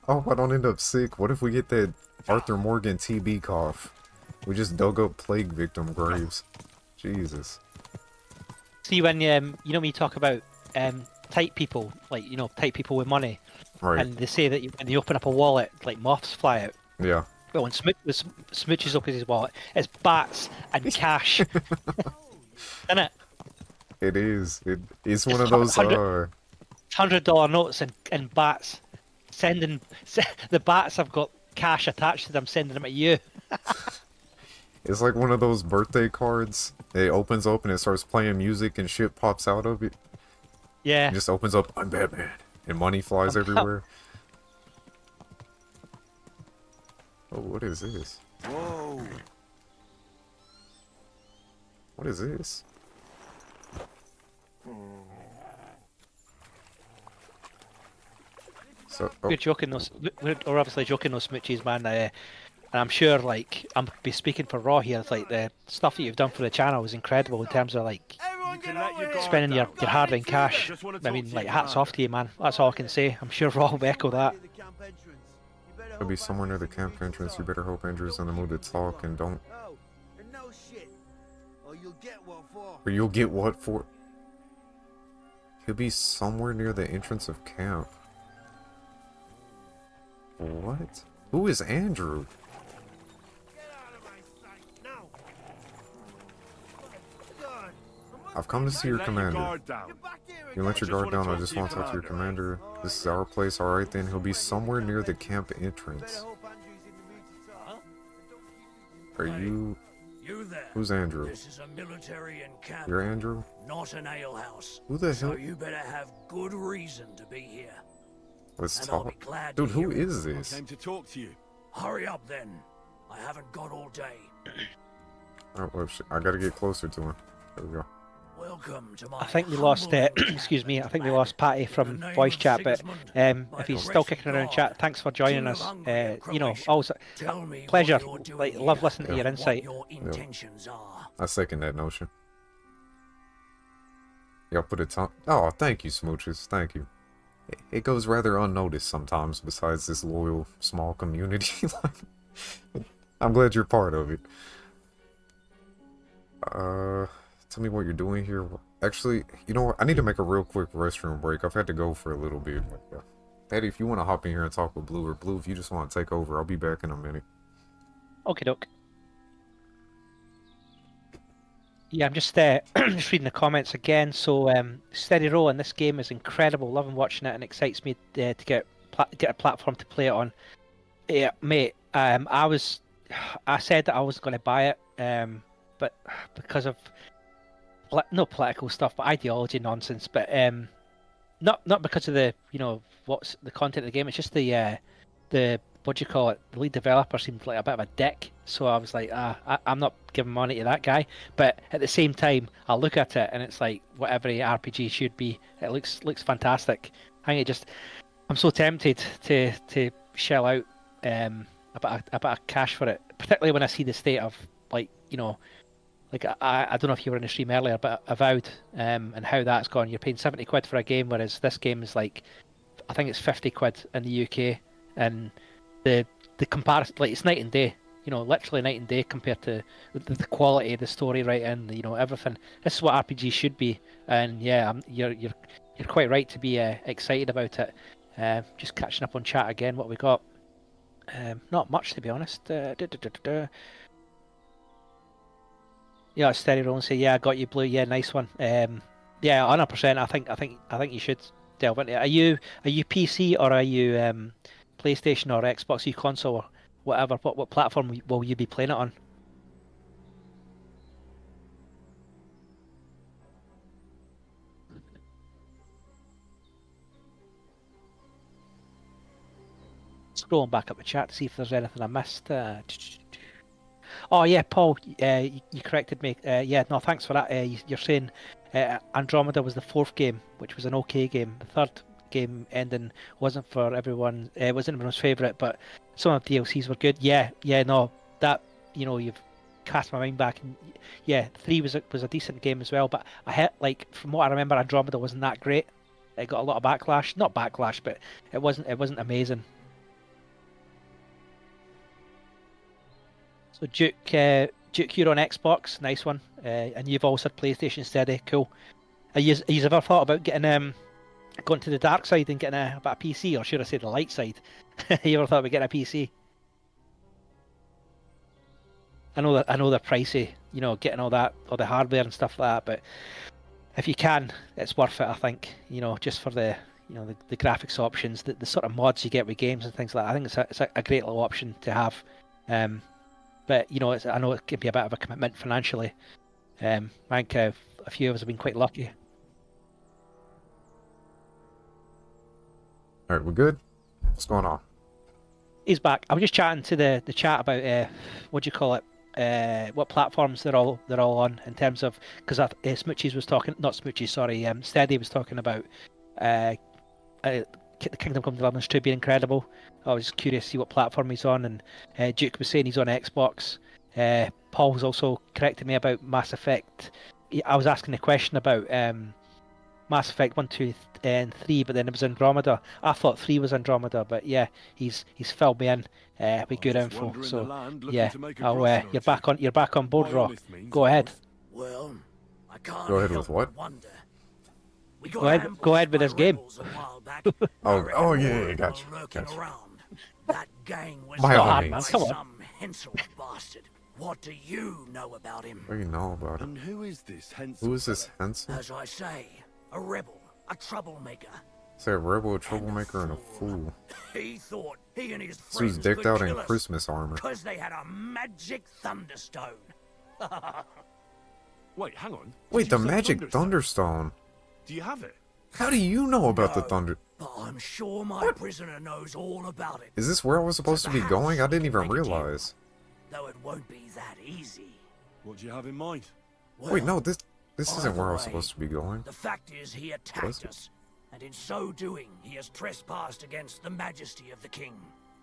Oh, I don't end up sick. What if we get that Arthur Morgan TB cough? We just dug up plague victim graves. Jesus. See, when you know when you talk about tight people, like tight people with money, Right. and they say that when they open up a wallet, like moths fly out. Yeah. But when Smooches opens his wallet, it's bats and cash. Isn't it? It is. It's one of those $100 notes and bats. The bats have got cash attached to them, sending them at you. It's like one of those birthday cards. It opens up and it starts playing music and shit pops out of it. Yeah. It just opens up, I'm Batman. And money flies everywhere. Oh, what is this? Whoa. What is this? So, We're joking those. We're obviously joking those Smoochies, man. And I'm sure, like, I'm be speaking for Raw here. It's like the stuff that you've done for the channel is incredible in terms of like spending your hard-earned cash. I mean, like, hats off to you, man. That's all I can say. I'm sure Raw will echo that. It'll be somewhere near the camp entrance. You better hope Andrew's in the mood to talk and don't. Or you'll get what for? He'll be somewhere near the entrance of camp. What? Who is Andrew? I've come to see your commander. You let your guard down, I just want to talk to your commander. This is our place, alright then. He'll be somewhere near the camp entrance. Are you... You there. Who's Andrew? This is a military encampment. You're Andrew? Not an alehouse. Who the So hell? you better have good reason to be here. Let's And I'll talk. be glad Dude, to who hear it. is this? Came to talk to you. Hurry up then. I haven't got all day. Oh, well, shit. I gotta get closer to him. There we go. Welcome to my I think we lost. Excuse me. I think we lost Patty from voice chat. But if he's still kicking around chat, thanks for joining us. Always pleasure. Like, love listening to your insight. I second that notion. Y'all put a ton. Oh, thank you, Smooches. Thank you. It goes rather unnoticed sometimes besides this loyal, small community. I'm glad you're part of it. Tell me what you're doing here. Actually, you know what? I need to make a real quick restroom break. I've had to go for a little bit. Patty, if you want to hop in here and talk with Blue, or Blue, if you just want to take over, I'll be back in a minute. Okay, doke. Yeah, I'm just just reading the comments again. So, steady roll in this game is incredible. Loving watching it, and excites me to get a platform to play it on. Yeah, mate. I said that I was going to buy it, but because of no political stuff, but ideology nonsense. But not because of the what's the content of the game. It's just the what do you call it? The lead developer seemed like a bit of a dick. So I was like, I'm not giving money to that guy. But at the same time, I look at it and it's like what every RPG should be. It looks fantastic. I think I'm so tempted to shell out a bit of cash for it, particularly when I see the state of, like, you know, like I don't know if you were in the stream earlier, but Avowed, and how that's gone. You're paying 70 quid for a game, whereas this game is like, I think it's 50 quid in the UK, and the comparison, like, it's night and day. You know, literally night and day compared to the quality of the story writing, you know, everything. This is what RPGs should be, and yeah, you're quite right to be excited about it. Just catching up on chat again. What we got? Not much, to be honest. Yeah, Steady Roll and say, yeah, I got you, Blue. Yeah, nice one. Yeah, 100%. I think you should delve into it. Are you PC or are you PlayStation or Xbox? Are you console or whatever? What platform will you be playing it on? Scrolling back up the chat to see if there's anything I missed. Oh yeah, Paul, you corrected me. Yeah, no, thanks for that. You're saying Andromeda was the 4th game, which was an okay game. The 3rd game ending wasn't for everyone. It wasn't everyone's favourite, but some of the DLCs were good. Yeah, no, that, you know, you've cast my mind back, and yeah, 3 was a decent game as well. But I had, like, from what I remember, Andromeda wasn't that great. It got a lot of backlash. Not backlash, but it wasn't amazing. So Duke, you're on Xbox, nice one, and you've also had PlayStation Steady, cool. Have you ever thought about getting going to the dark side and getting a PC, or should I say the light side? You ever thought about getting a PC? I know they're pricey, you know, getting all the hardware and stuff like that, but if you can, it's worth it, I think. You know, just for the, you know, the graphics options, the sort of mods you get with games and things like that. I think it's a great little option to have. But, you know, I know it can be a bit of a commitment financially. I think a few of us have been quite lucky. All right, we're good. What's going on? He's back. I was just chatting to the chat about what do you call it? What platforms they're all on, in terms of, because Smoochies was talking, not Smoochies, sorry, Steady was talking about the Kingdom Come Deliverance 2 being incredible. I was just curious to see what platform he's on, and Duke was saying he's on Xbox. Paul was also correcting me about Mass Effect. I was asking a question about Mass Effect 1, 2, and 3, but then it was Andromeda. I thought 3 was Andromeda, but yeah, he's filled me in with good info. So yeah, you're back on board, Rock. Go ahead. Well, I can't Go ahead help with what? but wonder. We Go ahead with this game. Oh yeah, gotcha. That gang was By all not means. Come on. some Hensel bastard. What do you know about him? What do you know about And him? who is this Hensel? Who is this Henson? As I say, a rebel, a troublemaker. Say a rebel, a troublemaker, and a fool. He thought he and his So he's friends decked could out in kill us Christmas armor. because they had a magic thunderstone. Wait, hang on. Wait, Did you the say magic Thunderstone? Thunderstone. Do you have it? How do you know about the No, thunder? But I'm sure my prisoner knows all about it. Is this where I was supposed to be going? I didn't even realize. Though it won't be that easy. What do you have in mind? Wait, no, this isn't Either where I was way, supposed to be going. The fact is, he Was attacked it? us, and in so doing, he has trespassed against the majesty of the king.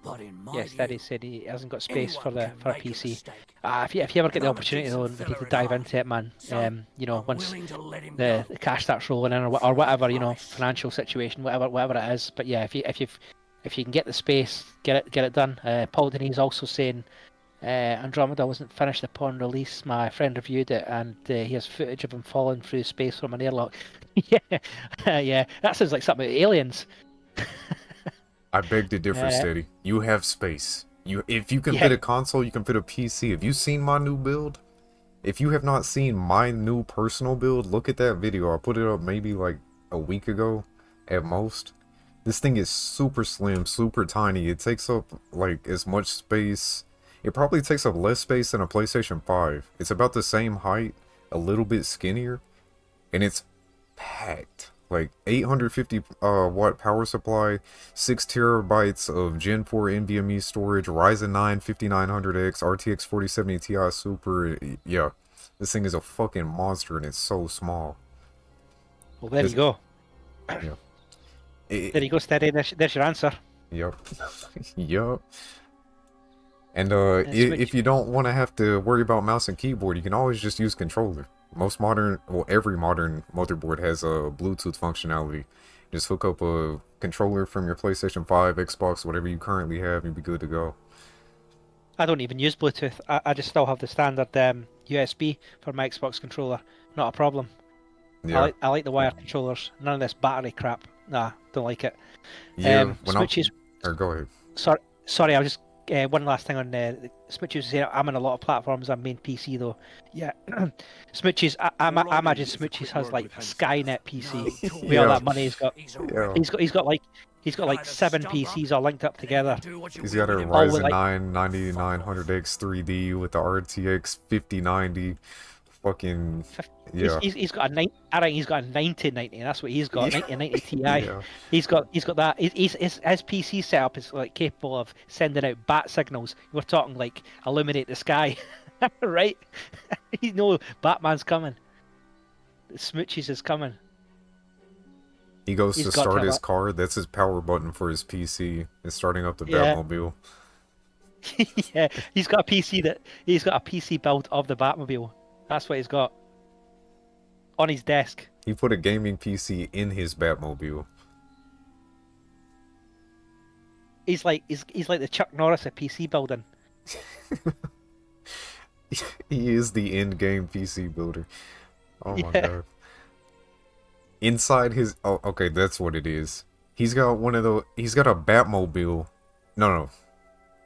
But in my Yes, Steady view, said he hasn't got space for anyone a can make a PC. mistake. If you ever get the I'm a opportunity, though, decent we need to fella dive at into it, man. So, You know, I'm once willing to let him the go. cash starts rolling in, or whatever, you know, Price. financial situation, whatever it is. But yeah, if you can get the space, get it done. Paul Denise also saying Andromeda wasn't finished upon release. My friend reviewed it, and he has footage of him falling through space from an airlock. Yeah, yeah, that sounds like something about aliens. I beg to differ, Steady. You have space. If you can Yeah. fit a console, you can fit a PC. Have you seen my new build? If you have not seen my new personal build, look at that video. I put it up maybe like a week ago at most. This thing is super slim, super tiny. It takes up like as much space. It probably takes up less space than a PlayStation 5. It's about the same height, a little bit skinnier, and it's packed. Like 850 watt power supply, 6 terabytes of Gen 4 NVMe storage, Ryzen 9 5900X, RTX 4070 Ti Super. Yeah, this thing is a fucking monster, and it's so small. Well, there you go. Yeah. There you go, Steady. There's your answer. Yep. Yup. And Switch. if you don't want to have to worry about mouse and keyboard, you can always just use controller. Most modern, well, every modern motherboard has a Bluetooth functionality. Just hook up a controller from your PlayStation 5, Xbox, whatever you currently have, and you'll be good to go. I don't even use Bluetooth. I just still have the standard USB for my Xbox controller. Not a problem. Yeah. I like the wired controllers. None of this battery crap. Nah, don't like it. Yeah, Switches. Or go ahead. Sorry, I was just one last thing on Switches. I'm on a lot of platforms. I'm main PC though. Yeah, Smooches. I imagine Smooches has like Skynet PC. With all that money he's got. Yeah. He's got like 7 PCs all linked up together. He's got a Ryzen 9 9900X 3D with the RTX 5090. Fucking yeah. He's got a I think he's got a 9090. That's what he's got. 9090 Ti. Yeah. He's got that. His PC setup is like capable of sending out bat signals. We're talking like illuminate the sky, right? You know Batman's coming. Smooches is coming. He goes He's to got start to his have car. That's his power button for his PC. It's starting up the Batmobile. Yeah, he's got a PC build of the Batmobile. That's what he's got on his desk. He put a gaming PC in his Batmobile. He's like the Chuck Norris of PC building. He is the end-game PC builder. Oh my Yeah. god. Inside his... Oh, okay, that's what it is. He's got one of the... He's got a Batmobile. No.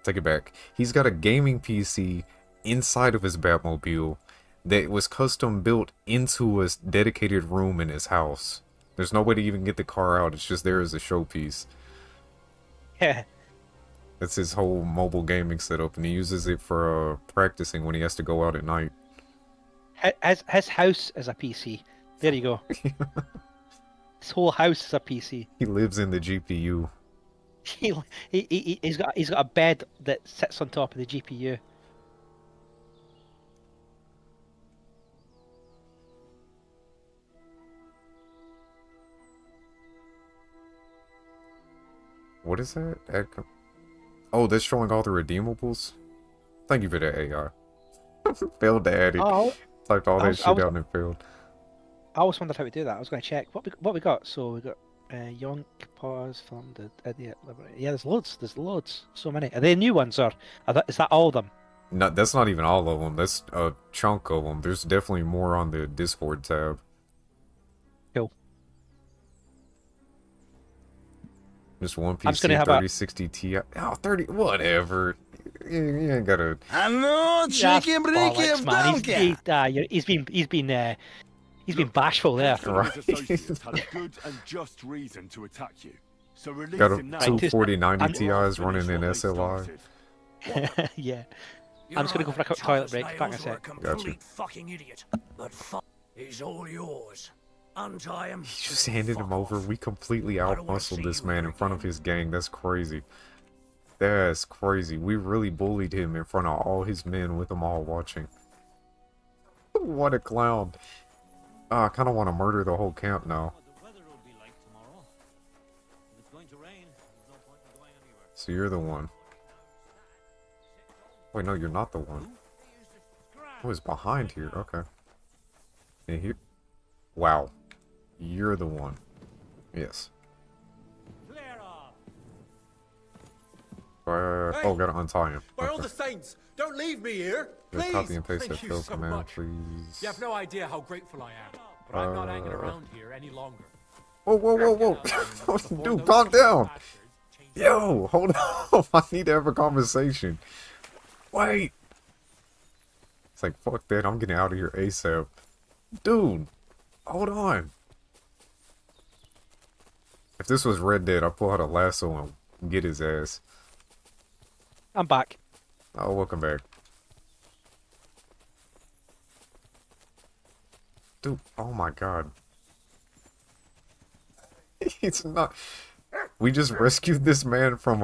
Take it back. He's got a gaming PC inside of his Batmobile that was custom built into a dedicated room in his house. There's no way to even get the car out. It's just there as a showpiece. Yeah. That's his whole mobile gaming setup, and he uses it for practicing when he has to go out at night. His house is a PC. There you go. His whole house is a PC. He lives in the GPU. He's got a bed that sits on top of the GPU. What is that? Oh, that's showing all the redeemables? Thank you for that, AI. Failed to add it. Oh, Typed all that shit out and it failed. I always wondered how we do that. I was going to check what we got. So we got Yonk, Pause, Film, the Idiot, Liberty. Yeah, there's loads. There's loads. So many. Are they new ones or is that all of them? No, that's not even all of them. That's a chunk of them. There's definitely more on the Discord tab. Cool. Just one I'm just gonna PC, have 3060 Ti. Oh, 30, whatever. You ain't gotta. Hello, chicken Bollocks, man. He's been bashful there. Right. Associates had a good and just reason to attack you. So release Got a him now. 24090 Ti's running in Finish what SLI. they started. Yeah. I'm just gonna go for a quick toilet break. Back in a sec. Gotcha. Fucking idiot. But he's all yours. Untie him. He just handed him over. We completely outmuscled this man in front of his gang. That's crazy. That's crazy. We really bullied him in front of all his men with them all watching. What a clown. I kind of want to murder the whole camp now. So you're the one. Wait, no, you're not the one. Oh, it's behind here. Okay. And here. Wow. You're the one. Yes. Oh, gotta untie him. By all Okay. the saints, don't leave me here, Just please. copy and paste that Thank you fill so command, much. please. You have no idea how grateful I am, but I'm not hanging around here any longer. Whoa. Dude, calm down. Yo, hold on. I need to have a conversation. Wait. It's like, fuck that. I'm getting out of here ASAP. Dude, hold on. If this was Red Dead, I'd pull out a lasso and get his ass. I'm back. Oh, welcome back. Dude, oh my god. It's not... We just rescued this man from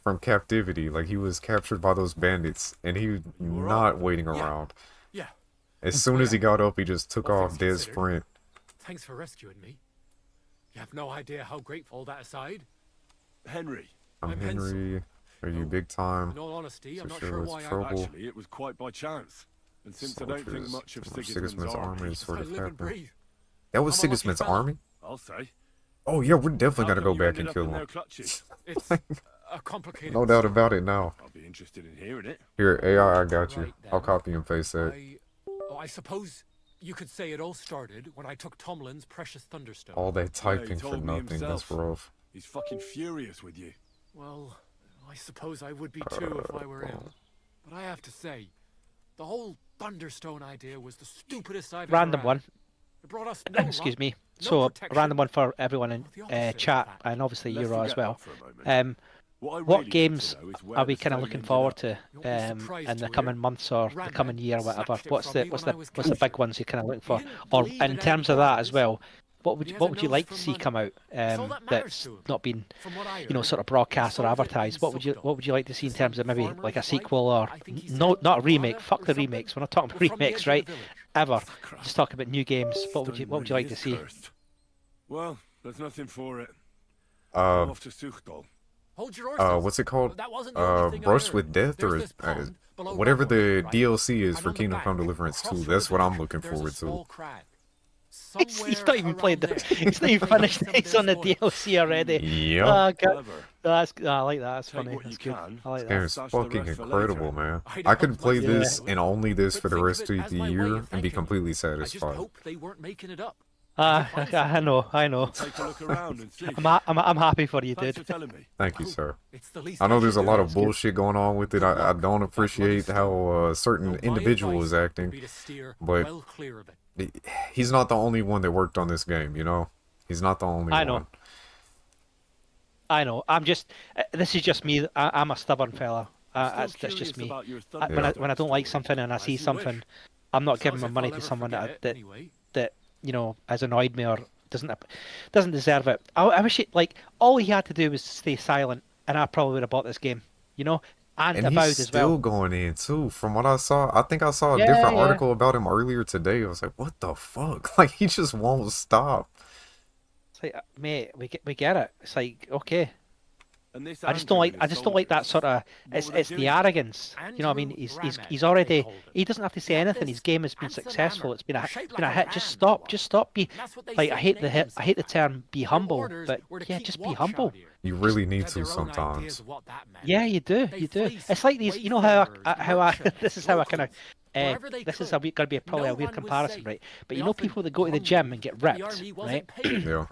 from captivity. Like, he was captured by those bandits, and he was not waiting around. Yeah. As soon as he got up, he just took off dead sprint. Thanks for rescuing me. You have no idea how grateful that aside. Henry. I'm Henry. Are you big time? In all honesty, I'm So not sure sure it's why trouble. Actually, it was quite by chance. And since I don't think Soldiers much of from Sigismund's army, is sort I of live and happened. breathe. That was I'm a lucky Sigismund's fella. army? I'll say. Oh yeah, we're definitely How gonna come go you back ended and up kill in their him. clutches? It's a complicated No doubt story. about it now. I'll be interested in hearing it. Here, AI, I got you. Right I'll then. copy and paste that. I suppose you could say it all started when I took Tomlin's precious Thunderstone. All that Yeah, he typing for told me nothing, himself. that's rough. He's fucking furious with you. Well, I suppose I would be too if I were him. But I have to say, the whole Thunderstone idea was the stupidest I've Random ever one. had. It brought us no Excuse luck, me. no So, a protection. random one for everyone in The opposite, in chat, fact. and obviously Let's Euro as forget well. that for a moment. What I really What need games to know is where are we the kind of stone looking ended forward up. to You'll be surprised in the to coming hear months or the Random coming year or whatever? snatched it What's from the me what's when the I was what's the big captured. ones you're kind of looking He for? didn't Or believe in in terms of any that as powers, well, but he has a what would you nose like for to see money. come out That's all that matters that's to him. not been From what I you know heard, sort of broadcast or he sold it in advertised? What would you Sugdal. like to see in To terms of some maybe like a farmer's wife, sequel or I think he no, said, not a remake? Nevada Fuck or the something? remakes. We're not talking We're from the remakes, edge of the right? village. Ever. Crap. Just talk about new games. What would Stone you like really to is see? cursed. Well, there's nothing for it. Uh, I'm off to Sugdal. Hold your horses. what's it called? That wasn't the only thing I Brush heard. with Death, There's or this pond below whatever the Rockwood, right? DLC is And for on the Kingdom Come bank, Deliverance 2. across from That's the what I'm village, looking there's a forward to. small crag. He's not even Somewhere played the. around there, He's not even they hid finished. some of He's their on the spoil. DLC already. Yep. Oh, God. Clever. I like that. That's Take funny. what you That's good. can. I like This that. game is Stash the fucking rest for incredible, later. man. I'd I could help play myself this to it. and only this But for the think of rest it of as the my way year of and be thanking completely I just satisfied. hope they weren't making it up. I know. Take a look around and see. I'm happy for you, Thanks dude. for telling me. Thank you, sir. It's the least I know I there's a should lot do. of bullshit going on with it. I don't appreciate how a certain Now, my individual is advice would acting, be to steer but well clear of it. he's not the only one that worked on this game, you know? He's not the only I know. one. I know. I'm just. This is just me. I'm a stubborn fella. I'm That's still just curious me. about your When I don't like something and I see As you something, wish. I'm not Sounds giving my if money I'll to ever someone forget that it, that, anyway. that you know has annoyed me or doesn't deserve it. I wish it like all he had to do was stay silent, and I probably would have bought this game. You know, and And avowed he's as still well. going in, too. From what I saw, I think I saw a Yeah, different yeah. article about him earlier today. I was like, what the fuck? Like, he just won't stop. It's like, mate, we get it. It's like okay. And this I just don't like that sort of it's the arrogance. You know what I mean? He's already he doesn't have to say anything. His game has been successful. It's been a hit. Just stop. Be like I hate the term be humble, but yeah, just be humble. You really need to sometimes. Yeah, you do. It's like these. You know how I this is how I kind of. This is going to be probably a weird comparison, right? But you know people that go to the gym and get ripped, right? Yeah.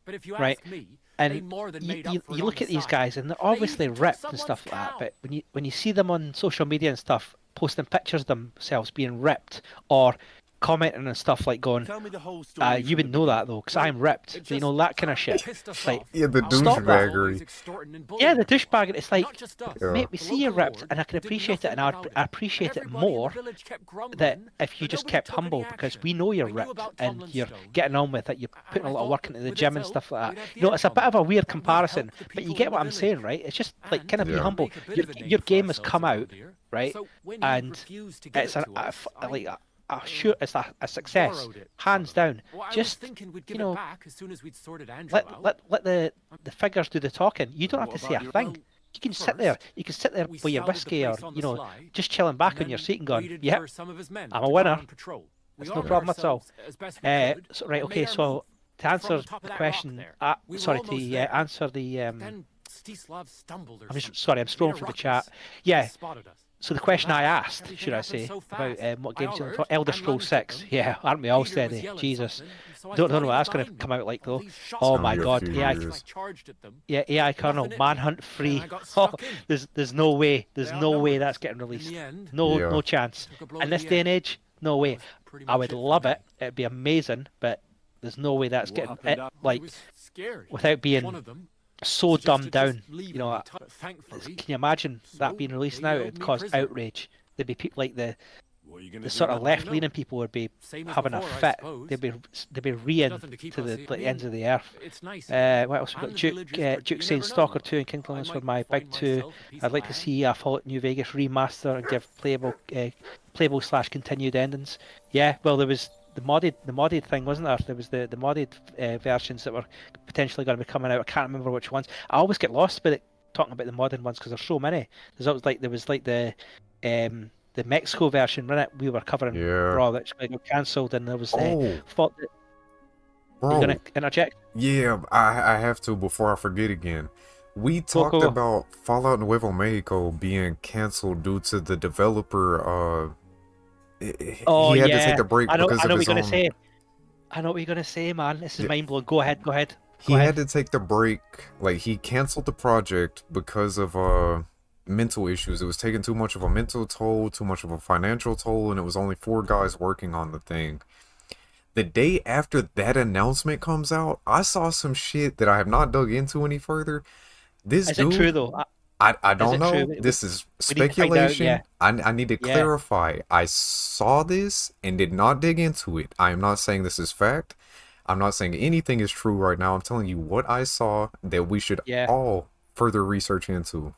But if you Right. ask me, And they more than made up you for it look on at the these side. guys and they're They obviously even took ripped and someone's stuff like that. cow. But when you see them on social media and stuff, posting pictures of themselves being ripped or commenting and stuff like going, Tell me the whole story. you would know that though, because I'm ripped. You know that kind of shit. It's like, Yeah, the Stop that. douchebaggery. yeah, the douchebag. It's like, Yeah. mate, we see you ripped, and I can appreciate it, and I appreciate it more that if you just kept humble, because we know you're ripped and you're getting on with it, you're putting a lot of work into the gym and stuff like that. You know, it's a bit of a weird comparison, but you get what I'm saying, right? It's just like kind of be Yeah. humble. Your game has come out, right, and it's sure it's a success, hands down. Just you know, let the figures do the talking. You don't have to say a thing. You can sit there. You can sit there with your whiskey or you know, just chilling back on your seat and going, "Yeah, I'm a winner. That's no problem at all." So, right, okay. So to answer the question, sorry to answer the Then Stislav stumbled or I'm just something. sorry, I'm Made a scrolling through the ruckus, chat. and Yeah. they spotted us. So the question I That asked, everything should I happened say, so about fast. what I games you're looking alert, for? Elder and Scrolls Lund 6. took them. Yeah, aren't we all Peter was steady? yelling Jesus. something, so I Don't thought know he what was that's going to behind come me. out like though. Well, he shot Oh me. my Only a God. few Yeah, years. I charged at them. yeah, AI Colonel, Nothing hit me. Manhunt free. And I got Oh, stuck in. there's no way. There's They no way outnumbered that's us. getting In released. the end, No, Yeah. no chance. took a blow In to this the day and end. age, no That way. was pretty I much would it for love me. it. It'd be amazing, but there's no way that's What getting happened it, after? I like was scared. without being One of them so suggested dumbed just down. leaving You know, me, but thankfully, can you imagine that so being released they now? held It'd me cause prisoner. outrage. There'd be people like the What are you gonna the do sort of now? left-leaning people would be Same as having before, a I fit. suppose. They'd be reeing nothing to keep to us the here. like, ends of the earth. It's nice. What else? We've got And Duke. villages, but Duke you saying never know. Stalker 2 and King I Kingdoms for might my find big two. myself a piece I'd of like to land. see a Fallout New Vegas remaster and give playable / continued endings. Yeah, well there was the modded thing, wasn't there? There was the modded versions that were potentially going to be coming out. I can't remember which ones. I always get lost with it talking about the modern ones because there's so many. There was like the Mexico version, right? We were covering Yeah. Raw that got cancelled, and there was Oh, thought that bro. you're gonna interject. Yeah, I have to before I forget again. We talked go. about Fallout Nuevo Mexico being canceled due to the developer. Oh He had to yeah, take a break I know because what of you're his gonna own. say. I know what you're gonna say, man. This is Yeah. mind blowing. Go ahead. Go He ahead. had to take the break. Like, he canceled the project because of mental issues. It was taking too much of a mental toll, too much of a financial toll, and it was only 4 guys working on the thing. The day after that announcement comes out, I saw some shit that I have not dug into any further. This Is it true dude, though? I Is don't it true? know. This is We need to find out. speculation. I need to Yeah. clarify. I saw this and did not dig into it. I am not saying this is fact. I'm not saying anything is true right now. I'm telling you what I saw that we should Yeah. all further research into.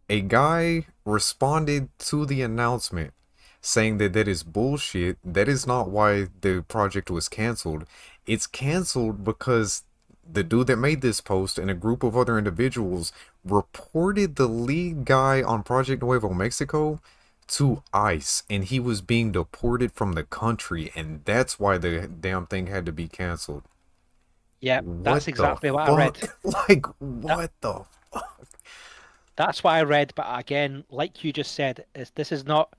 A guy responded to the announcement saying that that is bullshit. That is not why the project was canceled. It's canceled because the dude that made this post and a group of other individuals reported the lead guy on Project Nuevo Mexico to ICE, and he was being deported from the country, and that's why the damn thing had to be canceled. Yeah, that's exactly what I read. Like, what the fuck? That's what I read, but again, like you just said, this is not.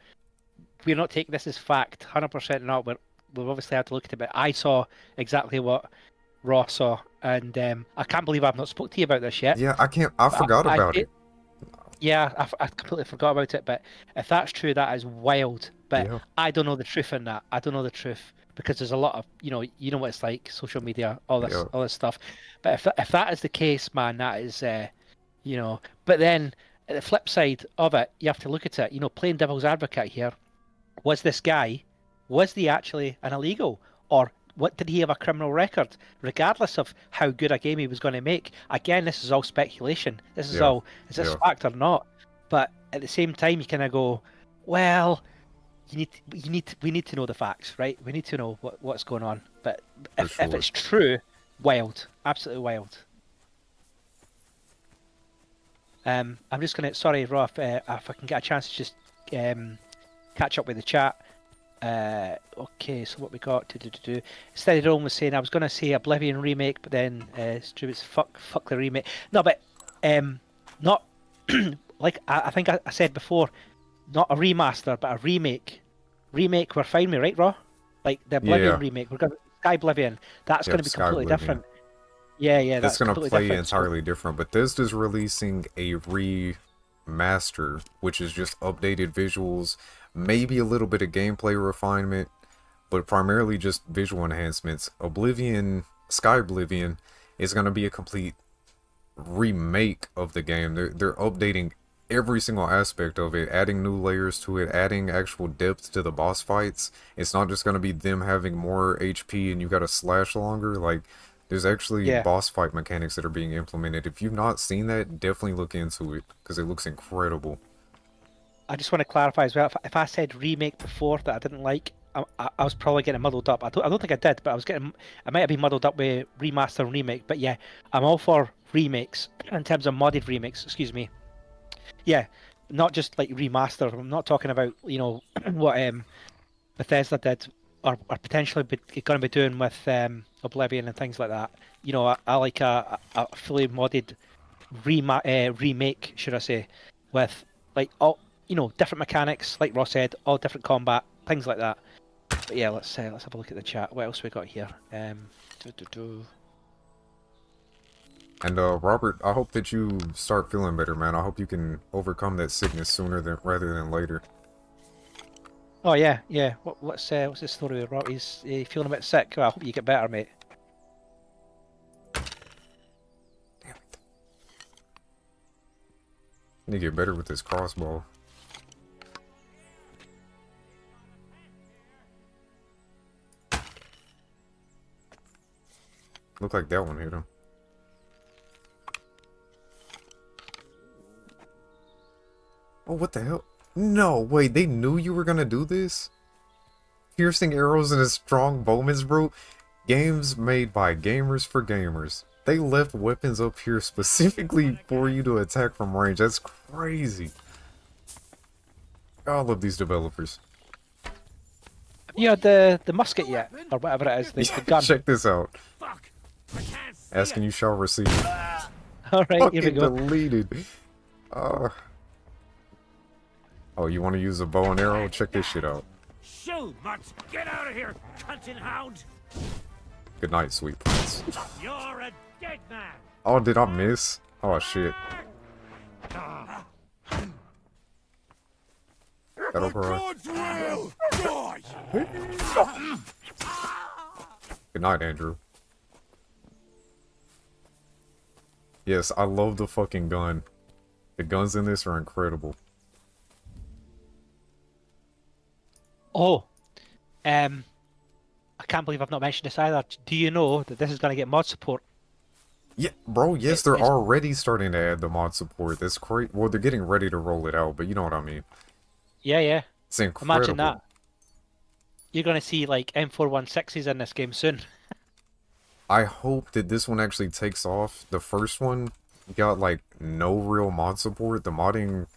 We're not taking this as fact, 100% not. We've obviously had to look at it, but I saw exactly what Ross saw, and I can't believe I've not spoke to you about this yet. Yeah, I forgot about it. Yeah, I completely forgot about it. But if that's true, that is wild. But Yeah. I don't know the truth in that. I don't know the truth because there's a lot of you know what it's like, social media, all this stuff. But if that is the case, man, that is But then at the flip side of it, you have to look at it. Playing devil's advocate here. Was he actually an illegal, or what did he have a criminal record? Regardless of how good a game he was going to make, again, this is all speculation. This is all is this fact or not? But at the same time, you kind of go, well, we need to know the facts, right? We need to know what's going on. But if it's true, wild, absolutely wild. I'm just gonna sorry, Rob, if I can get a chance to just catch up with the chat. Okay, so what we got to do. Steady Rome was saying I was gonna say Oblivion remake, but then Strube's fuck the remake. No, but not like I think I said before, not a remaster, but a remake. Remake, we're fine with, right, Raw? Like the Oblivion remake, we're gonna Sky Oblivion. That's gonna be completely different. Yeah, that's gonna play different, entirely different. But Bethesda's releasing a remaster, which is just updated visuals, maybe a little bit of gameplay refinement, but primarily just visual enhancements. Sky Oblivion is gonna be a complete remake of the game. They're updating every single aspect of it, adding new layers to it, adding actual depth to the boss fights. It's not just gonna be them having more HP and you gotta slash longer. Like, there's actually boss fight mechanics that are being implemented. If you've not seen that, definitely look into it because it looks incredible. I just want to clarify as well. If I said remake before that I didn't like, I was probably getting muddled up. I don't think I did, but I might have been muddled up with remaster and remake. But yeah, I'm all for remakes in terms of modded remakes. Excuse me. Yeah, not just like remaster. I'm not talking about what Bethesda did or potentially going to be doing with Oblivion and things like that. I like a fully modded remake, should I say, with like all different mechanics, like Ross said, all different combat, things like that. But yeah, let's have a look at the chat. What else we got here? And Robert, I hope that you start feeling better, man. I hope you can overcome that sickness sooner rather than later. Oh yeah. What's the story with Rob? He's feeling a bit sick. Well, I hope you get better, mate. Damn it! I need to get better with this crossbow. Looked like that one hit him. Oh, what the hell? No, wait, they knew you were gonna do this? Piercing arrows and a strong bowman's brew? Games made by gamers for gamers. They left weapons up here specifically for you to attack from range. That's crazy. I love these developers. Have you had the musket yet? Or whatever it is, the gun? Check this out. Asking you shall receive. Alright, here we go. Deleted. Oh, you want to use a bow and arrow? Check this shit out. Shoo, Mutts! Get out of here, cunting hound! Good night, sweet prince. You're a dead man! Oh, did I miss? Oh, shit. That'll grow. Good night, Andrew. Yes, I love the fucking gun. The guns in this are incredible. Oh, I can't believe I've not mentioned this either. Do you know that this is going to get mod support? Yeah, bro, yes, they're already starting to add the mod support. That's great. Well, they're getting ready to roll it out, but you know what I mean. Yeah, yeah. It's incredible. Imagine that. You're going to see, like, M416s in this game soon. I hope that this one actually takes off. The first one got, like, no real mod support. The modding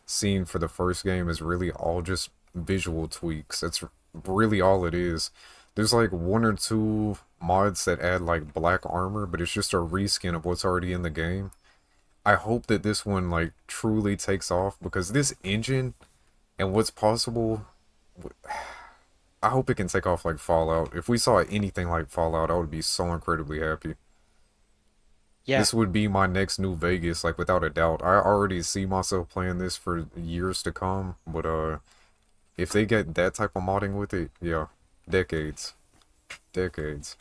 scene for the first game is really all just visual tweaks. That's really all it is. There's like 1 or 2 mods that add like black armor, but it's just a reskin of what's already in the game. I hope that this one like truly takes off, because this engine and what's possible, I hope it can take off like Fallout. If we saw anything like Fallout, I would be so incredibly happy. Yeah. This would be my next New Vegas, like without a doubt. I already see myself playing this for years to come, but if they get that type of modding with it, yeah, decades. Decades.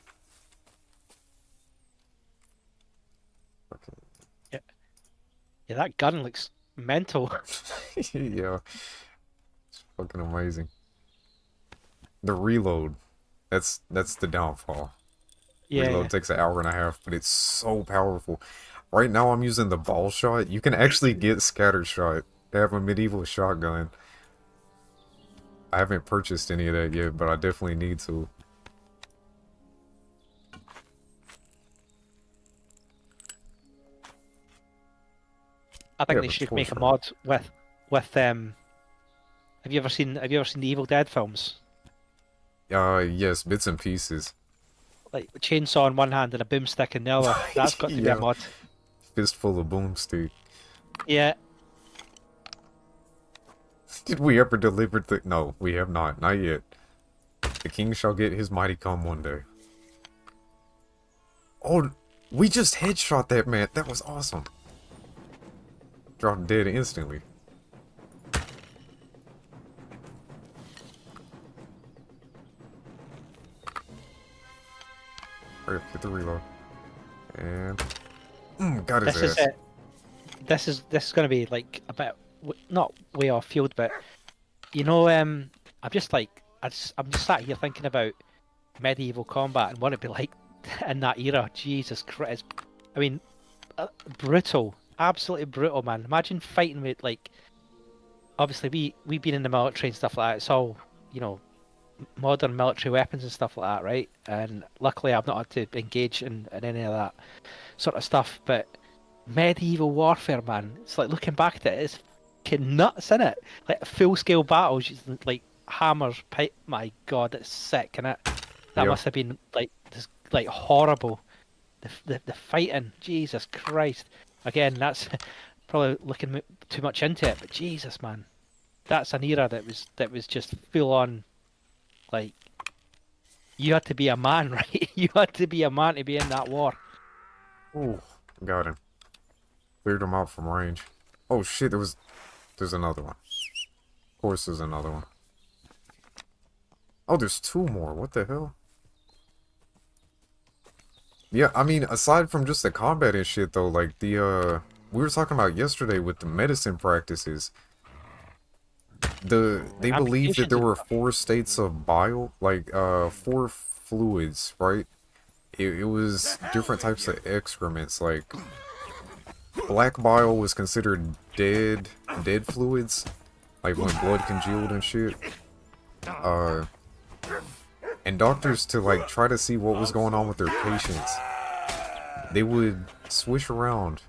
Okay. Yeah, that gun looks mental. Yeah. It's fucking amazing. The reload, that's the downfall. Yeah. Reload takes 1.5 hours, but it's so powerful. Right now I'm using the ball shot. You can actually get scatter shot. They have a medieval shotgun. I haven't purchased any of that yet, but I definitely need to. I think they should make a mod with have you ever seen the Evil Dead films? Yes, bits and pieces. Like a chainsaw in one hand and a boomstick in the other. That's got to be a mod. Fistful of boomstick. Yeah. Did we ever deliver the... No, we have not. Not yet. The king shall get his mighty come one day. Oh, we just headshot that man. That was awesome. Dropped dead instantly. Alright, get the reload. And... got his ass. This is going to be like a bit... Not way off field, but you know, I'm just sat here thinking about medieval combat and what it'd be like in that era. Jesus Christ! I mean, brutal, absolutely brutal, man. Imagine fighting with like, obviously we've been in the military and stuff like that. It's all, you know, modern military weapons and stuff like that, right? And luckily I've not had to engage in any of that sort of stuff. But medieval warfare, man, it's like looking back at it, it's nuts, in it, like full scale battles, like hammers, pipe. My God, it's sick, innit? That must have been like horrible. The fighting, Jesus Christ. Again, that's probably looking too much into it, but Jesus, man, that's an era that was just full on. Like, you had to be a man, right? You had to be a man to be in that war. Ooh, got him. Cleared him out from range. Oh shit, there's another one. Of course there's another one. Oh, there's 2 more. What the hell? Yeah, I mean, aside from just the combat and shit, though, like, we were talking about yesterday with the medicine practices. They believe that there were 4 states of bile, like, 4 fluids, right? It was different types of excrements, like... Black bile was considered dead fluids, like when blood congealed and shit. And doctors, to like try to see what was going on with their patients, they would swish around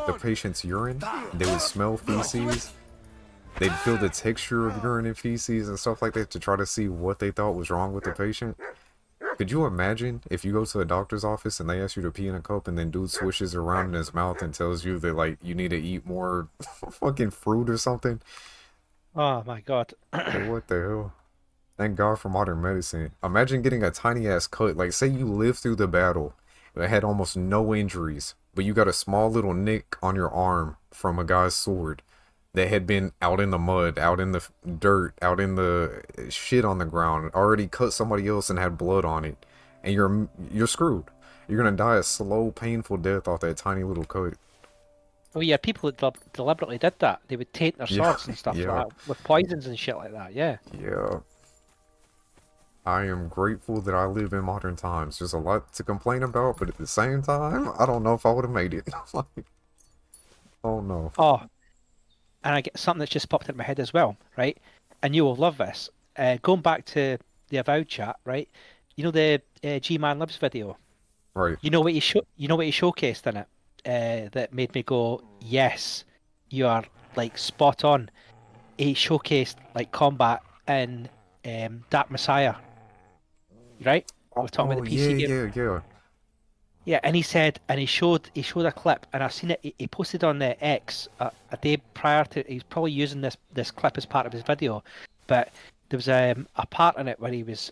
the patient's urine. They would smell feces. They'd feel the texture of urine and feces and stuff like that to try to see what they thought was wrong with the patient. Could you imagine if you go to a doctor's office and they ask you to pee in a cup and then dude swishes around in his mouth and tells you that, like, you need to eat more fucking fruit or something? Oh my god. What the hell? Thank God for modern medicine. Imagine getting a tiny ass cut. Like, say you lived through the battle. It had almost no injuries, but you got a small little nick on your arm from a guy's sword that had been out in the mud, out in the dirt, out in the shit on the ground, already cut somebody else and had blood on it, and you're screwed. You're gonna die a slow, painful death off that tiny little cut. Oh yeah, people that deliberately did that. They would taint their swords and stuff like that with poisons and shit like that. Yeah. Yeah. I am grateful that I live in modern times. There's a lot to complain about, but at the same time, I don't know if I would have made it. Like, oh no. Oh, and I get something that's just popped in my head as well, right? And you will love this. Going back to the Avowed chat, right? You know the G-Man Lives video? Right. You know what he showcased in it? That made me go, yes, you are like spot on. He showcased like combat in Dark Messiah, right? We're talking about the PC game. Yeah. Yeah, and he said, and he showed a clip, and I've seen it. He posted on the X a day prior to. He's probably using this clip as part of his video, but there was a part in it where he was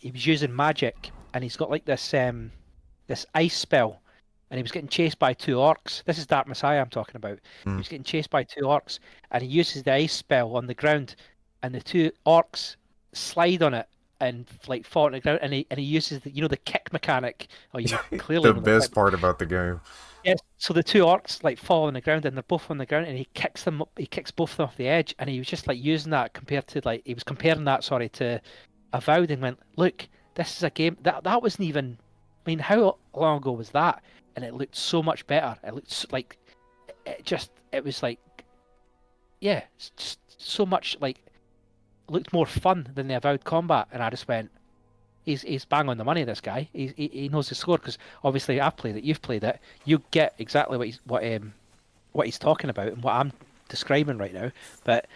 using magic, and he's got like this ice spell, and he was getting chased by two orcs. This is Dark Messiah I'm talking about. He was getting chased by two orcs, and he uses the ice spell on the ground, and the two orcs slide on it and like fall on the ground, and he uses the kick mechanic. Oh, you clearly the best part about the game. Yes, so the two orcs like fall on the ground, and they're both on the ground, and he kicks them up. He kicks both of them off the edge, and he was just like using that compared to he was comparing that to Avowed, and went, look, this is a game that wasn't even. I mean, how long ago was that? And it looked so much better. It looked like it was like, yeah, just so much like. Looked more fun than the Avowed combat, and I just went, he's bang on the money. This guy, he knows his score, because obviously I've played it, you've played it, you get exactly what he's talking about and what I'm describing right now. But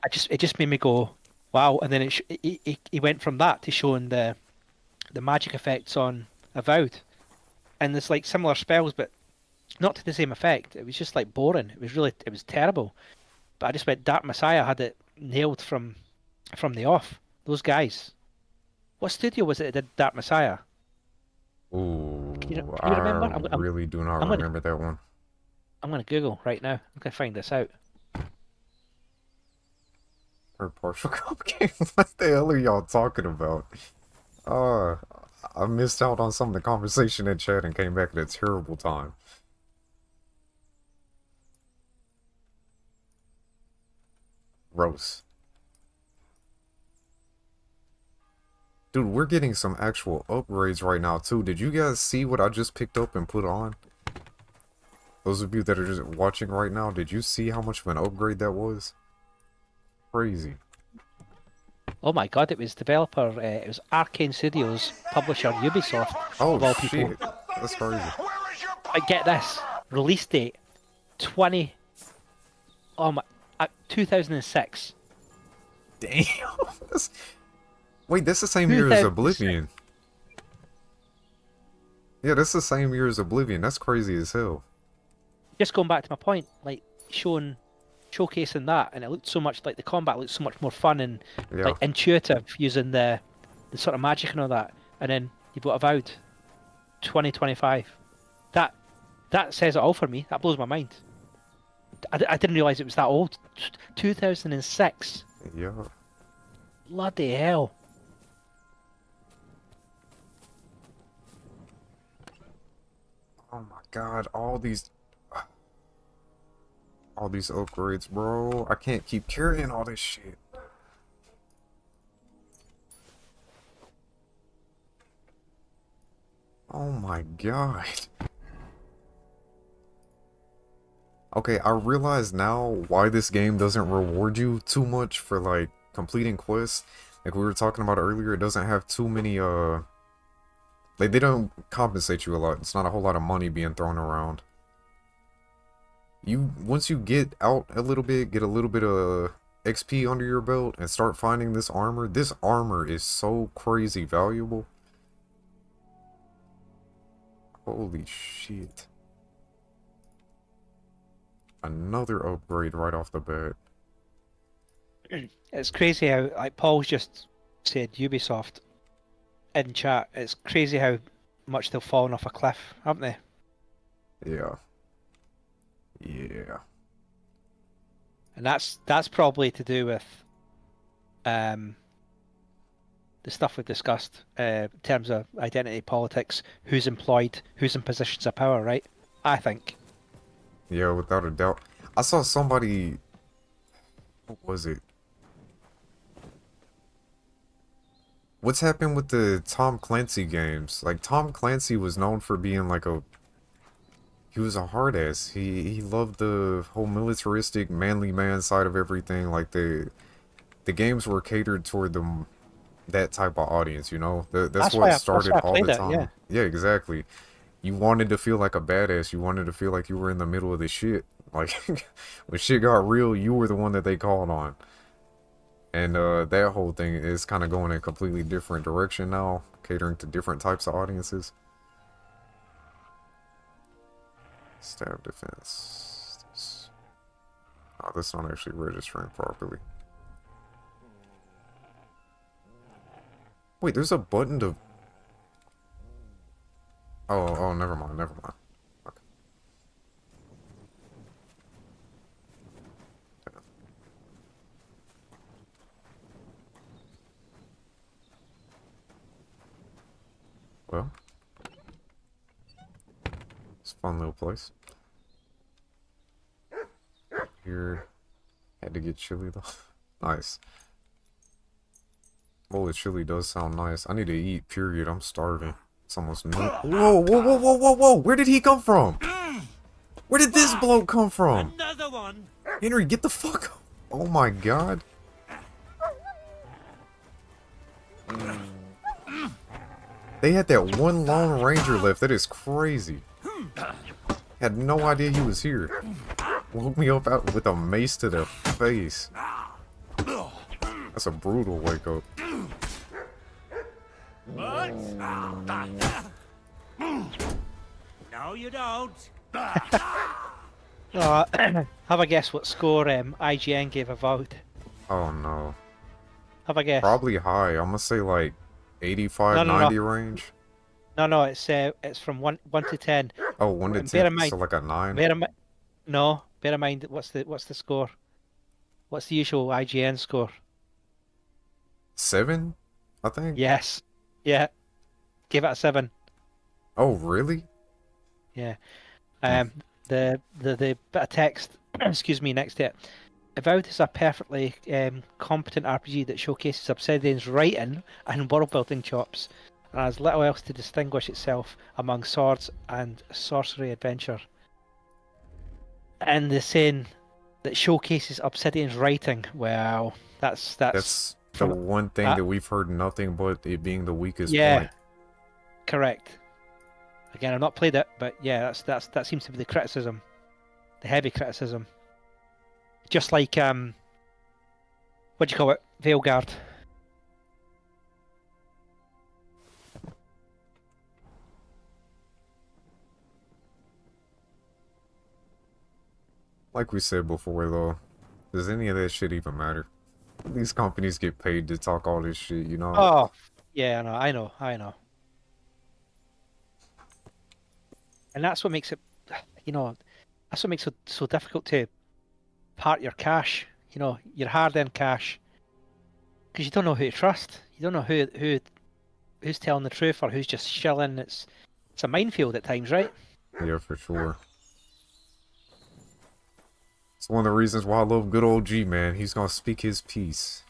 it just made me go, wow. And then he went from that to showing the magic effects on Avowed, and there's like similar spells, but not to the same effect. It was just like boring. It was terrible. But I just went, Dark Messiah had it nailed from the off. Those guys. What studio was it that did Dark Messiah? Ooh, can you remember? I really do not remember that one. I'm going to Google right now. I'm going to find this out. Or partial comp game? What the hell are y'all talking about? I missed out on some of the conversation in chat and came back at a terrible time. Gross. Dude, we're getting some actual upgrades right now, too. Did you guys see what I just picked up and put on? Those of you that are just watching right now, did you see how much of an upgrade that was? Crazy. Oh my god, it was developer, it was Arcane Studios, publisher Ubisoft, oh, of all people. Shit. That's crazy. I get this. Release date, 2006. Damn. Wait, that's the same year as Oblivion. Yeah, that's the same year as Oblivion. That's crazy as hell. Just going back to my point, like showcasing that, and it looked so much like the combat looked so much more fun and like intuitive, using the sort of magic and all that. And then you've got Avowed, 2025. That says it all for me. That blows my mind. I didn't realize it was that old. 2006. Yeah. Bloody hell. Oh my god, all these upgrades, bro. I can't keep carrying all this shit. Oh my god. Okay, I realize now why this game doesn't reward you too much for like completing quests. Like we were talking about earlier, it doesn't have too many Like, they don't compensate you a lot. It's not a whole lot of money being thrown around. Once you get out a little bit, get a little bit of XP under your belt, and start finding this armor is so crazy valuable. Holy shit. Another upgrade right off the bat. It's crazy how, like, Paul's just said Ubisoft in chat. It's crazy how much they've fallen off a cliff, haven't they? Yeah. Yeah. And that's probably to do with the stuff we've discussed in terms of identity politics, who's employed, who's in positions of power, right? I think. Yeah, without a doubt. I saw somebody... What was it? What's happened with the Tom Clancy games? Like, Tom Clancy was known for being like a... He was a hard ass. He loved the whole militaristic, manly man side of everything. Like, the games were catered toward that type of audience, you know? That's what started all the time. Yeah, exactly. You wanted to feel like a badass. You wanted to feel like you were in the middle of the shit. Like, when shit got real, you were the one that they called on. And that whole thing is kind of going in a completely different direction now, catering to different types of audiences. Stab defense. Oh, that's not actually registering properly. Wait, there's a button to... Oh, never mind. Okay. Well, it's a fun little place. Here, had to get chili though. Nice. Oh, the chili does sound nice. I need to eat, period. I'm starving. It's almost noon. Whoa! Where did he come from? Where did this bloke come from? Another one. Henry, get the fuck up. Oh my god. They had that one Lone Ranger left. That is crazy. Had no idea he was here. Woke me up out with a mace to the face. That's a brutal wake up. What? No, you don't. Have a guess what score IGN gave Avowed. Oh no. Have a guess. Probably high. I'm gonna say like 85, 90 range. No, it's from 1 to 10. Oh, 1 to 10. Bear in mind, so like a 9. Bear in mind what's the score? What's the usual IGN score? 7, I think. Yes. Yeah. Give it a 7. Oh, really? Yeah. The bit of text, excuse me, next to it. Avowed is a perfectly competent RPG that showcases Obsidian's writing and world-building chops, and has little else to distinguish itself among swords and sorcery adventure. And the saying that showcases Obsidian's writing, well, that's the one thing that we've heard nothing but it being the weakest point. Correct. Again, I've not played it, but yeah, that seems to be the criticism, the heavy criticism. Just like what do you call it, Veilguard. Like we said before, though, does any of that shit even matter? These companies get paid to talk all this shit, you know? Oh, yeah, I know. And that's what makes it, that's what makes it so difficult to part your cash, your hard-earned cash, because you don't know who to trust. You don't know who's telling the truth or who's just shilling. It's a minefield at times, right? Yeah, for sure. It's one of the reasons why I love good old G, man. He's gonna speak his piece.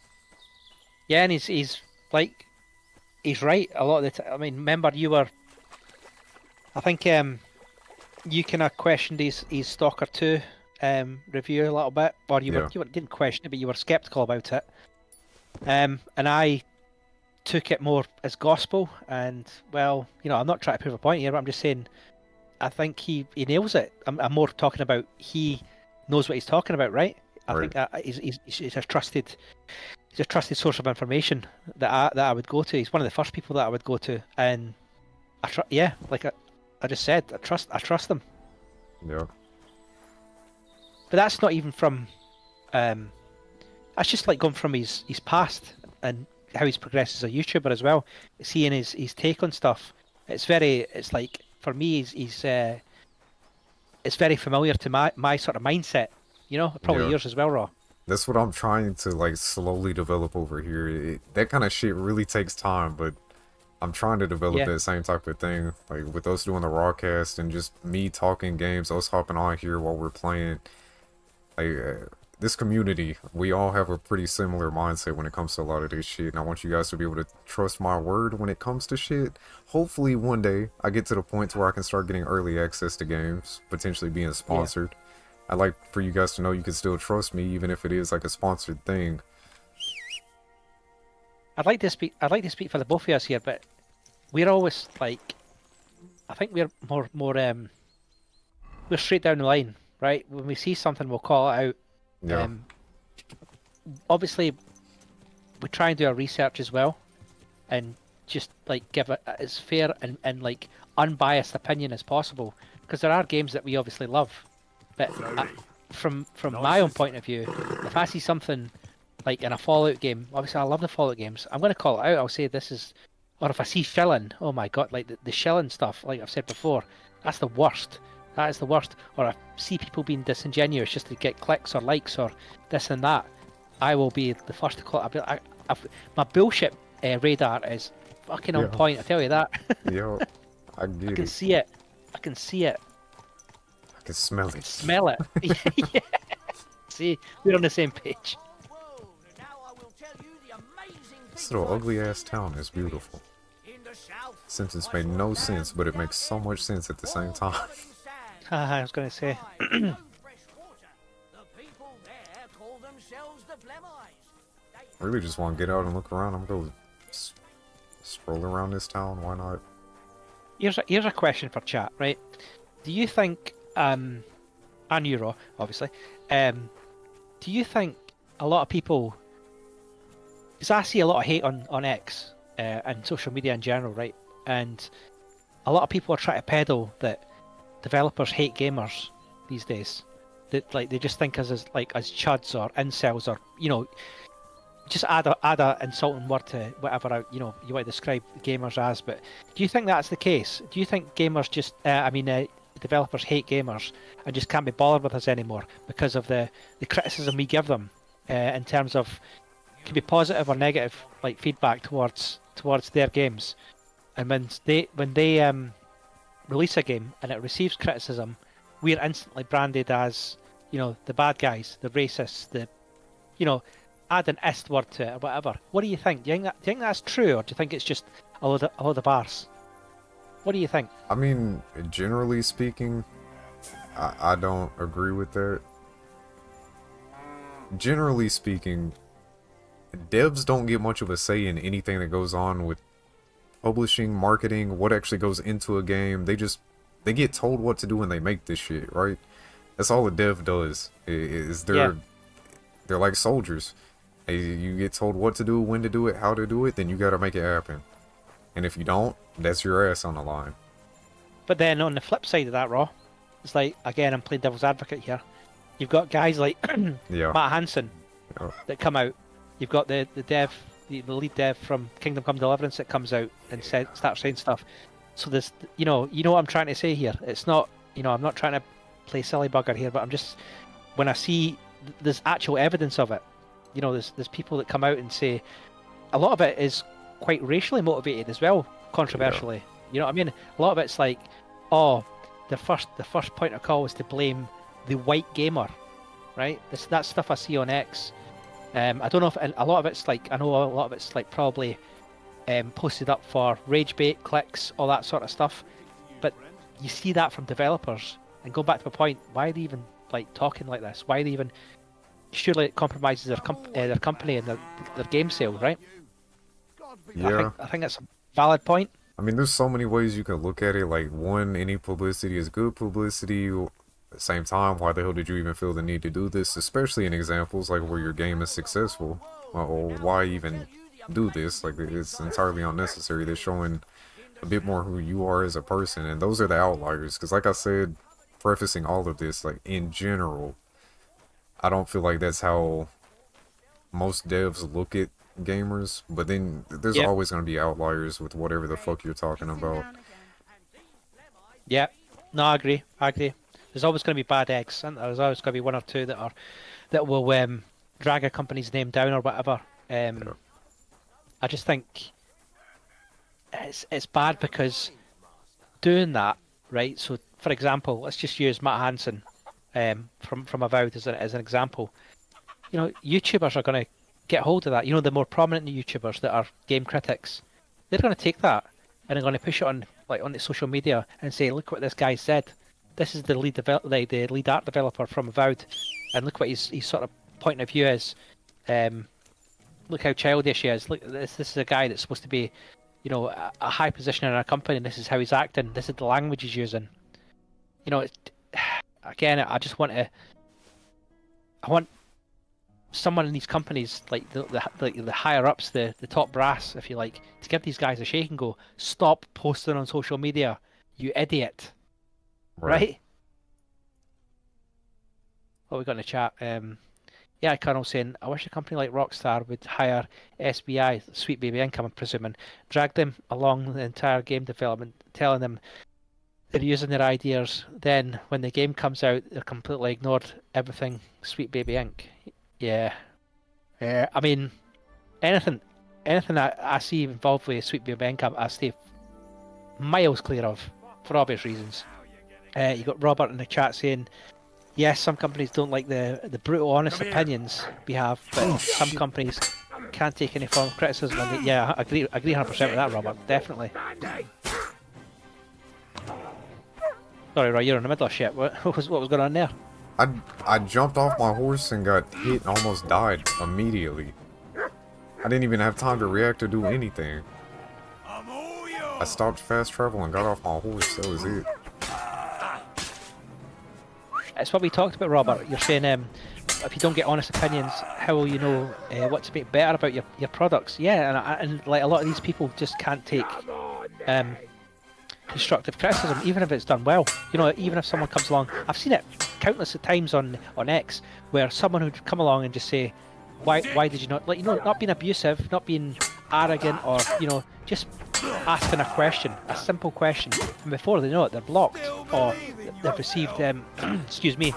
Yeah, and he's right a lot of the time. I mean, remember I think you kind of questioned his Stalker 2 review a little bit, or you didn't question it, but you were skeptical about it. And I took it more as gospel. And well, you know, I'm not trying to prove a point here, but I'm just saying I think he nails it. I'm more talking about he knows what he's talking about, right? I Right. think he's a trusted source of information that I would go to. He's one of the first people that I would go to, and like I just said, I trust them. Yeah. But that's not even from that's just like going from his past and how he's progressed as a YouTuber as well. Seeing his take on stuff. It's like for me he's it's very familiar to my sort of mindset, you know, probably Yeah. yours as well, Raw. That's what I'm trying to like slowly develop over here. That kind of shit really takes time, but I'm trying to develop that same type of thing. Like with us doing the rawcast and just me talking games, us hopping on here while we're playing. Like this community, we all have a pretty similar mindset when it comes to a lot of this shit. And I want you guys to be able to trust my word when it comes to shit. Hopefully one day I get to the point where I can start getting early access to games, potentially being sponsored. I'd like for you guys to know you can still trust me, even if it is like a sponsored thing. I'd like to speak for the both of us here, but we're always like, I think we're more we're straight down the line, right? When we see something, we'll call it out. Yeah. Obviously, we try and do our research as well, and just like give it as fair and like unbiased opinion as possible, because there are games that we obviously love. But from my own point of view, if I see something like in a Fallout game, obviously I love the Fallout games, I'm going to call it out. I'll say this is, or if I see shilling, oh my god, like the shilling stuff, like I've said before, that's the worst. That is the worst. Or I see people being disingenuous just to get clicks or likes or this and that, I will be the first to call it. My bullshit radar is fucking on point, I tell you that. Yo, I get it. I can see it. I can see it. I can smell it. Smell it. Yeah. See, we're on the same page. This little ugly ass town is beautiful. Sentence made no sense, but it makes so much sense at the same time. I was going to say. I really just want to get out and look around. I'm going to stroll around this town. Why not? Here's a question for chat, right? Do you think, and Euro, obviously, do you think a lot of people, because I see a lot of hate on X and social media in general, right? And a lot of people are trying to peddle that developers hate gamers these days. That like they just think us as chuds or incels, or you know, just add a insulting word to whatever you want to describe gamers as. But do you think that's the case? Do you think gamers just developers hate gamers and just can't be bothered with us anymore because of the criticism we give them in terms of, can be positive or negative, like feedback towards their games, and when they release a game and it receives criticism, we're instantly branded as, you know, the bad guys, the racists, the, you know, add an ist word to it or whatever. What do you think? Do you think that's true, or do you think it's just a load of arse? What do you think? I mean, generally speaking, I don't agree with that. Generally speaking, devs don't get much of a say in anything that goes on with publishing, marketing, what actually goes into a game. They get told what to do when they make this shit, right? That's all a dev does. They're like soldiers. You get told what to do, when to do it, how to do it, then you gotta make it happen. And if you don't, that's your ass on the line. But then on the flip side of that, Raw, it's like, again, I'm playing devil's advocate here. You've got guys like Matt Hansen that come out. You've got the lead dev from Kingdom Come Deliverance that comes out and starts saying stuff. So this, you know what I'm trying to say here. It's not, I'm not trying to play silly bugger here, but I'm just, when I see there's actual evidence of it, there's people that come out and say, a lot of it is quite racially motivated as well, controversially. You know what I mean? A lot of it's like, oh, the first point of call is to blame the white gamer, right? That stuff I see on X. I don't know if a lot of it's like, I know a lot of it's like probably posted up for rage bait, clicks, all that sort of stuff. But you see that from developers, and go back to the point, why are they even like talking like this? Why are they even? Surely it compromises their company and their game sale, right? Yeah. I think that's a valid point. I mean, there's so many ways you can look at it. Like, one, any publicity is good publicity. At the same time, why the hell did you even feel the need to do this? Especially in examples like where your game is successful. Or why even do this? Like, it's entirely unnecessary. They're showing a bit more who you are as a person. And those are the outliers. Because like I said, prefacing all of this, like, in general, I don't feel like that's how most devs look at gamers, but then there's always going to be outliers with whatever the fuck you're talking about. Yeah, no, I agree. There's always going to be bad eggs, and there's always going to be one or two that will drag a company's name down or whatever. I just think it's bad because doing that, right? So, for example, let's just use Matt Hansen from Avowed as an example. You know, YouTubers are going to get hold of that. You know, the more prominent YouTubers that are game critics, they're going to take that and they're going to push it on the social media and say, look what this guy said. This is the lead art developer from Avowed, and look what his sort of point of view is. Look how childish he is. Look, this is a guy that's supposed to be, you know, a high position in a company, and this is how he's acting. This is the language he's using. You know, again, I want someone in these companies, like the higher ups, the top brass, if you like, to give these guys a shake and go, stop posting on social media, you idiot. Right? What we got in the chat? Yeah, Colonel saying, I wish a company like Rockstar would hire SBI, Sweet Baby Income, I'm presuming, drag them along the entire game development, telling them they're using their ideas. Then, when the game comes out, they're completely ignored everything Sweet Baby Inc. Yeah. I mean, anything I see involved with Sweet Baby Income, I stay miles clear of, for obvious reasons. You got Robert in the chat saying, yes, some companies don't like the brutal, honest opinions we have, but some companies can't take any form of criticism. And yeah, I agree 100% with that, Robert. Definitely. Sorry, Roy, you're in the middle of shit. What was going on there? I jumped off my horse and got hit and almost died immediately. I didn't even have time to react or do anything. I stopped fast travel and got off my horse. That was it. It's what we talked about, Robert. You're saying if you don't get honest opinions, how will you know what to make better about your products? Yeah, and like a lot of these people just can't take constructive criticism, even if it's done well. You know, even if someone comes along, I've seen it countless of times on X, where someone would come along and just say, why did you not, like, you know, not being abusive, not being arrogant, or, you know, just asking a question, a simple question, and before they know it, they're blocked, or they've received excuse me,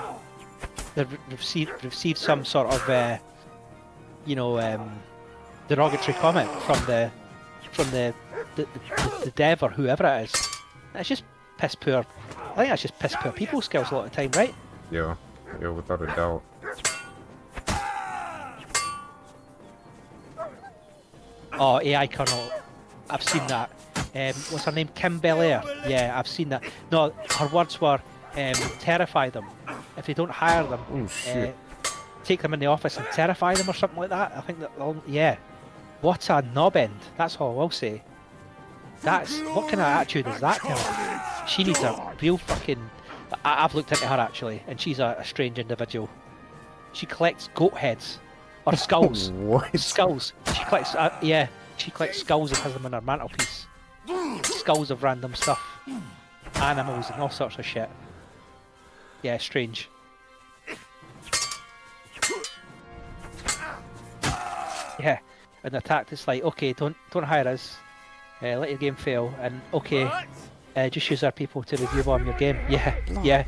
they've received some sort of you know, derogatory comment from the dev or whoever it is. That's just piss poor. I think that's just piss poor people skills a lot of the time, right? Yeah, without a doubt. Oh, AI Colonel, I've seen that. What's her name? Kim Belair. Yeah, I've seen that. No, her words were, terrify them. If they don't hire them, oh, shit. Take them in the office and terrify them or something like that. I think that, yeah. What a knob end. That's all I will say. What kind of attitude is that to her? She needs a real fucking... I've looked into her actually, and she's a strange individual. She collects goat heads. Or skulls. What? Skulls. She collects, she collects skulls and has them on her mantelpiece. Skulls of random stuff. Animals and all sorts of shit. Yeah, strange. Yeah, and the tactic's like, okay, don't hire us. Let your game fail, and okay, just use our people to review bomb your game. Yeah, yeah.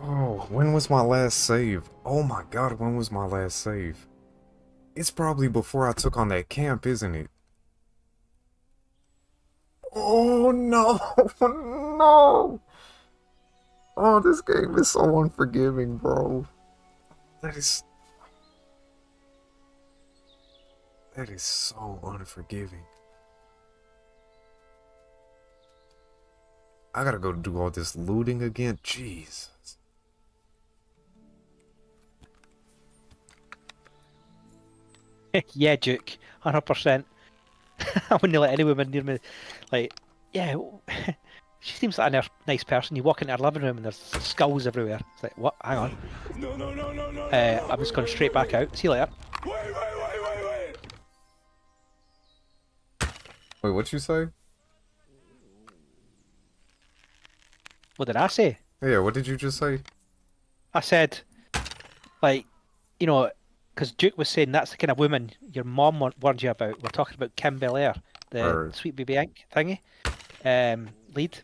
Oh, when was my last save? Oh my god, when was my last save? It's probably before I took on that camp, isn't it? Oh no, no! Oh, this game is so unforgiving, bro. That is so unforgiving. I gotta go do all this looting again? Jesus. Yeah, Duke, 100%. I wouldn't let any woman near me. Like, yeah, she seems like a nice person. You walk into her living room and there's skulls everywhere. It's like, what? Hang on. No. I'm just going straight back out. See you later. Wait. Wait, what'd you say? What did I say? Yeah, what did you just say? I said, like, you know, because Duke was saying that's the kind of woman your mom warned you about. We're talking about Kim Belair, the Right. Sweet Baby Inc. thingy, lead.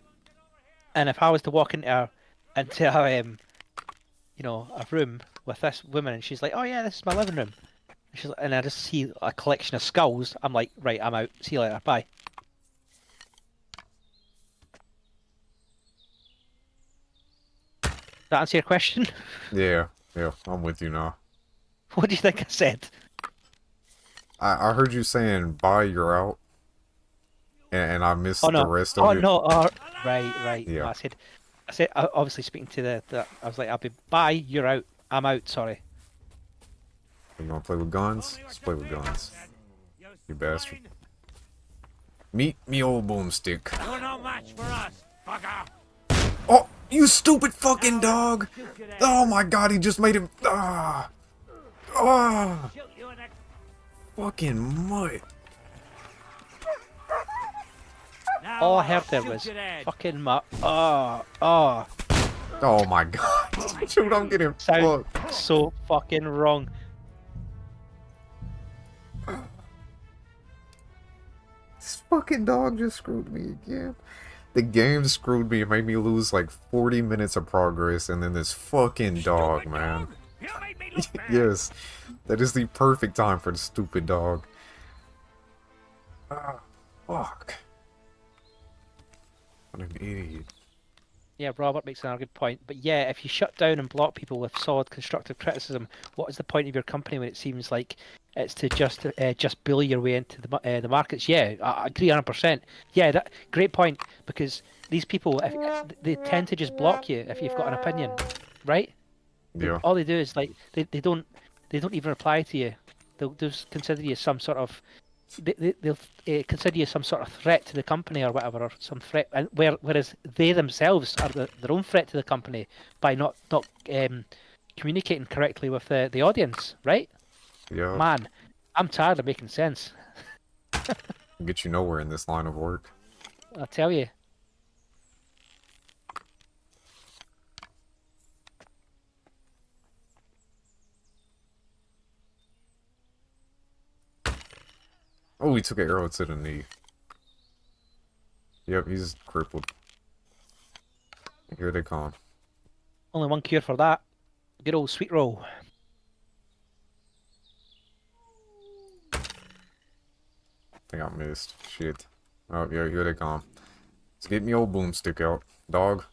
And if I was to walk into a you know, a room with this woman, and she's like, "Oh yeah, this is my living room," and I just see a collection of skulls, I'm like, "Right, I'm out. See you later. Bye." That answer your question? Yeah, I'm with you now. What do you think I said? I heard you saying bye, you're out. And I missed Oh no! the rest of Oh it. no! Right. Yeah. No, I said, obviously speaking to the. I was like, "I'll be bye. You're out. I'm out. Sorry." You wanna play with guns? Let's play with guns. You bastard. Meet me old boomstick. You're no match for us, fucker. Oh, you stupid fucking dog! Oh my god, he just made him. Fucking mutt. All I heard there was fucking oh. Oh my god. Dude, I'm getting Sound fucked. so fucking wrong. This fucking dog just screwed me again. The game screwed me. It made me lose like 40 minutes of progress, and then this fucking dog, man. Yes, that is the perfect time for the stupid dog. Fuck. What an idiot. Yeah, Robert makes another good point. But yeah, if you shut down and block people with solid constructive criticism, what is the point of your company when it seems like it's to just bully your way into the markets? Yeah, I agree 100%. Yeah, that great point, because these people, they tend to just block you if you've got an opinion, right? Yeah. All they do is like they don't even reply to you. They'll just consider you some sort of they'll consider you some sort of threat to the company or whatever, or some threat, and whereas they themselves are their own threat to the company by not communicating correctly with the audience, right? Yeah. Man, I'm tired of making sense. Get you nowhere in this line of work. I tell you. Oh, he took an arrow to the knee. Yep, he's crippled. Here they come. Only one cure for that. Good old sweet roll. I think I missed. Shit. Oh, yeah, here they come. Let's get me old boomstick out. Dog.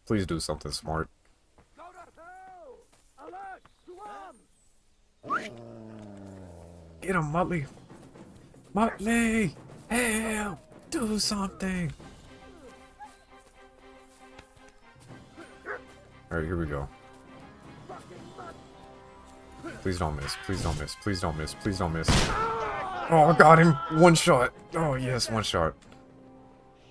Please do something smart. Get him, Muttley. Muttley! Help! Do something! Alright, here we go. Please don't miss. Please don't miss. Please don't miss. Please don't miss. Oh, I got him! One shot! Oh, yes, one shot.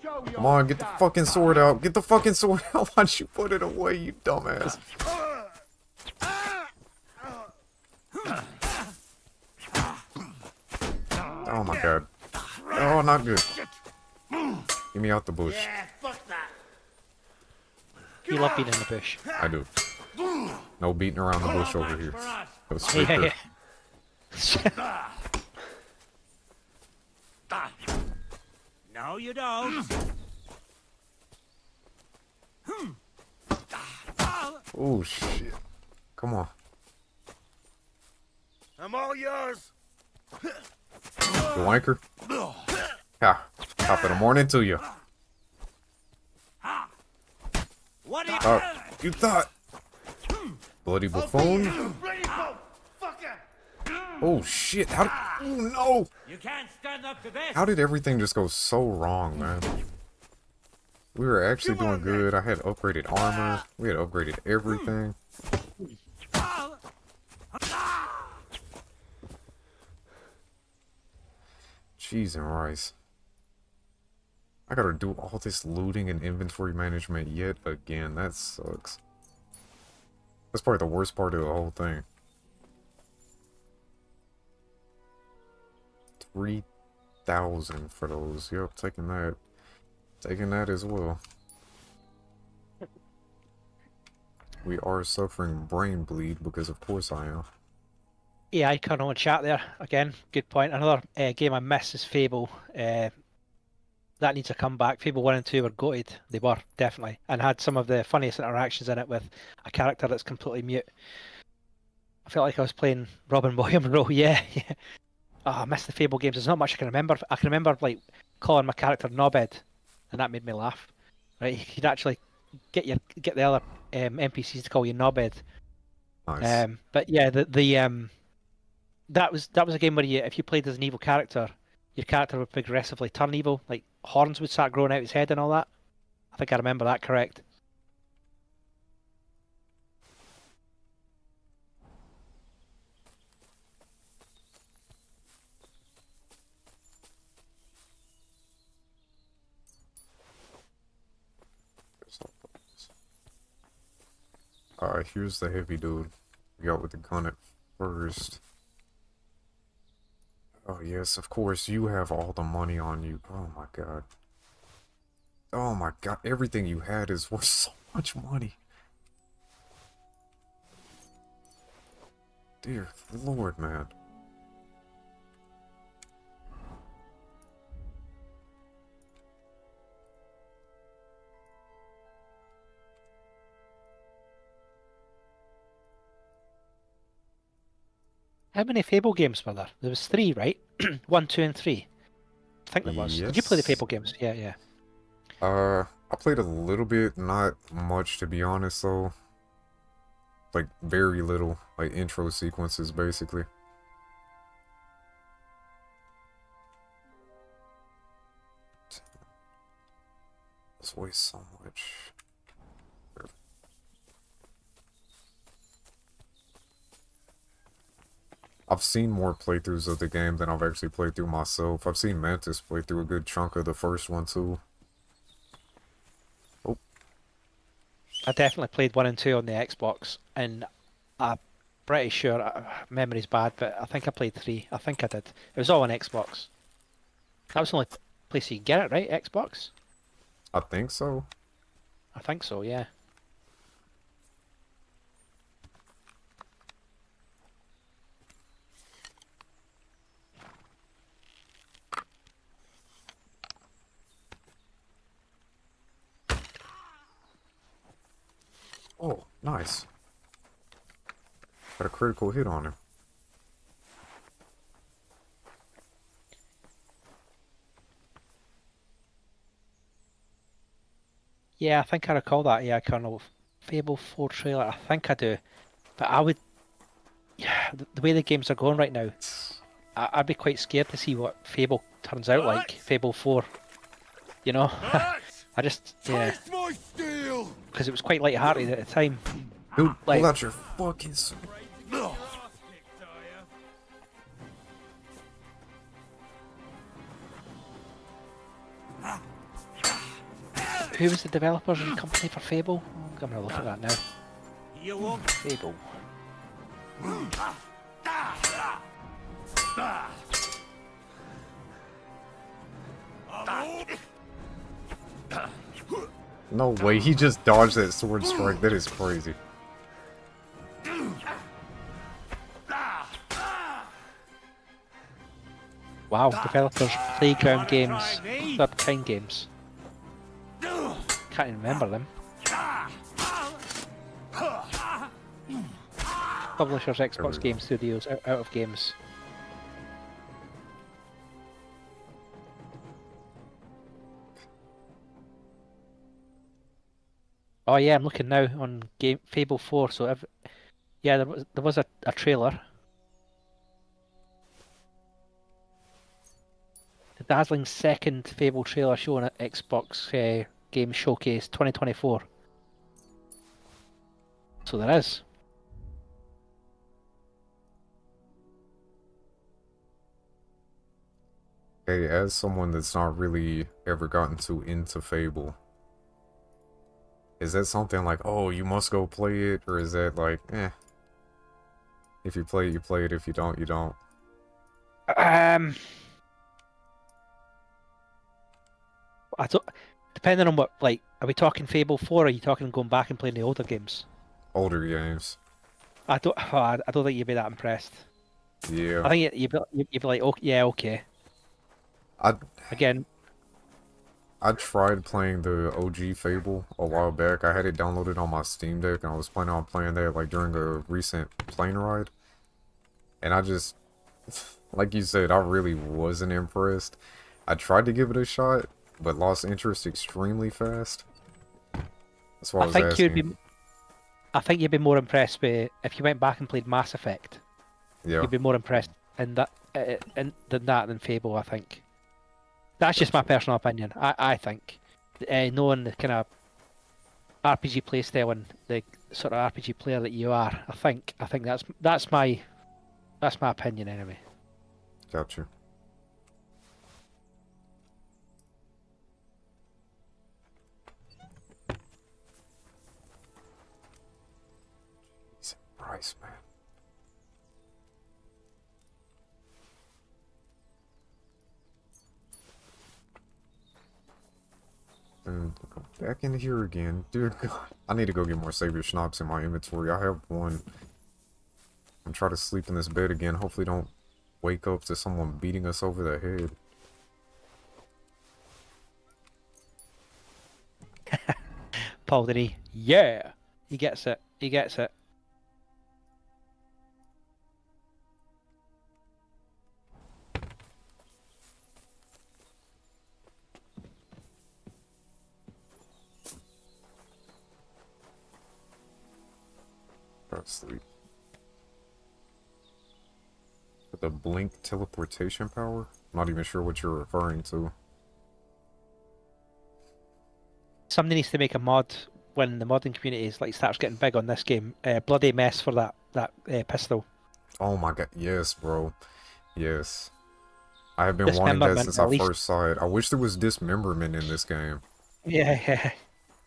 Come on, get the fucking sword out. Get the fucking sword out. Why'd you put it away, you dumbass? Oh my god. Oh, not good. Get me out the bush. Yeah, fuck that. You love being in the bush. I do. No beating around the bush over here. Go straight Yeah, there. No, you don't. Oh shit. Come on. I'm all yours. You wanker. Ha. Top of the morning to you. What are you Oh, you thought. Bloody buffoon. Oh shit. How did... Oh no. You can't stand up to this. How did everything just go so wrong, man? We were actually doing good. I had upgraded armor. We had upgraded everything. Cheese and rice. I gotta do all this looting and inventory management yet again. That sucks. That's probably the worst part of the whole thing. 3,000 for those. Yep, taking that. Taking that as well. We are suffering brain bleed because of course I am. Yeah, I can't on chat there again. Good point. Another game I miss is Fable. That needs a comeback. Fable 1 and 2 were goated. They were, definitely. And had some of the funniest interactions in it with a character that's completely mute. I felt like I was playing Robin Williams role. Yeah, yeah. Oh, I miss the Fable games. There's not much I can remember. I can remember like calling my character Knobhead, and that made me laugh. Right? You'd actually get the other NPCs to call you Knobhead. Nice. But yeah, that was a game where if you played as an evil character, your character would progressively turn evil. Like horns would start growing out his head and all that. I think I remember that correct. Alright, here's the heavy dude. We got with the gun at first. Oh yes, of course, you have all the money on you. Oh my god. Oh my god, everything you had is worth so much money. Dear Lord, man. How many Fable games were there? There was 3, right? 1, 2, and 3. I think there was. Did you play the Yes. Fable games? Yeah, yeah. I played a little bit, not much to be honest though. Like very little, like intro sequences basically. This weighs so much. I've seen more playthroughs of the game than I've actually played through myself. I've seen Mantis play through a good chunk of the first one too. Oh. I definitely played 1 and 2 on the Xbox, and I'm pretty sure, memory's bad, but I think I played 3. I think I did. It was all on Xbox. That was the only place you could get it, right? Xbox? I think so. I think so, yeah. Oh, nice. Got a critical hit on him. Yeah, I think I recall that. Yeah, Colonel. Fable 4 trailer. I think I do. But I would... Yeah, the way the games are going right now, I'd be quite scared to see what Fable turns out like. Fable 4. You know? I just... Yeah. Because it was quite light-hearted at the time. Dude, like, pull out your fucking sword. Who was the developers and company for Fable? I'm gonna look at that now. Fable. No way, he just dodged that sword strike. That is crazy. Wow, developers, Playground Games, Third Kind Games. Can't even remember them. Publishers, Xbox Game Studios, out of games. Oh yeah, I'm looking now on Game Fable 4. So yeah, there was a trailer. The dazzling second Fable trailer shown at Xbox Game Showcase 2024. So there is. Hey, as someone that's not really ever gotten too into Fable, is that something like, oh, you must go play it, or is that like, eh, if you play it, you play it, if you don't, you don't? I don't. Depending on what, like, are we talking Fable 4? Or are you talking going back and playing the older games? Older games. I don't. I don't think you'd be that impressed. Yeah. I think you'd be like, oh yeah, okay. Again, I tried playing the OG Fable a while back. I had it downloaded on my Steam Deck, and I was planning on playing that like during a recent plane ride. And I just, like you said, I really wasn't impressed. I tried to give it a shot, but lost interest extremely fast. That's why I was asking. I think you'd be more impressed with if you went back and played Mass Effect. Yeah. You'd be more impressed in that than Fable. I think. That's just my personal opinion. I think, knowing the kind of RPG playstyle and the sort of RPG player that you are, I think that's my opinion anyway. Gotcha. Jesus Christ, man. And go back in here again. Dude, God. I need to go get more Savior Schnapps in my inventory. I have one. I'm trying to sleep in this bed again. Hopefully don't wake up to someone beating us over the head. Paul, did he? Yeah! He gets it. He gets it. Sleep. The blink teleportation power? I'm not even sure what you're referring to. Somebody needs to make a mod when the modding community is like starts getting big on this game. Bloody mess for that pistol. Oh my god, yes, bro. Yes. I have been wanting that since I first saw it. I wish there was dismemberment in this game. Yeah.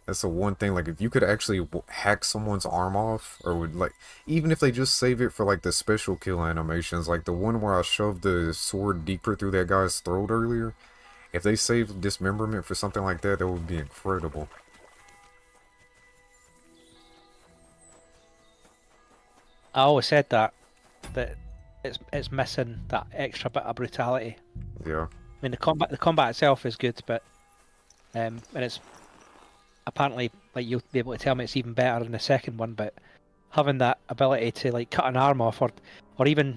That's the one thing, like, if you could actually hack someone's arm off, or would, like, even if they just save it for, like, the special kill animations, like the one where I shoved the sword deeper through that guy's throat earlier, if they saved dismemberment for something like that, that would be incredible. I always said that it's missing that extra bit of brutality. Yeah. I mean, the combat itself is good, but and it's apparently, like, you'll be able to tell me it's even better in the second one, but having that ability to, like, cut an arm off, or even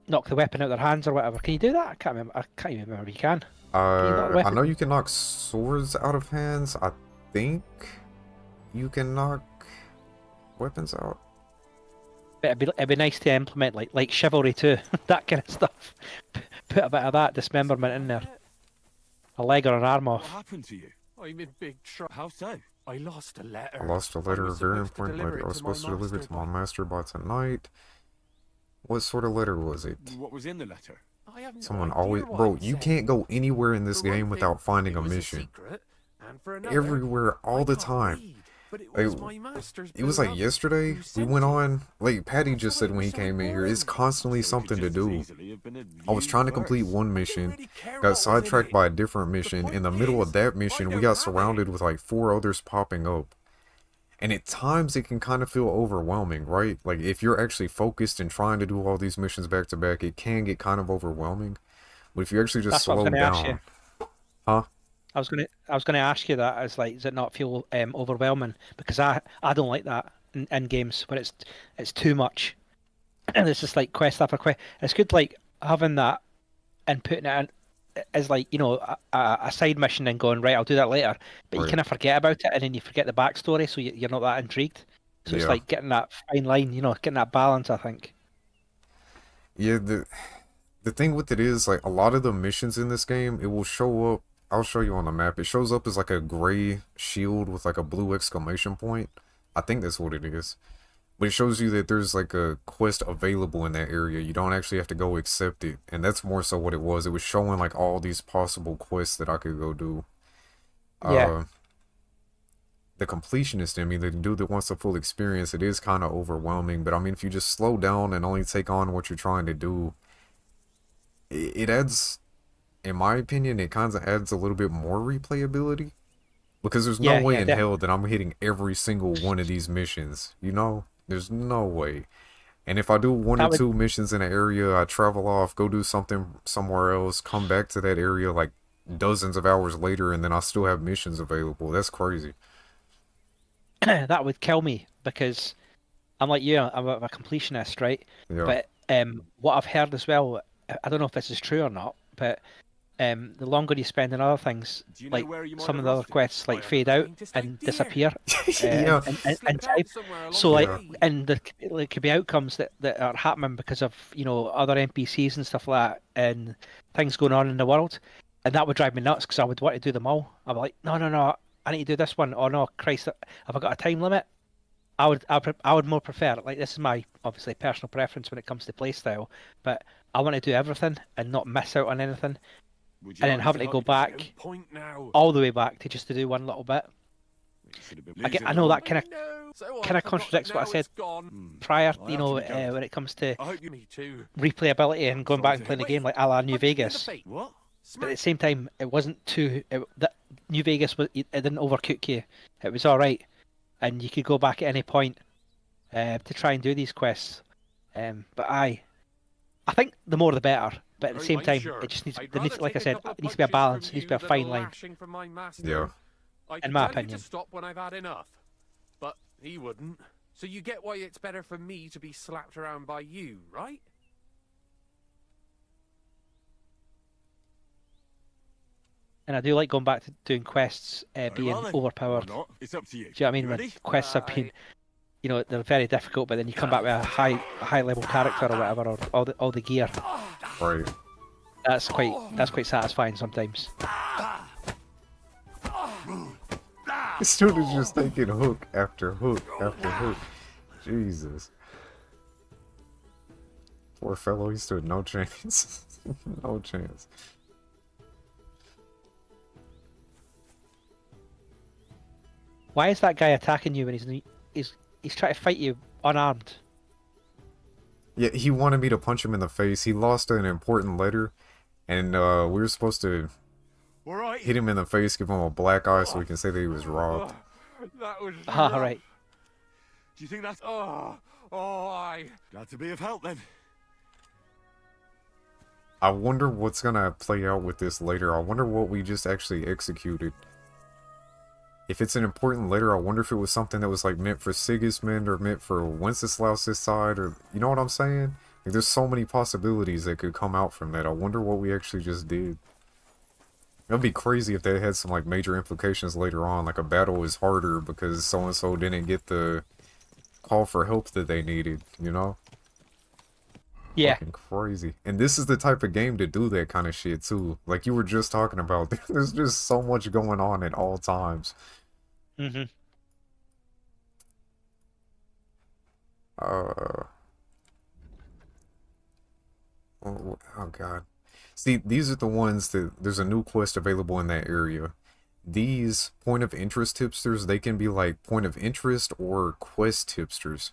knock the weapon out of their hands or whatever. Can you do that? I can't even remember if you can. I know you can knock swords out of hands. I think you can knock weapons out. But it'd be nice to implement like Chivalry 2, that kind of stuff. Put a bit of that dismemberment in there. A leg or an arm off. What happened to you? I'm in big trouble. How so? I lost a letter. I lost a letter, very important letter. I was supposed to deliver it to my master by tonight. What sort of letter was it? What was in the letter? Someone always... Bro, you can't go anywhere in this game without finding a mission. Everywhere, all the time. It was like yesterday, we went on, like Patty just said when he came in here, it's constantly something to do. I was trying to complete one mission, got sidetracked by a different mission. In the middle of that mission, we got surrounded with like 4 others popping up. And at times it can kind of feel overwhelming, right? Like if you're actually focused and trying to do all these missions back to back, it can get kind of overwhelming. But if you actually just slow down... Huh? I was gonna ask you that, as like, does it not feel overwhelming? Because I don't like that in games where it's too much, and it's just like quest after quest. It's good like having that and putting it in as like, you know, a side mission and going, right, I'll do that later, but you kind of forget about it, and then you forget the backstory, so you're not that intrigued. So it's like getting that fine line, you know, getting that balance, I think. Yeah, the thing with it is, like, a lot of the missions in this game, it will show up. I'll show you on the map. It shows up as like a gray shield with like a blue exclamation point. I think that's what it is. But it shows you that there's like a quest available in that area. You don't actually have to go accept it. And that's more so what it was. It was showing like all these possible quests that I could go do. Yeah. The completionist in me, the dude that wants the full experience, it is kind of overwhelming. But I mean, if you just slow down and only take on what you're trying to do, it adds, in my opinion, it kind of adds a little bit more replayability. Because there's no way in hell that I'm hitting every single one of these missions, you know? There's no way. And if I do one or two missions in an area, I travel off, go do something somewhere else, come back to that area like dozens of hours later, and then I still have missions available. That's crazy. That would kill me, because I'm like you, I'm a completionist, right? Yeah. But what I've heard as well, I don't know if this is true or not, but the longer you spend on other things, like some of the other quests like fade out and disappear Yeah. in time. So like, and there could be outcomes that are happening because of, you know, other NPCs and stuff like that, and things going on in the world, and that would drive me nuts because I would want to do them all. I'm like, no, I need to do this one. Oh no, Christ, have I got a time limit? I would more prefer, like, this is my obviously personal preference when it comes to playstyle, but I want to do everything and not miss out on anything. And then having to go back all the way back to just to do one little bit. I know that kind of contradicts what I said prior, you know, when it comes to replayability and going back and playing the game like a la New Vegas. But at the same time, it wasn't that New Vegas it didn't overcook you. It was all right, and you could go back at any point to try and do these quests. But I think the more the better. But at the same time, it just needs, like I said, it needs to be a balance. It needs to be a fine line. Yeah. In my opinion. To stop when I've had enough, but he wouldn't. So you get why it's better for me to be slapped around by you, right? And I do like going back to doing quests being overpowered. It's up to you. Do you know what I mean? When quests have been, you know, they're very difficult, but then you come back with a high level character or whatever, or all the gear. Right. That's quite satisfying sometimes. This dude is just taking hook after hook after hook. Jesus. Poor fellow, he stood no chance. No chance. Why is that guy attacking you when he's trying to fight you unarmed? Yeah, he wanted me to punch him in the face. He lost an important letter, and we were supposed to hit him in the face, give him a black eye so we can say that he was robbed. That was right. Do you think that's... Glad to be of help, then. I wonder what's gonna play out with this later. I wonder what we just actually executed. If it's an important letter, I wonder if it was something that was like meant for Sigismund or meant for Wenceslaus' side, or you know what I'm saying? Like, there's so many possibilities that could come out from that. I wonder what we actually just did. It'd be crazy if they had some like major implications later on, like a battle is harder because so and so didn't get the call for help that they needed, you know? Yeah. Fucking crazy. And this is the type of game to do that kind of shit too. Like you were just talking about, there's just so much going on at all times. Mm-hmm. Oh god. See, these are the ones that there's a new quest available in that area. These point of interest tipsters, they can be like point of interest or quest tipsters.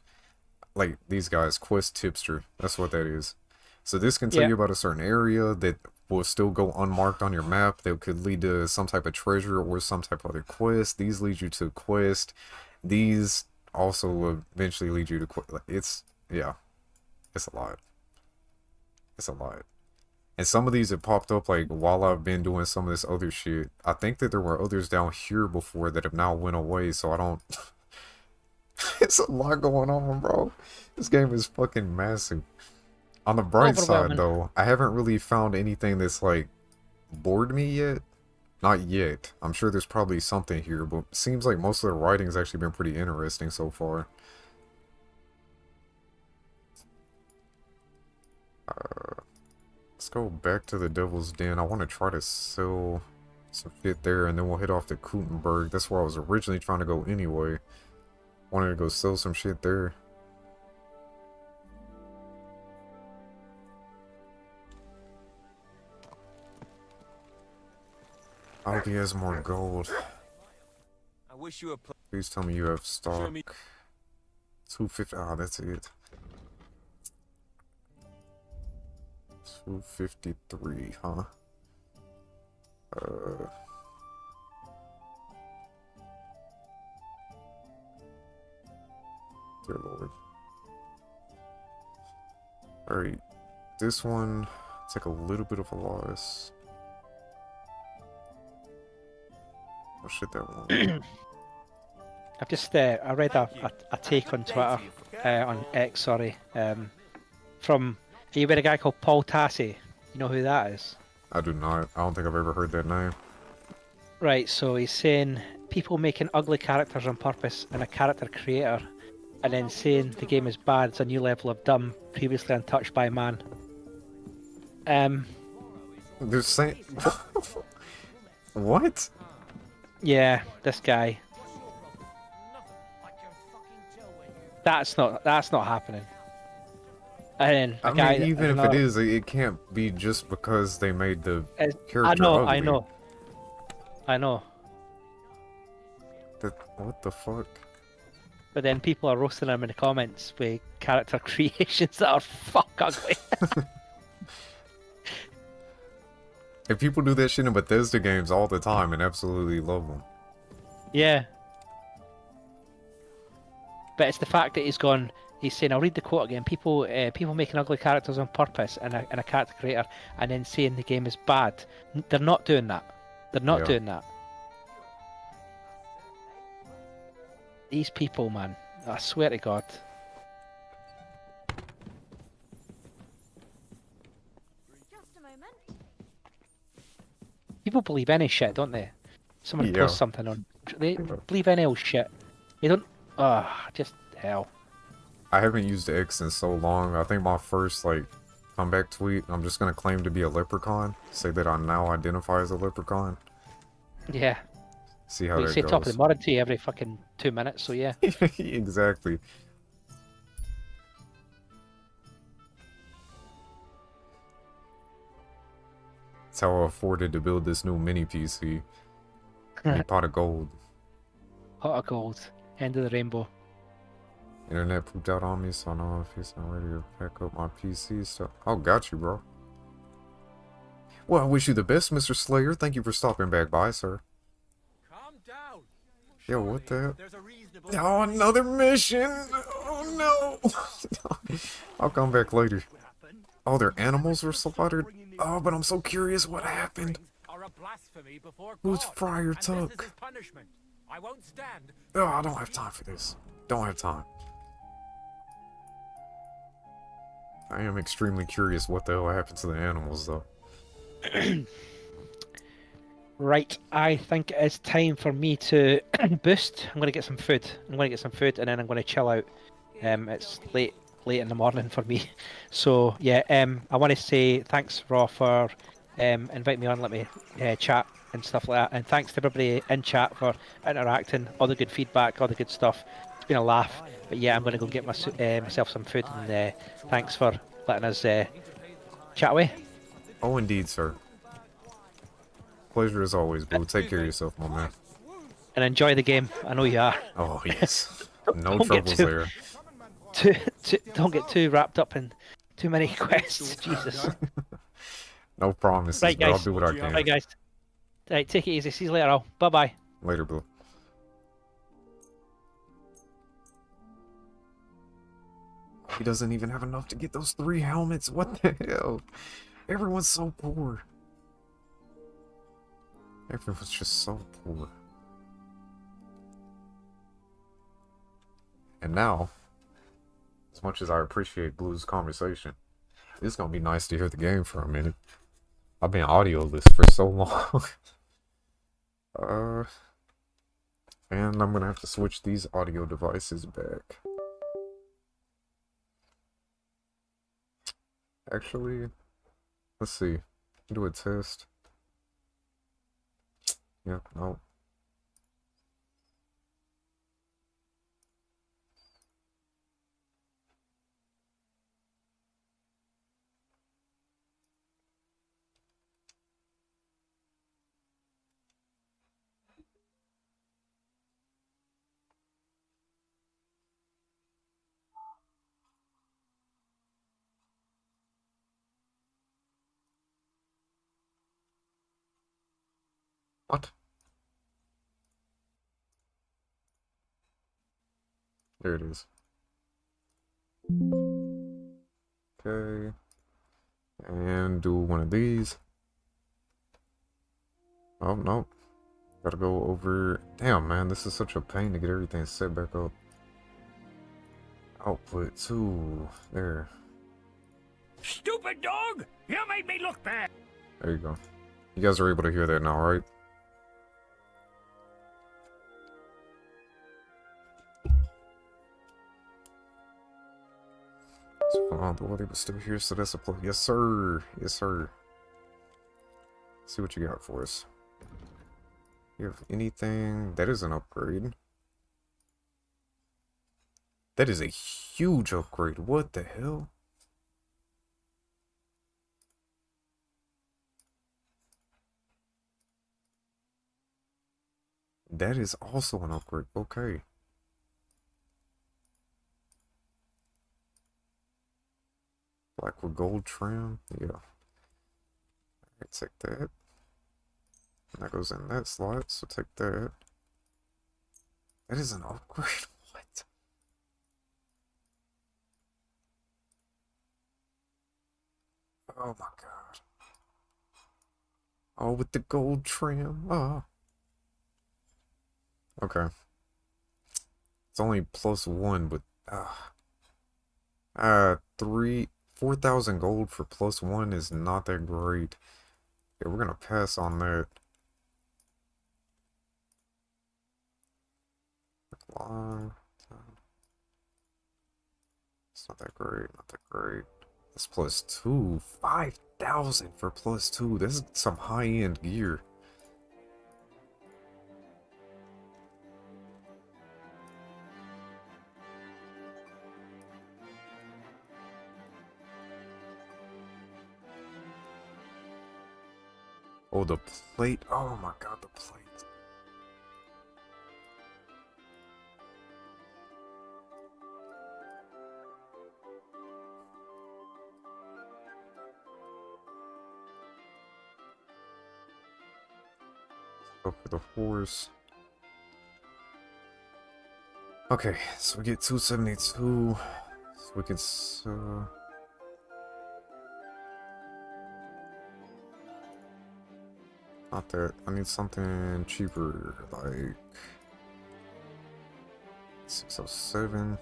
Like these guys, quest tipster. That's what that is. So this can tell you about a certain area that will still go unmarked on your map. That could lead to some type of treasure or some type of other quest. These lead you to a quest. These also will eventually lead you to quest. It's a lot. It's a lot. And some of these have popped up like while I've been doing some of this other shit. I think that there were others down here before that have now went away, so I don't... It's a lot going on, bro. This game is fucking massive. On the bright side, though, I haven't really found anything that's like bored me yet. Not yet. I'm sure there's probably something here, but it seems like most of the writing's actually been pretty interesting so far. Let's go back to the Devil's Den. I want to try to sell some shit there, and then we'll head off to Kutenberg. That's where I was originally trying to go anyway. Wanted to go sell some shit there. I hope he has more gold. I wish you were. Please tell me you have Show stock. me. 250. Ah, that's it. 253, huh? Dear Lord. Alright. This one, take a little bit of a loss. Oh shit, that one. I've just I read a take on Twitter, on X, sorry, from, are you with a guy called Paul Tassi? You know who that is? I do not. I don't think I've ever heard that name. Right, so he's saying people making ugly characters on purpose and a character creator, and then saying the game is bad, it's a new level of dumb, previously untouched by man. They're saying... What? Yeah, this guy. That's not happening. And then a guy, mean, even if it is, it can't be just because they made the character ugly. I know. What the fuck? But then people are roasting him in the comments with character creations that are fuck ugly. And people do that shit in Bethesda games all the time and absolutely love them. Yeah. But it's the fact that he's saying, I'll read the quote again, people making ugly characters on purpose and a character creator, and then saying the game is bad. They're not doing that. They're not doing that. These people, man, I swear to God. People believe any shit, don't they? Someone posts something on... They believe any old shit. They don't... just hell. I haven't used X in so long. I think my first, comeback tweet, I'm just gonna claim to be a leprechaun. Say that I now identify as a leprechaun. Yeah. See how that goes. You say top of the morning tea every fucking 2 minutes, so yeah. Exactly. That's how I afforded to build this new mini PC. Mini pot of gold. Pot of gold. End of the rainbow. Internet pooped out on me, so I know if he's not ready to pack up my PC stuff. Oh, got you, bro. Well, I wish you the best, Mr. Slayer. Thank you for stopping back by, sir. Calm down. Yo, what the hell? Oh, another mission! Oh, no! I'll come back later. Oh, their animals were slaughtered? Oh, but I'm so curious what happened. Who's Friar Tuck? Oh, I don't have time for this. Don't have time. I am extremely curious what the hell happened to the animals, though. Right, I think it is time for me to boost. I'm going to get some food. And then I'm going to chill out. It's late in the morning for me. So, yeah, I want to say thanks, Raw, for inviting me on, let me chat and stuff like that. And thanks to everybody in chat for interacting, all the good feedback, all the good stuff. It's been a laugh. But yeah, I'm going to go get myself some food, and thanks for letting us chat away. Oh, indeed, sir. Pleasure as always, Blue. Take care of yourself, my man. And enjoy the game. I know you are. Oh, yes. No troubles there. Don't get too wrapped up in too many quests. Jesus. No promises, right, but guys. I'll do what I can. Right, guys. Right, take it easy. See you later, all. Bye-bye. Later, Blue. He doesn't even have enough to get those 3 helmets. What the hell? Everyone's so poor. Everyone's just so poor. And now, as much as I appreciate Blue's conversation, it's gonna be nice to hear the game for a minute. I've been audioless for so long. And I'm gonna have to switch these audio devices back. Actually, let's see. Do a test. Yep, no. What? There it is. Okay. And do one of these. Oh, no. Gotta go over... Damn, man, this is such a pain to get everything set back up. Output 2. There. Stupid dog! You made me look bad! There you go. You guys are able to hear that now, right? So, the water was still here, so that's a play. Yes, sir. Yes, sir. Let's see what you got for us. You have anything? That is an upgrade. That is a huge upgrade. What the hell? That is also an upgrade. Okay. Black with gold trim. Yeah. Alright, take that. And that goes in that slot, so take that. That is an upgrade. What? Oh my god. Oh, with the gold trim. Oh. Okay. It's only +1, but 4,000 gold for +1 is not that great. Yeah, we're gonna pass on that. Long time. It's not that great, not that great. That's +2. 5,000 for +2. This is some high-end gear. Oh, the plate. Oh my god, the plate. Go for the horse. Okay, so we get 272. So we can not that. I need something cheaper, like 607.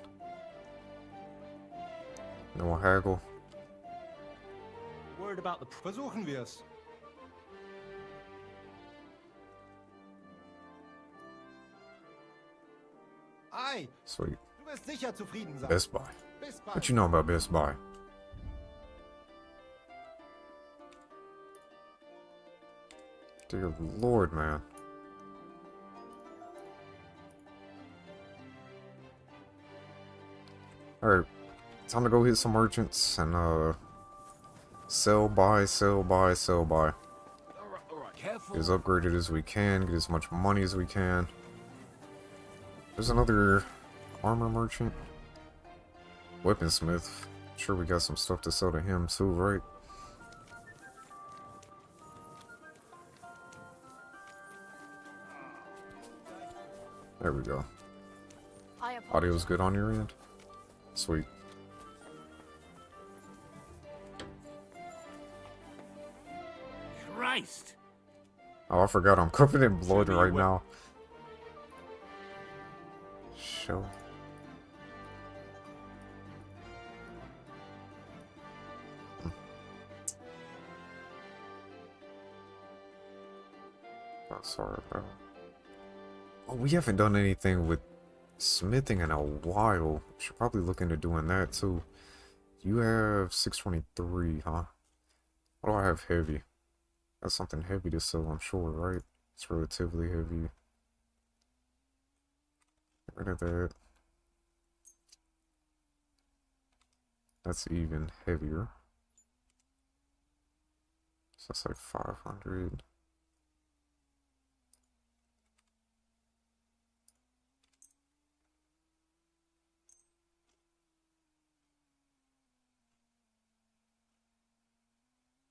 No haggle. Worried about the... Versuchen wir's. Ei, Sweet. du wirst sicher zufrieden sein. Best Buy. Bis bald. What you know about Best Buy? Dear Lord, man. Alright. Time to go hit some merchants and sell, buy, sell, buy, sell, buy. Alright, careful. Get as upgraded as we can, get as much money as we can. There's another armor merchant. Weaponsmith. Sure we got some stuff to sell to him too, right? There we go. Audio's good on your end? Sweet. Christ! Oh, I forgot I'm covered in blood right now. Show. Oh, sorry, bro. Oh, we haven't done anything with smithing in a while. Should probably look into doing that too. You have 623, huh? What do I have heavy? That's something heavy to sell, I'm sure, right? It's relatively heavy. Get rid of that. That's even heavier. So that's like 500.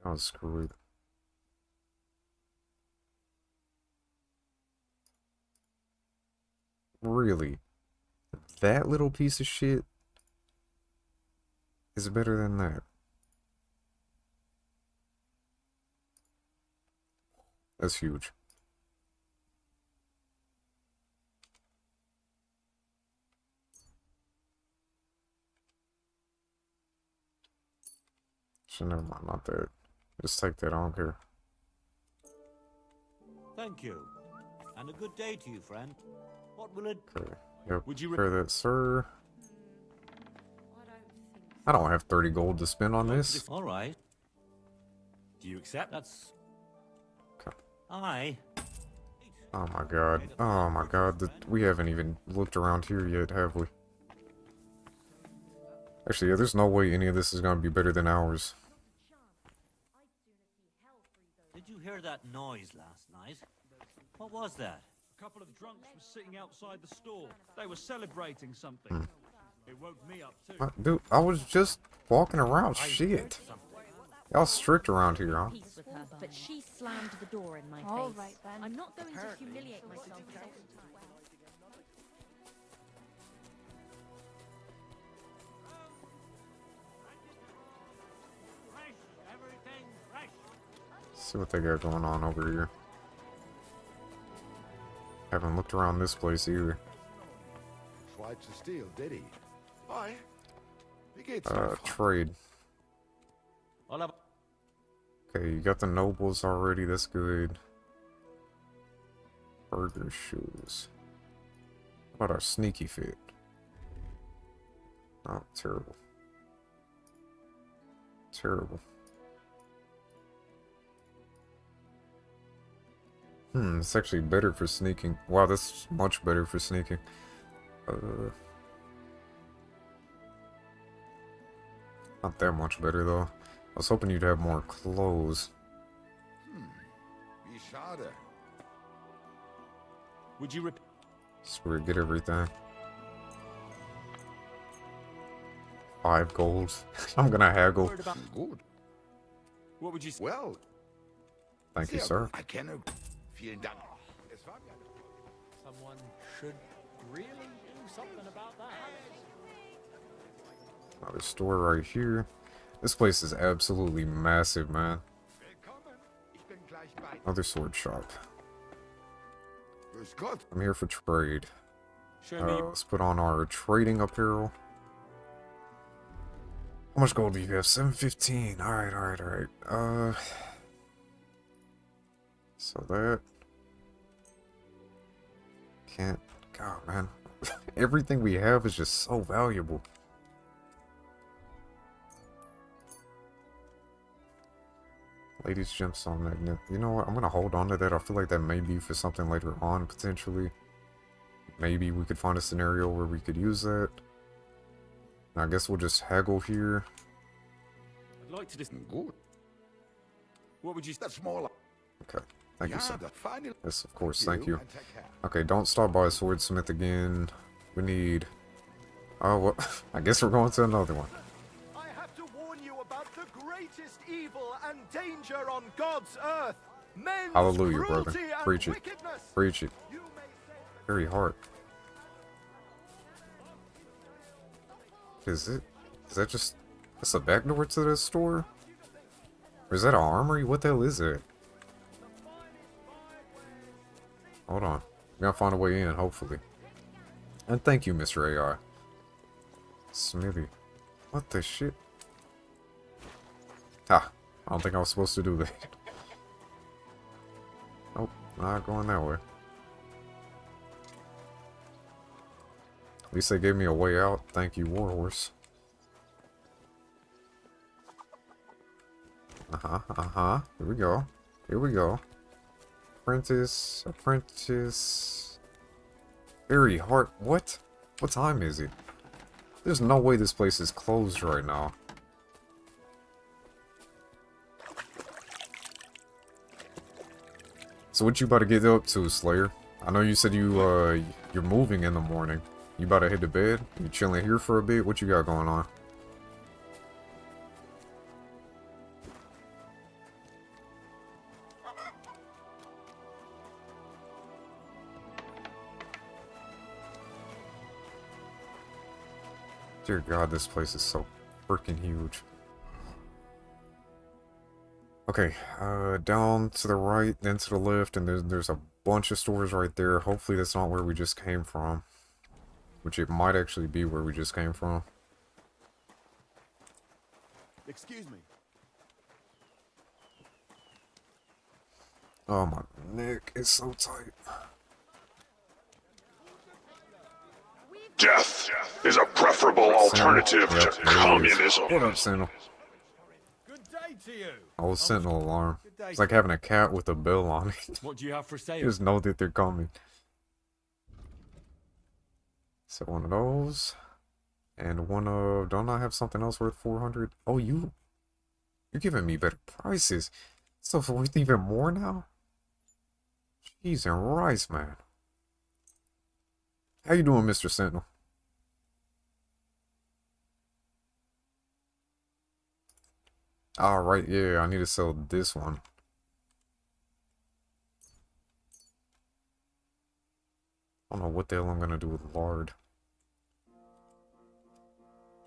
Oh, screw it. Really? That little piece of shit is better than that. That's huge. So never mind, not that. Just take that on here. Thank you. And a good day to you, friend. What will it... Okay. Yep. Would you Repair that, sir. I don't have 30 gold to spend on this. All right. Do you accept? That's... Okay. Aye. Oh my god. Oh my god. We haven't even looked around here yet, have we? Actually, yeah, there's no way any of this is going to be better than ours. Did you hear that noise last night? What was that? A couple of drunks were sitting outside the store. They were celebrating something. It woke me up too. Dude, I was just walking around. Shit. Y'all strict around here, huh? Peace with her, but she slammed the door in my All face. right, then. I'm not going to humiliate myself a second time. See what they got going on over here. Haven't looked around this place either. Tried to steal, did he? Aye. Trade. Okay, you got the nobles already, that's good. Burger shoes. How about our sneaky fit? Oh, terrible. Terrible. It's actually better for sneaking. Wow, that's much better for sneaking. Not that much better, though. I was hoping you'd have more clothes. Wie schade. Would you Swear, get everything. 5 gold. I'm gonna haggle. Good. What would you say? Well. Thank you, sir. I can. Vielen Dank. Someone should really do something about that. Another store right here. This place is absolutely massive, man. Another sword shop. I'm here for trade. Let's put on our trading apparel. How much gold do you have? 715. Alright, alright, alright. So that... Can't... God, man. Everything we have is just so valuable. Ladies gemstone magnet. You know what? I'm gonna hold on to that. I feel like that may be for something later on, potentially. Maybe we could find a scenario where we could use that. And I guess we'll just haggle here. I'd like to just... Good. What would you... That's more like... Okay. Thank you, sir. Finally... Yes, of course. Thank you. Okay, don't stop by a swordsmith again. We need... Oh, well, I guess we're going to another one. I have to warn you about the greatest evil and danger on God's earth. Men's Hallelujah, brother. cruelty and Preach it. wickedness. Preach it. Very hard. Is it? Is that just... That's a back door to the store? Or is that an armory? What the hell is it? Hold on. We gotta find a way in, hopefully. And thank you, Mr. AI. Smithy. What the shit? Ah, I don't think I was supposed to do that. Nope, not going that way. At least they gave me a way out. Thank you, Warhorse. Here we go. Here we go. Apprentice. Apprentice. Very hard. What? What time is it? There's no way this place is closed right now. So what you about to get up to, Slayer? I know you said you're moving in the morning. You about to head to bed? You chilling here for a bit? What you got going on? Dear God, this place is so freaking huge. Okay, down to the right, then to the left, and there's a bunch of stores right there. Hopefully that's not where we just came from. Which it might actually be where we just came from. Excuse me. Oh, my neck is so tight. Death is a preferable alternative to communism. What up, Sentinel? Good day to you. Oh, Sentinel alarm. It's like having a cat with a bell on it. What do you have for sale? You just know that they're coming. So one of those. And one of... Don't I have something else worth 400? Oh, you're giving me better prices. Stuff's worth even more now? Cheese and rice, man. How you doing, Mr. Sentinel? Alright, yeah, I need to sell this one. I don't know what the hell I'm gonna do with lard.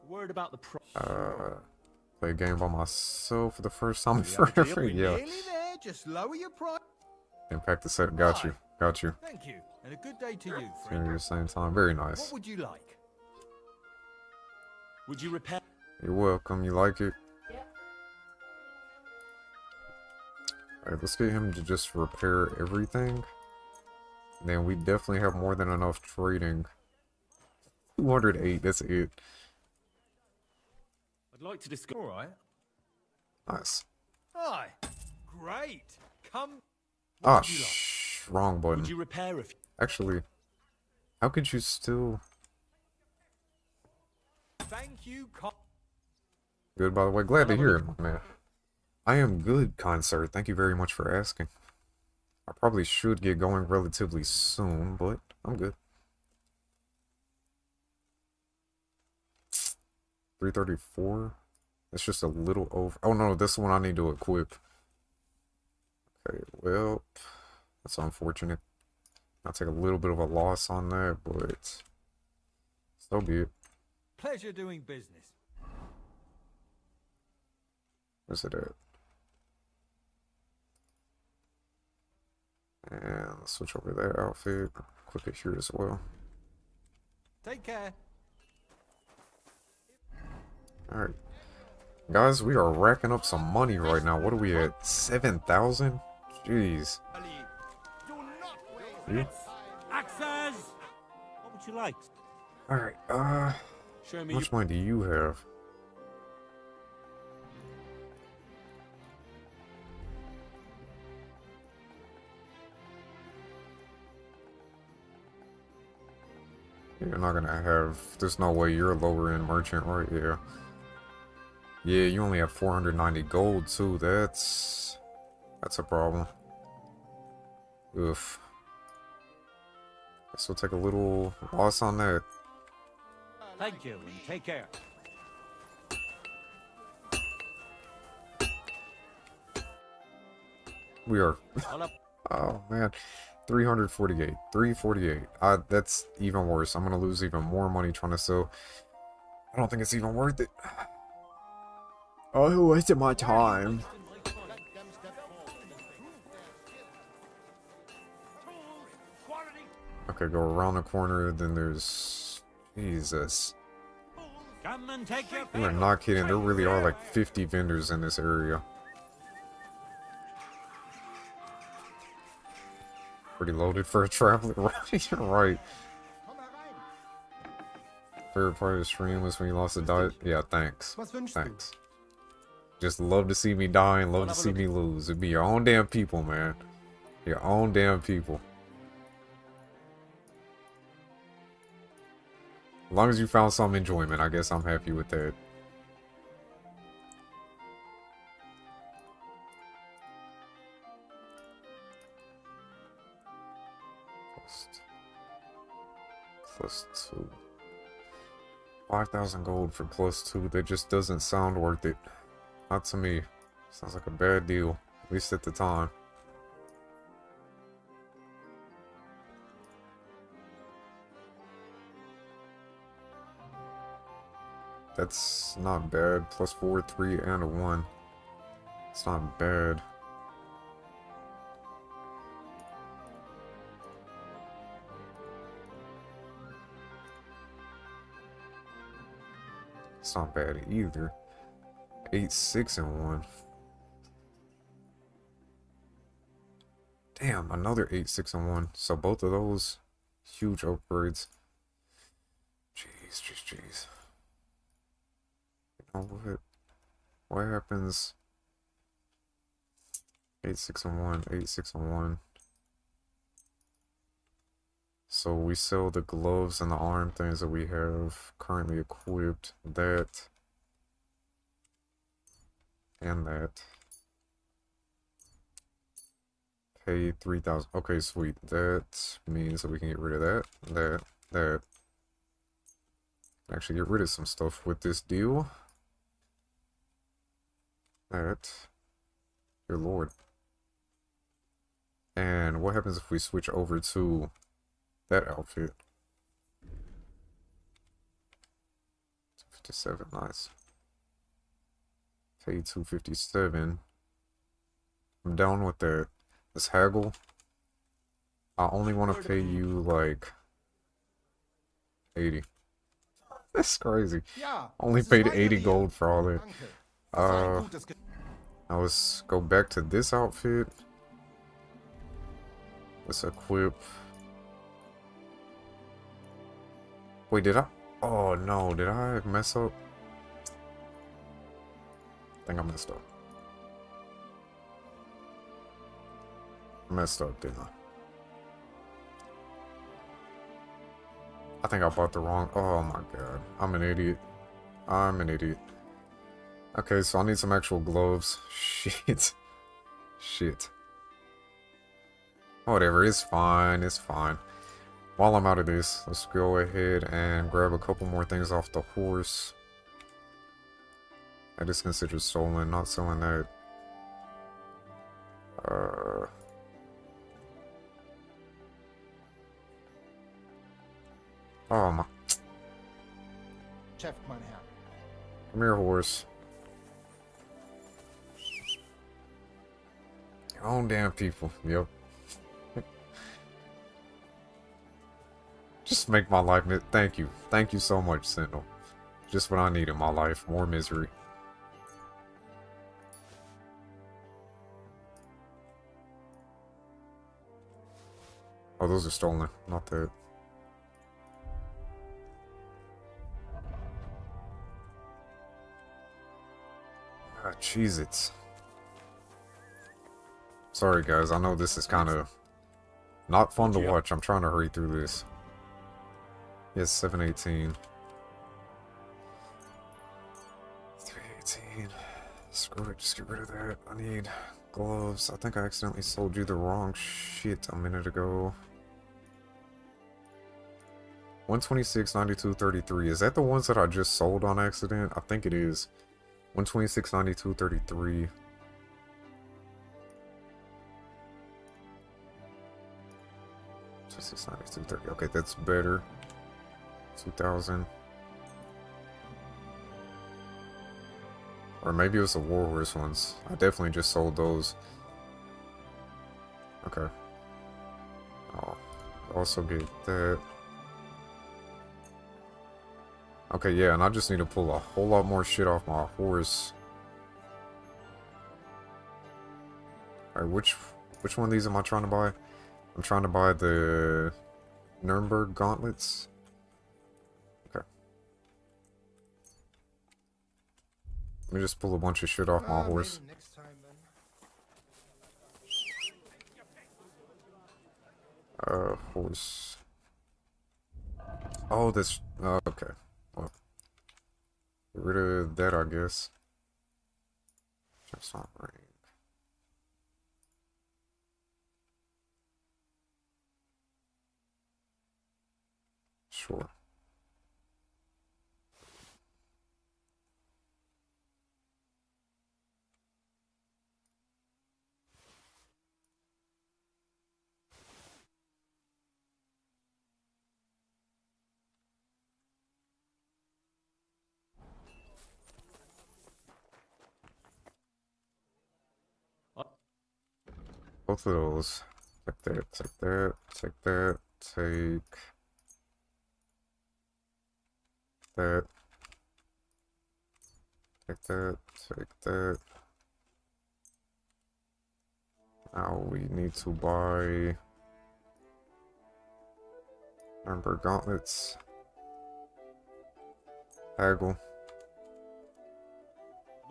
Worried about the price. Play a game by myself for the first time in forever. Yeah. Nearly there. Just lower your price. Impact the set. Got you. Got you. Thank you, and a good day to you, At friend. the same time. Very What nice. would you like? Would you repair? You're welcome. You like it? Alright, let's get him to just repair everything. Then we definitely have more than enough trading. 208, that's it. I'd like to discuss. All right. Nice. Hi. Great. Come. Ah, would you wrong button. Would you repair if? Actually, how could you still... Thank you. Good, by the way. Glad to hear it, my man. I am good, kind sir. Thank you very much for asking. I probably should get going relatively soon, but I'm good. 334? That's just a little over. Oh no, this one I need to equip. Okay, well, that's unfortunate. I'll take a little bit of a loss on that, but so be it. Pleasure doing business. Where's it at? And let's switch over that outfit. Equip it here as well. Take care. Alright. Guys, we are racking up some money right now. What are we at? 7,000? Jeez. You? Axes! What would you like? Alright, Show me how much money do you have? You're not gonna have... There's no way you're a lower end merchant, right? Yeah. Yeah, you only have 490 gold, too. That's a problem. Oof. Guess we'll take a little loss on that. Thank you, and take care. We are... Oh, man. 348. 348. That's even worse. I'm gonna lose even more money trying to sell. I don't think it's even worth it. Oh, wasted my time. Okay, go around the corner, then there's... Jesus. Come and take your You are not kidding. There really are like 50 vendors in this area. Pretty loaded for a traveler, right? Right. Favorite part of the stream was when you lost a diet. Yeah, thanks. Thanks. Just love to see me die and love to see me lose. It'd be your own damn people, man. Your own damn people. As long as you found some enjoyment, I guess I'm happy with that. Plus 2. 5,000 gold for plus 2. That just doesn't sound worth it. Not to me. Sounds like a bad deal. At least at the time. That's not bad. Plus 4, 3, and a 1. It's not bad. It's not bad either. 8, 6, and 1. Damn, another 8, 6, and 1. So both of those huge upgrades. Jeez, jeez, jeez. You know what? What happens? 8, 6, and 1. 8, 6, and 1. So we sell the gloves and the arm things that we have currently equipped. That. And that. Pay 3,000. Okay, sweet. That means that we can get rid of that. That. Actually get rid of some stuff with this deal. That. Dear Lord. And what happens if we switch over to that outfit? 257, nice. Pay 257. I'm down with that. Let's haggle. I only want to pay you like 80. That's crazy. Only paid 80 gold for all that. Now let's go back to this outfit. Let's equip. Wait, did I? Oh no, did I mess up? I think I messed up. Messed up, didn't I think I bought the wrong. Oh my god. I'm an idiot. I'm an idiot. Okay, so I need some actual gloves. Shit. Shit. Whatever, it's fine. It's fine. While I'm out of this, let's go ahead and grab a couple more things off the horse. That is considered stolen, not selling that. Oh my. Come here, horse. Your own damn people. Yep. Just make my life. Thank you. Thank you so much, Sentinel. Just what I need in my life. More misery. Oh, those are stolen. Not that. Ah, Cheez-Its. Sorry, guys. I know this is kind of not fun to watch. I'm trying to hurry through this. Yes, 718. 318. Screw it. Just get rid of that. I need gloves. I think I accidentally sold you the wrong shit a minute ago. 126, 92, 33. Is that the ones that I just sold on accident? I think it is. 126, 92, 33. Okay, that's better. 2000. Or maybe it was the Warhorse ones. I definitely just sold those. Okay. I'll also get that. Okay, yeah, and I just need to pull a whole lot more shit off my horse. Alright, which one of these am I trying to buy? I'm trying to buy the Nuremberg gauntlets. Okay. Let me just pull a bunch of shit off my horse. Horse. Oh, this. Okay. Well, get rid of that, I guess. Just not right. Sure. Both of those. Take that, take that, take that, take that. Take that, take that. Now we need to buy Ember gauntlets. Haggle.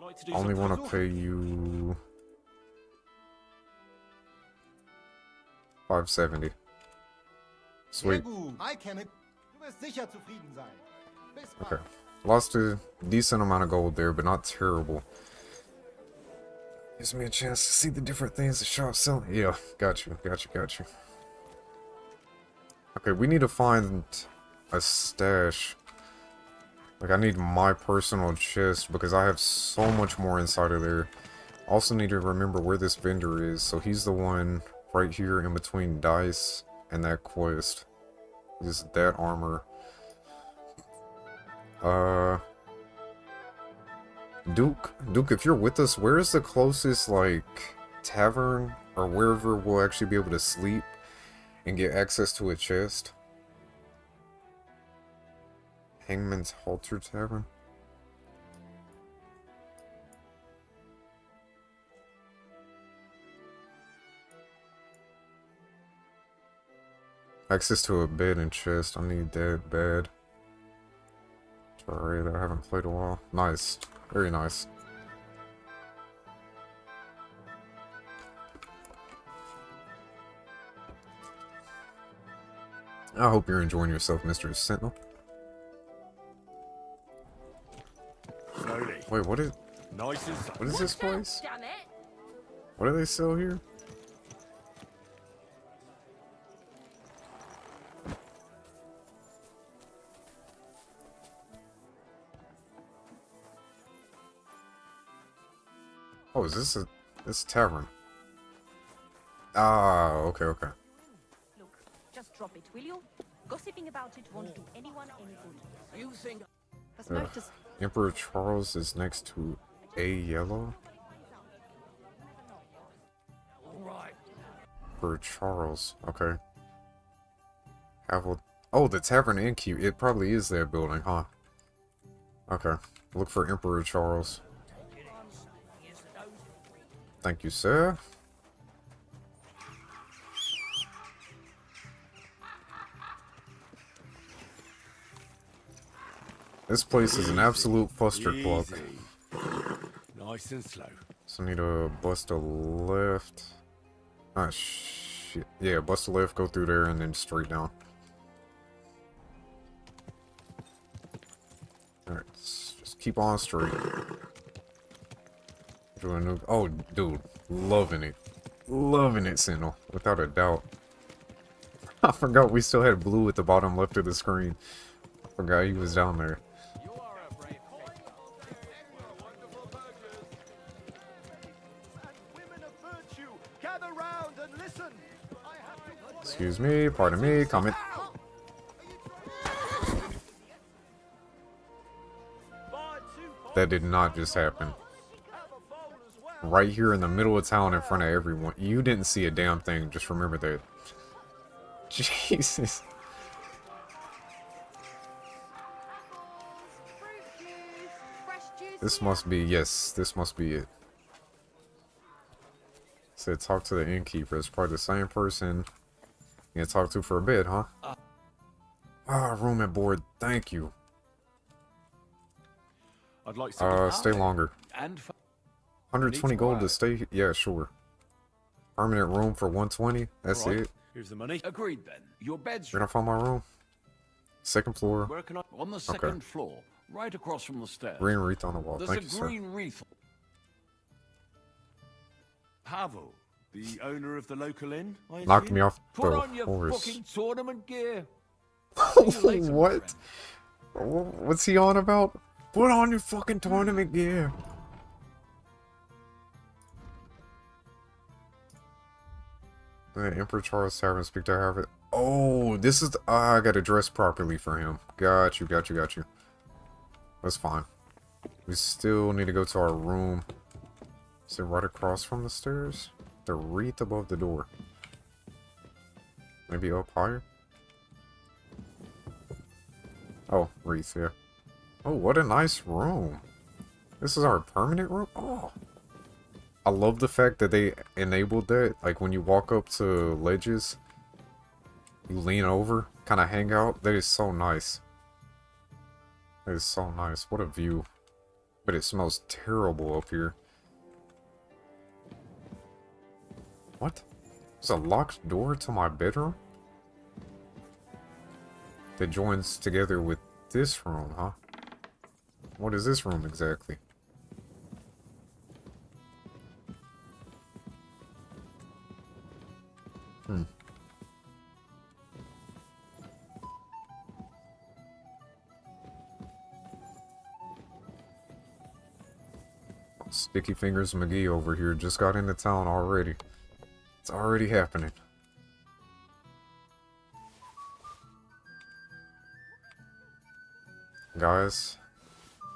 Like to do Only some want to puzzle? pay you 570. Sweet. Hi, Kenneth. Du wirst sicher zufrieden sein. Bis bald. Okay. Lost a decent amount of gold there, but not terrible. Gives me a chance to see the different things the shop's selling. Yeah, got you. Okay, we need to find a stash. Like, I need my personal chest because I have so much more inside of there. Also need to remember where this vendor is. So he's the one right here in between Dice and that quest. Is that armor. Duke, if you're with us, where is the closest, like, tavern or wherever we'll actually be able to sleep and get access to a chest? Hangman's Halter Tavern? Access to a bed and chest. I need that bad. Sorry that I haven't played a while. Nice. Very nice. I hope you're enjoying yourself, Mr. Sentinel. Slowly. Wait, what is... Nice and What is this place? Damn it! What do they sell here? Oh, is this this tavern? Ah, okay. Look, just drop it, will you? Gossiping about it won't do anyone any good. You think Emperor Charles is next to A Yellow? Right. Emperor Charles, okay. Oh, the Tavern Innkeep. It probably is that building, huh? Okay. Look for Emperor Charles. Thank you, sir. This place is an absolute clusterfuck. Nice and slow. So I need to bust a left. Ah, shit. Yeah, bust a left, go through there, and then straight down. Alright, just keep on straight. Oh, dude. Loving it. Loving it, Sentinel. Without a doubt. I forgot we still had blue at the bottom left of the screen. I forgot he was down there. Excuse me, pardon me, comment. That did not just happen. Right here in the middle of town in front of everyone. You didn't see a damn thing, just remember that. Jesus. This must be, yes, this must be it. Said talk to the innkeeper. It's probably the same person you talk to for a bit, huh? Room and board, thank you. I'd like to stay longer. And 120 gold to stay, yeah, sure. Permanent room for 120, that's Right. it. Here's the money. Agreed then. Your bed's Where can I find my room? Second floor. Where can I? On the second floor, right across from the stairs. Green wreath on the wall, There's thank a you, sir. green wreath. Pavel, the owner of the local inn. I Knocked assume? me off Put the on your horse. fucking tournament gear. What? What's he on about? Put on your fucking tournament gear. The Emperor Charles Tavern, speak to Harvard. Oh, this is I gotta dress properly for him. Got you. That's fine. We still need to go to our room. Is it right across from the stairs? the wreath above the door. Maybe up higher? Oh, wreath, yeah. Oh, what a nice room. This is our permanent room? Oh. I love the fact that they enabled that. Like, when you walk up to ledges, you lean over, kind of hang out. That is so nice. That is so nice. What a view. But it smells terrible up here. What? There's a locked door to my bedroom? That joins together with this room, huh? What is this room exactly? Hmm. Sticky Fingers McGee over here just got into town already. It's already happening. Guys,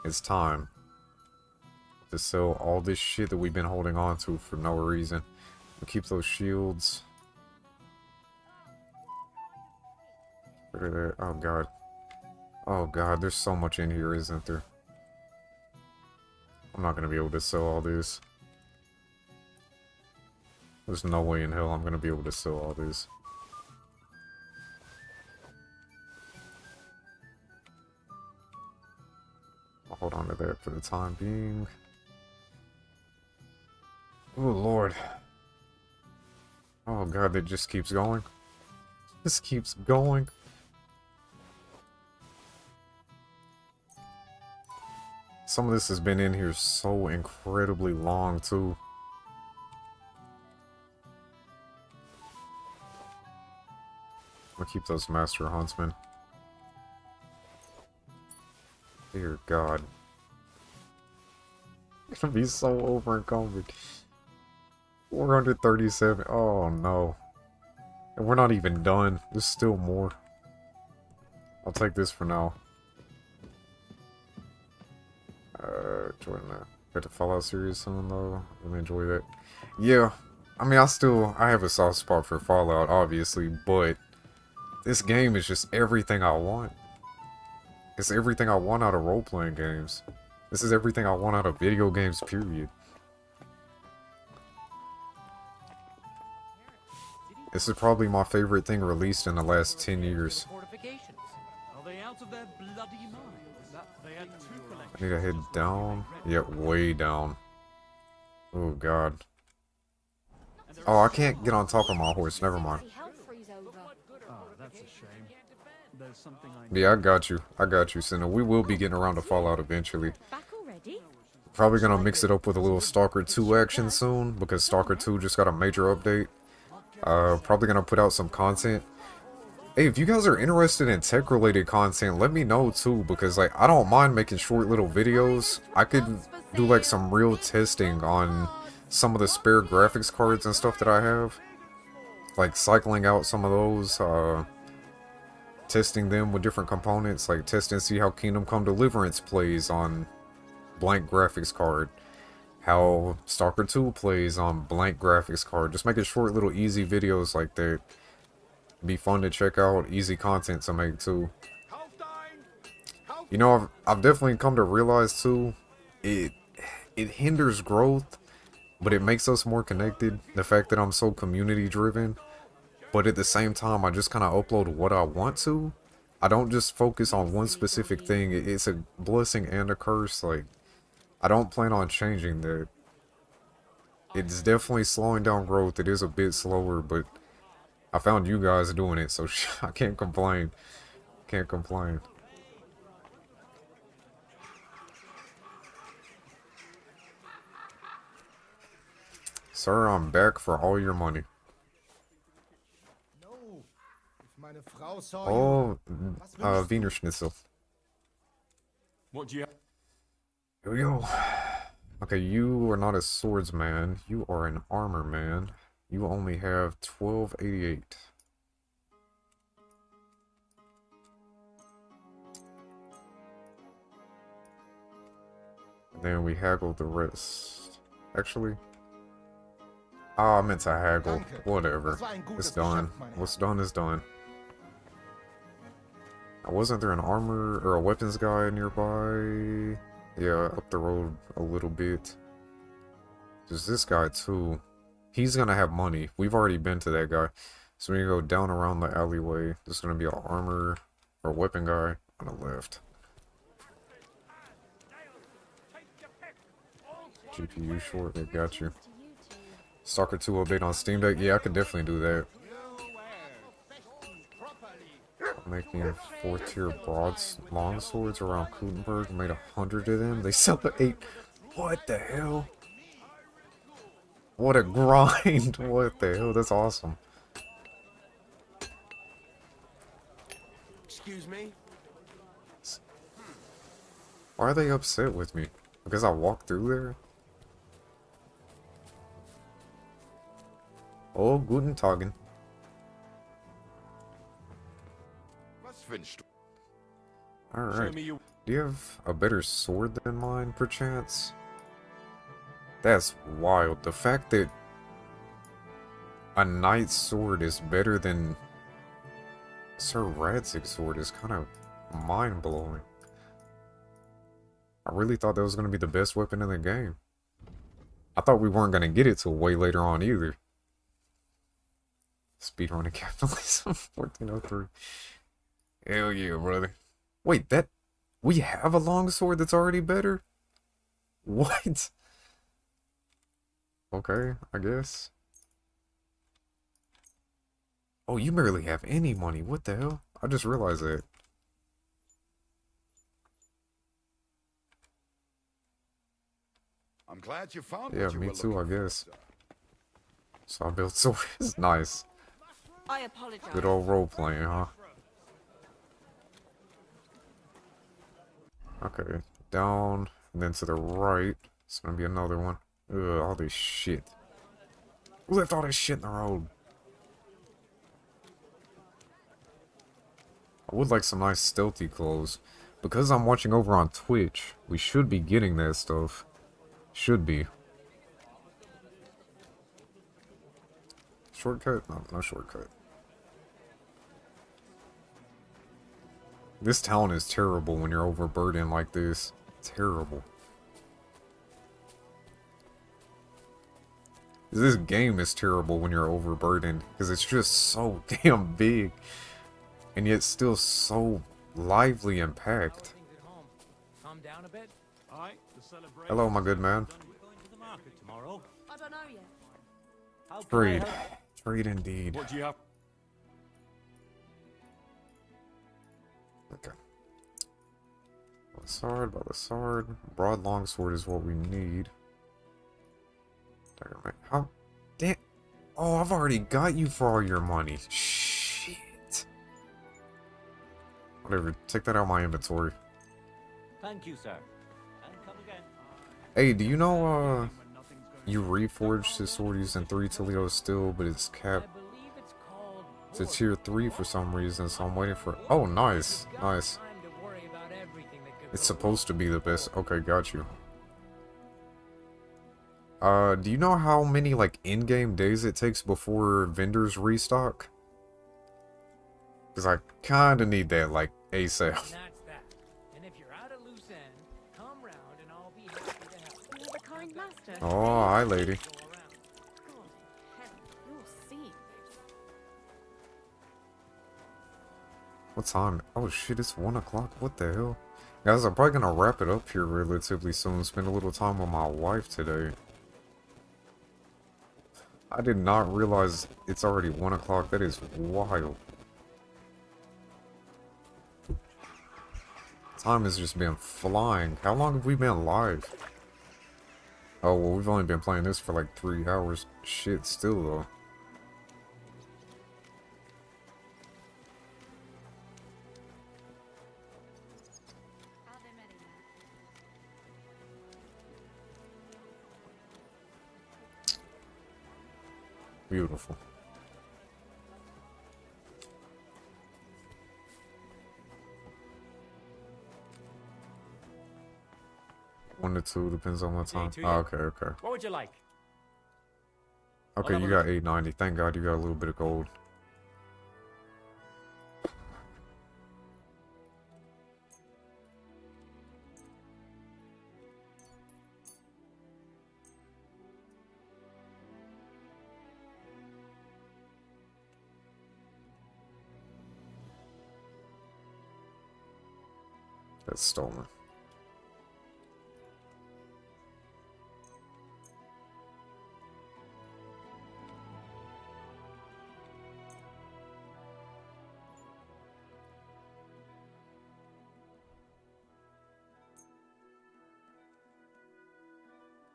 it's time to sell all this shit that we've been holding on to for no reason. We'll keep those shields. Oh god. Oh god, there's so much in here, isn't there? I'm not gonna be able to sell all this. There's no way in hell I'm gonna be able to sell all this. I'll hold on to that for the time being. Oh lord. Oh god, that just keeps going. This keeps going. Some of this has been in here so incredibly long, too. I'm gonna keep those Master Huntsmen. Dear God. I'm gonna be so over encumbered. 437. Oh no. And we're not even done. There's still more. I'll take this for now. Join the Fallout series soon though. Really enjoy that. Yeah. I mean, I have a soft spot for Fallout, obviously, but this game is just everything I want. It's everything I want out of role-playing games. This is everything I want out of video games, period. This is probably my favorite thing released in the last 10 years. Are they out of their bloody minds? They had two collections. I need to head down. Yep, way down. Oh, God. Oh, I can't get on top of my horse. Never mind. Oh, that's a shame. There's something Yeah, I got you. I got you, Senna. We will be getting around to Fallout eventually. Probably gonna mix it up with a little Stalker 2 action soon, because Stalker 2 just got a major update. Probably gonna put out some content. Hey, if you guys are interested in tech-related content, let me know too, because like I don't mind making short little videos. I could do like some real testing on some of the spare graphics cards and stuff that I have. Like cycling out some of those, testing them with different components, like testing see how Kingdom Come Deliverance plays on blank graphics card, how Stalker 2 plays on blank graphics card. Just making short little easy videos like that. Be fun to check out, easy content to make too. You know, I've definitely come to realize too, it hinders growth, but it makes us more connected. The fact that I'm so community driven, but at the same time I just kind of upload what I want to. I don't just focus on one specific thing. It's a blessing and a curse. Like, I don't plan on changing that. It's definitely slowing down growth. It is a bit slower, but I found you guys doing it, so I can't complain. Can't complain. Sir, I'm back for all your money. Oh, Wiener Schnitzel. What do you... Here we go. Okay, you are not a swordsman. You are an armor man. You only have 1288. Then we haggle the rest. Actually, Ah, I meant to haggle. Danke. Whatever. Das war ein gutes It's done. Geschäft, mein Herr. What's done is done. Wasn't there an armor or a weapons guy nearby? Yeah, up the road a little bit. There's this guy too. He's gonna have money. We've already been to that guy. So we go down around the alleyway. There's gonna be an armor or weapon guy on the left. GPU short, they got you. Stalker 2 update on Steam Deck? Yeah, I could definitely do that. Making 4-tier broads longswords around Kutenberg. Made 100 of them. They sell for 8. What the hell? What a grind. What the hell? That's awesome. Excuse me? Why are they upset with me? Because I walked through there? Oh, guten Tagen. Alright. Do you have a better sword than mine, perchance? That's wild. The fact that a knight's sword is better than Sir Radzig's sword is kind of mind-blowing. I really thought that was going to be the best weapon in the game. I thought we weren't going to get it till way later on either. Speedrunning capitalism, 1403. Hell yeah, brother. Wait, we have a longsword that's already better? What? Okay, I guess. Oh, you barely have any money. What the hell? I just realized that. I'm glad you found Yeah, what you me were too, I looking for, guess. sir. So I built swords. Nice. I apologize. Good old role playing, huh? Okay, down, and then to the right. It's gonna be another one. Ugh, all this shit. Who left all this shit in the road? I would like some nice stealthy clothes. Because I'm watching over on Twitch, we should be getting that stuff. Should be. Shortcut? No, no shortcut. This town is terrible when you're overburdened like this. Terrible. This game is terrible when you're overburdened because it's just so damn big and yet still so lively and packed. Calm down a bit. Hello, my good man. I don't know yet. Trade. Trade indeed. What do you have? Okay. By the sword. Broad longsword is what we need. How? Damn. Oh, I've already got you for all your money. Shit. Whatever. Take that out of my inventory. Thank you, sir. And come again. Hey, do you know, you reforged his sword using 3 Toledo steel, but it's capped to tier 3 for some reason, so I'm waiting for... Oh, nice. Nice. It's supposed to be the best. Okay, got you. Do you know how many, like, in-game days it takes before vendors restock? Because I kinda need that, like, ASAP. That's that. And if you're out of loose end, come round and I'll be happy to help. You're the kind master. Oh, hi, lady. What time? Oh shit, it's 1 o'clock. What the hell? Guys, I'm probably gonna wrap it up here relatively soon. Spend a little time with my wife today. I did not realize it's already 1 o'clock. That is wild. Time has just been flying. How long have we been live? Oh, well, we've only been playing this for like 3 hours. Shit, still though. Beautiful. One to two depends on what time. J2, Oh, okay, okay. What would you like? Okay, you got 890. Thank God you got a little bit of gold. That's stolen.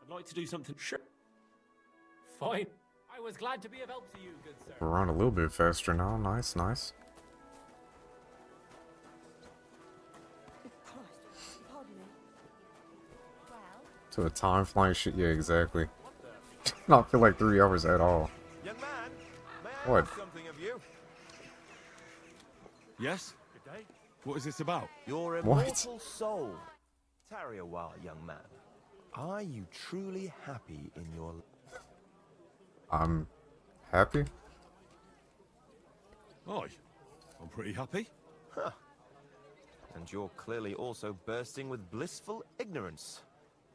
I'd like to do something. Sure. Fine. I was glad to be of help to you, good sir. We're running a little bit faster now. Nice, nice. To a time flying shit, yeah, exactly. Not feel like 3 hours at all. Young man, may I What? ask something of you? Yes? Good day. What is this about? Your What? immortal soul. Tarry a while, young man. Are you truly happy in your life? I'm happy. Aye. I'm pretty happy. Huh. And you're clearly also bursting with blissful ignorance.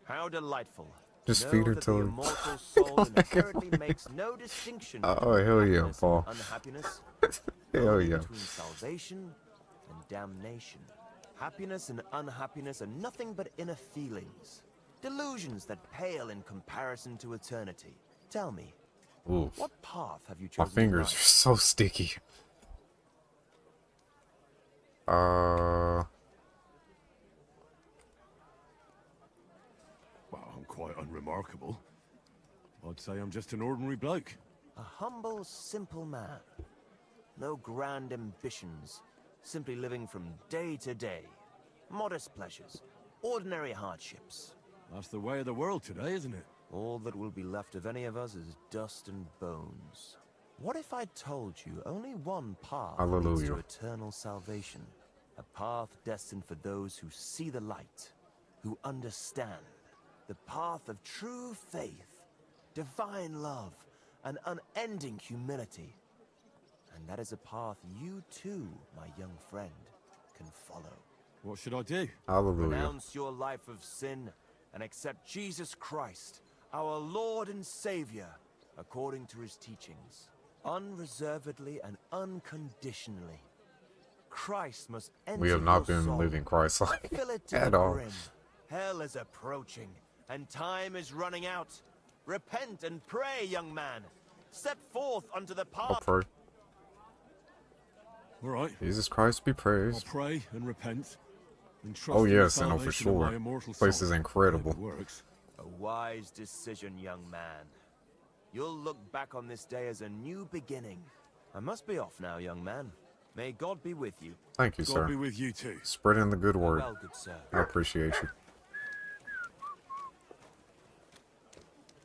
How delightful. Just Know feed her that till the her- immortal soul inherently makes no distinction Oh, between hell yeah, happiness Paul. and unhappiness. Hell Only yeah. between salvation and damnation. Happiness and unhappiness are nothing but inner feelings. Delusions that pale in comparison to eternity. Tell me, Oof. what path have you My chosen? fingers are so sticky. Well, I'm quite unremarkable. I'd say I'm just an ordinary bloke. A humble, simple man. No grand ambitions. Simply living from day to day. Modest pleasures. Ordinary hardships. That's the way of the world today, isn't it? All that will be left of any of us is dust and bones. What if I told you only one path leads Hallelujah. to eternal salvation? A path destined for those who see the light, who understand. The path of true faith, divine love, and unending humility. And that is a path you too, my young friend, can follow. What should I do? Hallelujah. Renounce your life of sin and accept Jesus Christ, our Lord and Savior, according to his teachings, unreservedly and unconditionally. Christ must enter We have not your been soul. living Christ-like Fill it to at the all. brim. Hell is approaching, and time is running out. Repent and pray, young man. Step forth onto the I'll path. pray. All right. Jesus Christ be I'll praised. pray and repent. And trust Oh in the yes, I know for salvation of my sure. immortal Place soul. is incredible. If it works. A wise decision, young man. You'll look back on this day as a new beginning. I must be off now, young man. May God be with you. Thank you, God sir. be with you too. Spreading the good word. Well, good sir. I appreciate you.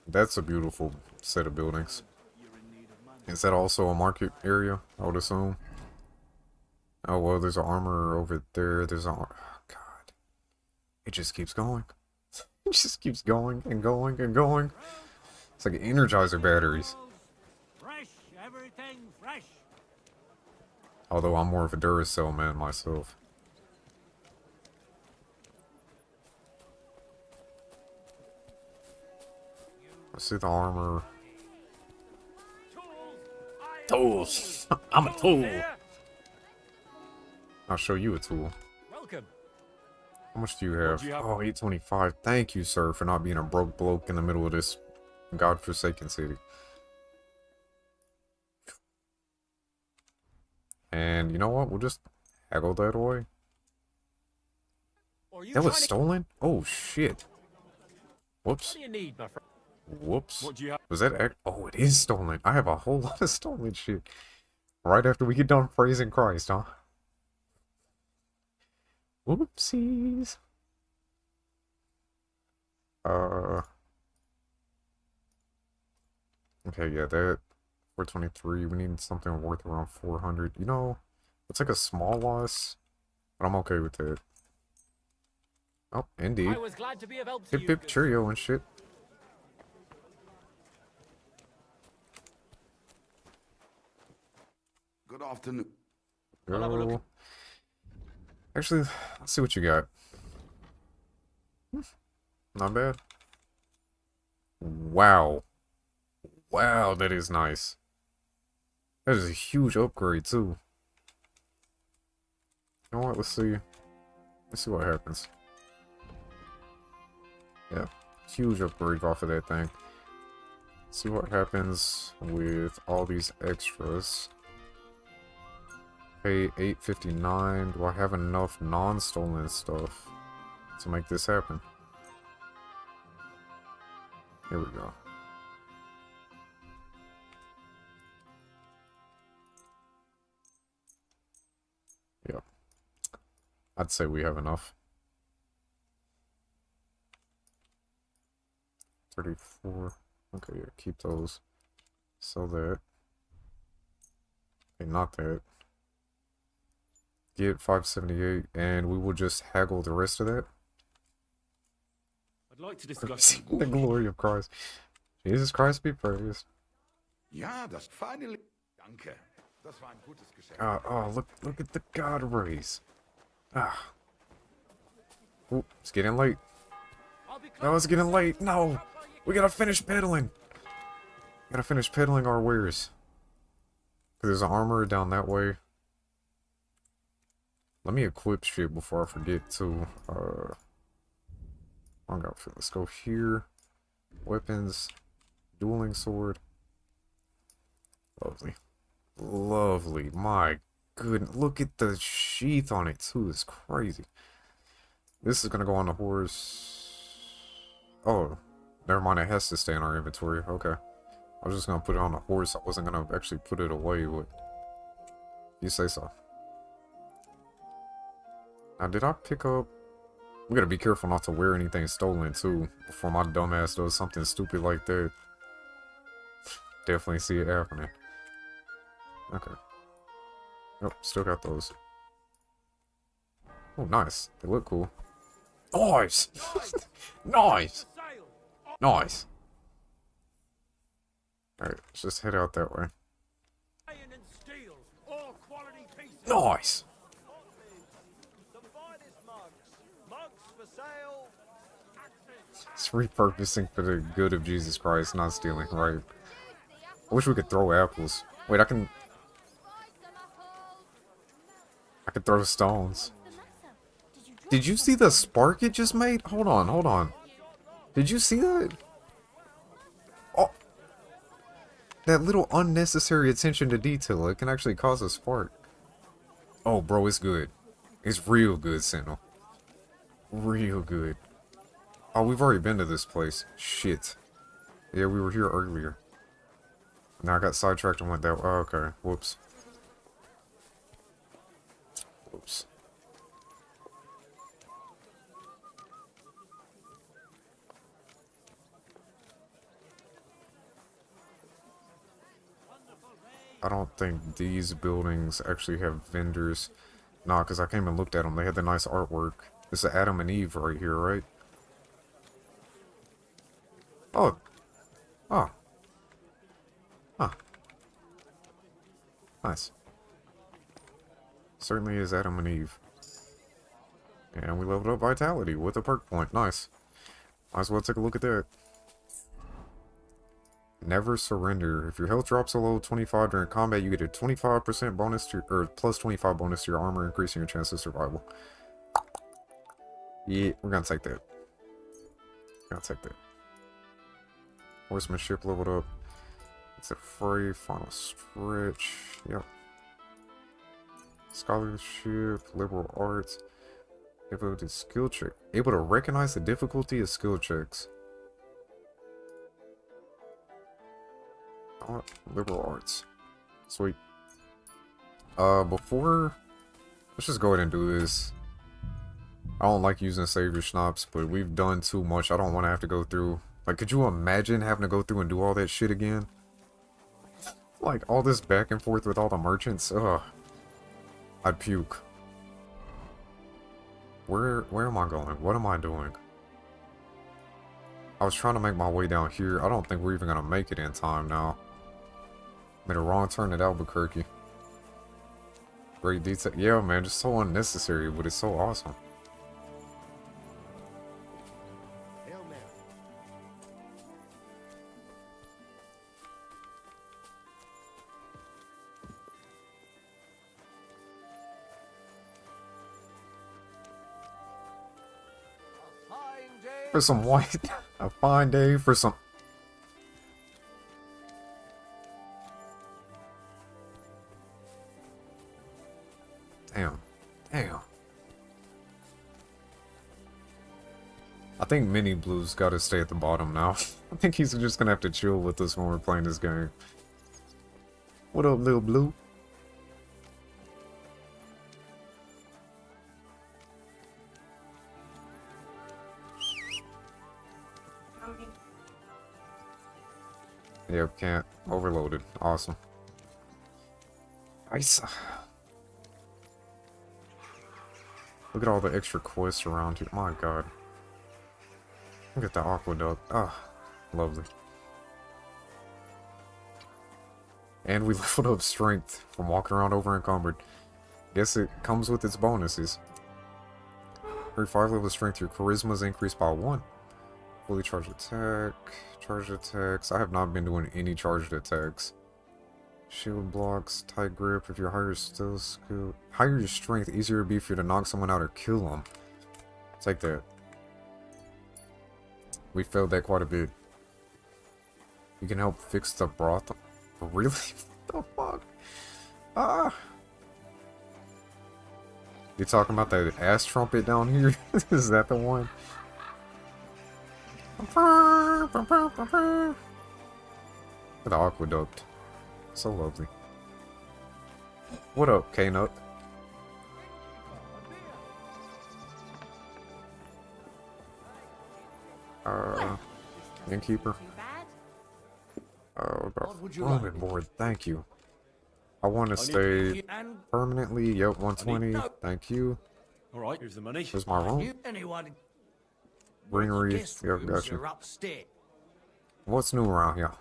That's a beautiful set of buildings. Is that also a market area, I would assume? Oh, well, there's an armor over there. There's a... Oh, God. It just keeps going. It just keeps going and going and going. It's like Energizer batteries. Fresh, everything fresh. Although I'm more of a Duracell man myself. I see the armor. Tools! I'm a tool! I'll show you a tool. Welcome. How much do you have? do you have? Oh, 825. Thank you, sir, for not being a broke bloke in the middle of this godforsaken city. And you know what? We'll just haggle that away. That was stolen? Oh, shit. Whoops. What do you need, my friend? Whoops. What do you have? Was that... Oh, it is stolen. I have a whole lot of stolen shit. Right after we get done praising Christ, huh? Whoopsies. Okay, yeah, that... 423. We need something worth around 400. You know, it's like a small loss, but I'm okay with that. Oh, indeed. I was glad to be of help to Hip you, hip good cheerio and shit. Good afternoon. I'll have a look. Go. Actually, let's see what you got. Not bad. Wow. Wow, that is nice. That is a huge upgrade, too. You know what? Let's see. Let's see what happens. Yeah. Huge upgrade off of that thing. See what happens with all these extras. Pay $8.59. Do I have enough non-stolen stuff to make this happen? Here we go. Yep. I'd say we have enough. 34. Okay, yeah, keep those. Sell that. Okay, not that. Get 578, and we will just haggle the rest of that. I'd like to discuss The glory of Christ. Jesus Christ be praised. Ja, das finally. Danke. Das war ein gutes Geschäft. Oh, look at the God rays. Ah. Ooh, it's getting late. No, it's getting late. No, we gotta finish peddling. Gotta finish peddling our wares. There's an armor down that way. Let me equip shit before I forget to. Wrong outfit. Let's go here. Weapons. Dueling sword. Lovely. Lovely. My goodness. Look at the sheath on it too. It's crazy. This is gonna go on the horse. Oh, never mind. It has to stay in our inventory. Okay. I was just gonna put it on the horse. I wasn't gonna actually put it away. But you say so. Now, did I pick up... We gotta be careful not to wear anything stolen, too, before my dumbass does something stupid like that. Definitely see it happening. Okay. Nope, still got those. Oh, nice. They look cool. Nice! Nice! Nice! Alright, let's just head out that way. Nice! It's repurposing for the good of Jesus Christ, not stealing, right? I wish we could throw apples. Wait, I can throw stones. Did you see the spark it just made? Hold on, hold on. Did you see that? Oh. That little unnecessary attention to detail, it can actually cause a spark. Oh, bro, it's good. It's real good, Sentinel. Real good. Oh, we've already been to this place. Shit. Yeah, we were here earlier. Now I got sidetracked and went that way. Oh, okay. Whoops. Whoops. I don't think these buildings actually have vendors. Nah, because I came and looked at them. They had the nice artwork. This is Adam and Eve right here, right? Oh. Oh. Huh. Nice. Certainly is Adam and Eve. And we leveled up Vitality with a perk point. Nice. Might as well take a look at that. Never surrender. If your health drops below 25 during combat, you get a 25% bonus to, or plus 25 bonus to your armor, increasing your chance of survival. Yeah, we're gonna take that. Gonna take that. Horsemanship leveled up. It's a fray, final stretch. Yep. Scholarship, liberal arts. Able to skill check. Able to recognize the difficulty of skill checks. Oh, liberal arts. Sweet. Before... Let's just go ahead and do this. I don't like using savior schnapps, but we've done too much. I don't want to have to go through... Like, could you imagine having to go through and do all that shit again? Like, all this back and forth with all the merchants? Ugh. I'd puke. Where am I going? What am I doing? I was trying to make my way down here. I don't think we're even going to make it in time now. Made a wrong turn at Albuquerque. Great detail. Yeah, man, just so unnecessary, but it's so awesome. Hail Mary. For some white, a fine day for some. Damn. Damn. I think Mini Blue's gotta stay at the bottom now. I think he's just gonna have to chill with us when we're playing this game. What up, little Blue? Yep, can't. Overloaded. Awesome. Nice. Look at all the extra quests around here. My god. Look at the aqueduct. Ah, lovely. And we leveled up strength from walking around over encumbered. Guess it comes with its bonuses. Every 5 level strength, your charisma is increased by 1. Fully charged attack. Charged attacks. I have not been doing any charged attacks. Shield blocks, tight grip. If you're higher higher your strength, easier it'll be for you to knock someone out or kill them. Take that. We failed that quite a bit. You can help fix the brothel. Really? What the fuck? Ah! You talking about that ass trumpet down here? Is that the one? The aqueduct. So lovely. What up, K-Nut? Innkeeper. Roman board, thank you. I want to stay permanently. Yep, 120. Thank you. All right, here's the money. Here's my room. Greenery. Yep, gotcha. What's new around here?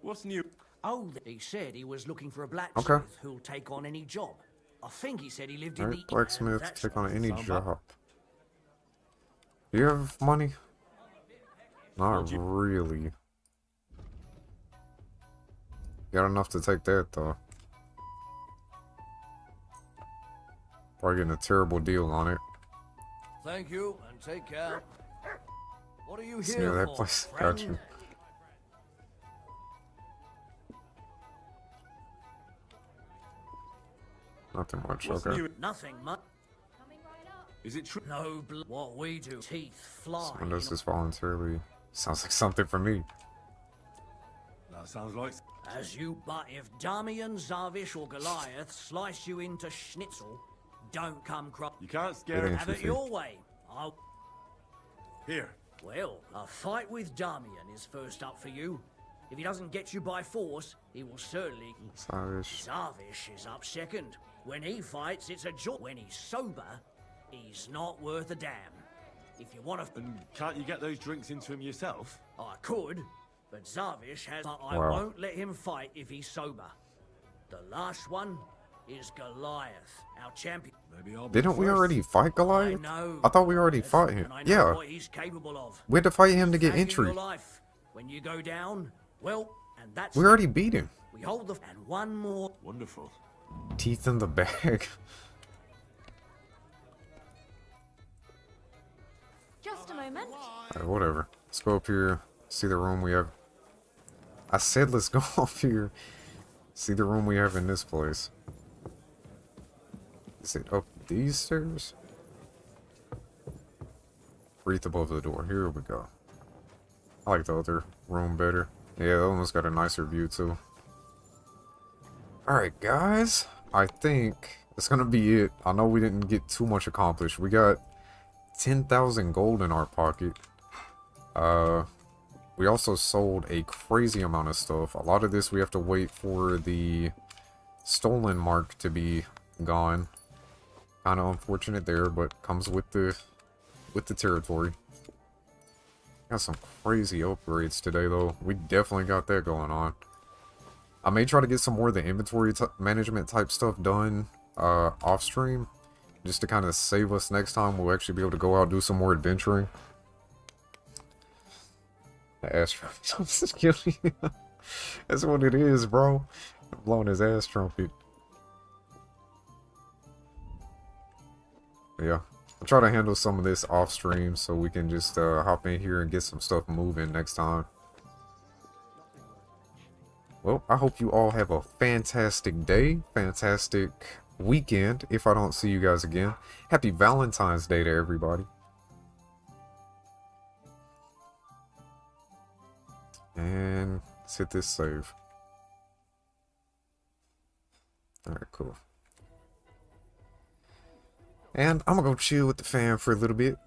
What's new? Oh, he said he was looking for a blacksmith who'll take on any job. I think he said he lived in the... Blacksmith, take on any job. Do you have money? Not really. Got enough to take that, though. Probably getting a terrible deal on it. Thank you, and take care. What are you It's here near that for, place. friend? Got you. Nothing much, okay. Nothing much. Is it true? No, what we do. Teeth fly. Someone does this voluntarily. Sounds like something for me. That sounds like... As you, but if Damian, Zarvish, or Goliath slice you into schnitzel, don't come cross. You can't scare It ain't Have it true. your way. I'll... Here. Well, a fight with Damian is first up for you. If he doesn't get you by force, he will certainly... Zarvish. Zarvish is up second. When he fights, it's a joy. When he's sober, he's not worth a damn. If you want to... And can't you get those drinks into him yourself? I could, but Zarvish has... But I Wow. won't let him fight if he's sober. The last one is Goliath, our champion. Maybe I'll be Didn't we first. already fight Goliath? know. I thought we already fought him. And I know Yeah. what he's capable of. We had to fight him to get Back in entry. your life, when you go down, well, and that's... We already beat him. We hold the... And one more... Wonderful. Teeth in the bag. Just a moment. Whatever. Let's go up here. See the room we have. I said let's go up here. See the room we have in this place. Is it up these stairs? Wreath above the door. Here we go. I like the other room better. Yeah, that one's got a nicer view too. Alright guys, I think that's gonna be it. I know we didn't get too much accomplished. We got 10,000 gold in our pocket. We also sold a crazy amount of stuff. A lot of this we have to wait for the stolen mark to be gone. Kind of unfortunate there, but comes with the territory. Got some crazy upgrades today though. We definitely got that going on. I may try to get some more of the inventory management type stuff done off stream, just to kind of save us next time. We'll actually be able to go out and do some more adventuring. The Astro Jump's killing you. That's what it is, bro. Blowing his ass trumpet. Yeah. I'll try to handle some of this off stream so we can just hop in here and get some stuff moving next time. Well, I hope you all have a fantastic day, fantastic weekend if I don't see you guys again. Happy Valentine's Day to everybody. And let's hit this save. Alright, cool. And I'm gonna go chill with the fam for a little bit.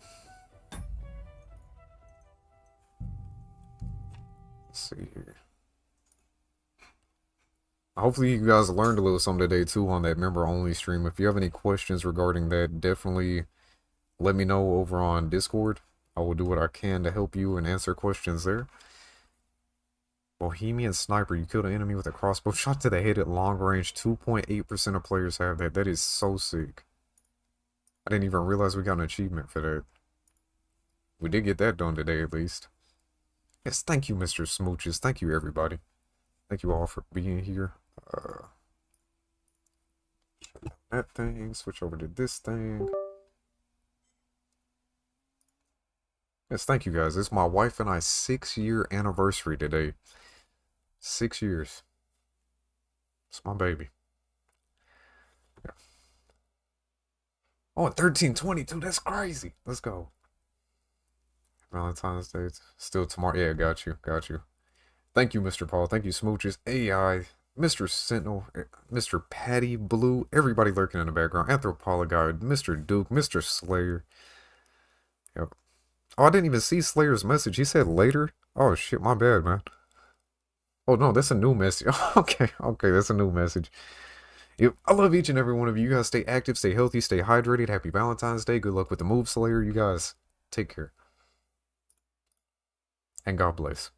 Let's see here. Hopefully you guys learned a little something today too on that member only stream. If you have any questions regarding that, definitely let me know over on Discord. I will do what I can to help you and answer questions there. Bohemian Sniper, you killed an enemy with a crossbow shot to the head at long range. 2.8% of players have that. That is so sick. I didn't even realize we got an achievement for that. We did get that done today at least. Yes, thank you, Mr. Smooches. Thank you, everybody. Thank you all for being here. That thing, switch over to this thing. Yes, thank you guys. It's my wife and I's 6-year anniversary today. 6 years. It's my baby. Yeah. Oh, 13/22. That's crazy. Let's go. Valentine's Day. Still tomorrow. Yeah, got you. Got you. Thank you, Mr. Paul. Thank you, Smooches. AI. Mr. Sentinel. Mr. Patty Blue. Everybody lurking in the background. Anthropologide. Mr. Duke. Mr. Slayer. Yep. Oh, I didn't even see Slayer's message. He said later. Oh, shit. My bad, man. Oh, no. That's a new message. Okay. Okay. That's a new message. Yep. I love each and every one of you. You guys stay active, stay healthy, stay hydrated. Happy Valentine's Day. Good luck with the move, Slayer. You guys take care. And God bless.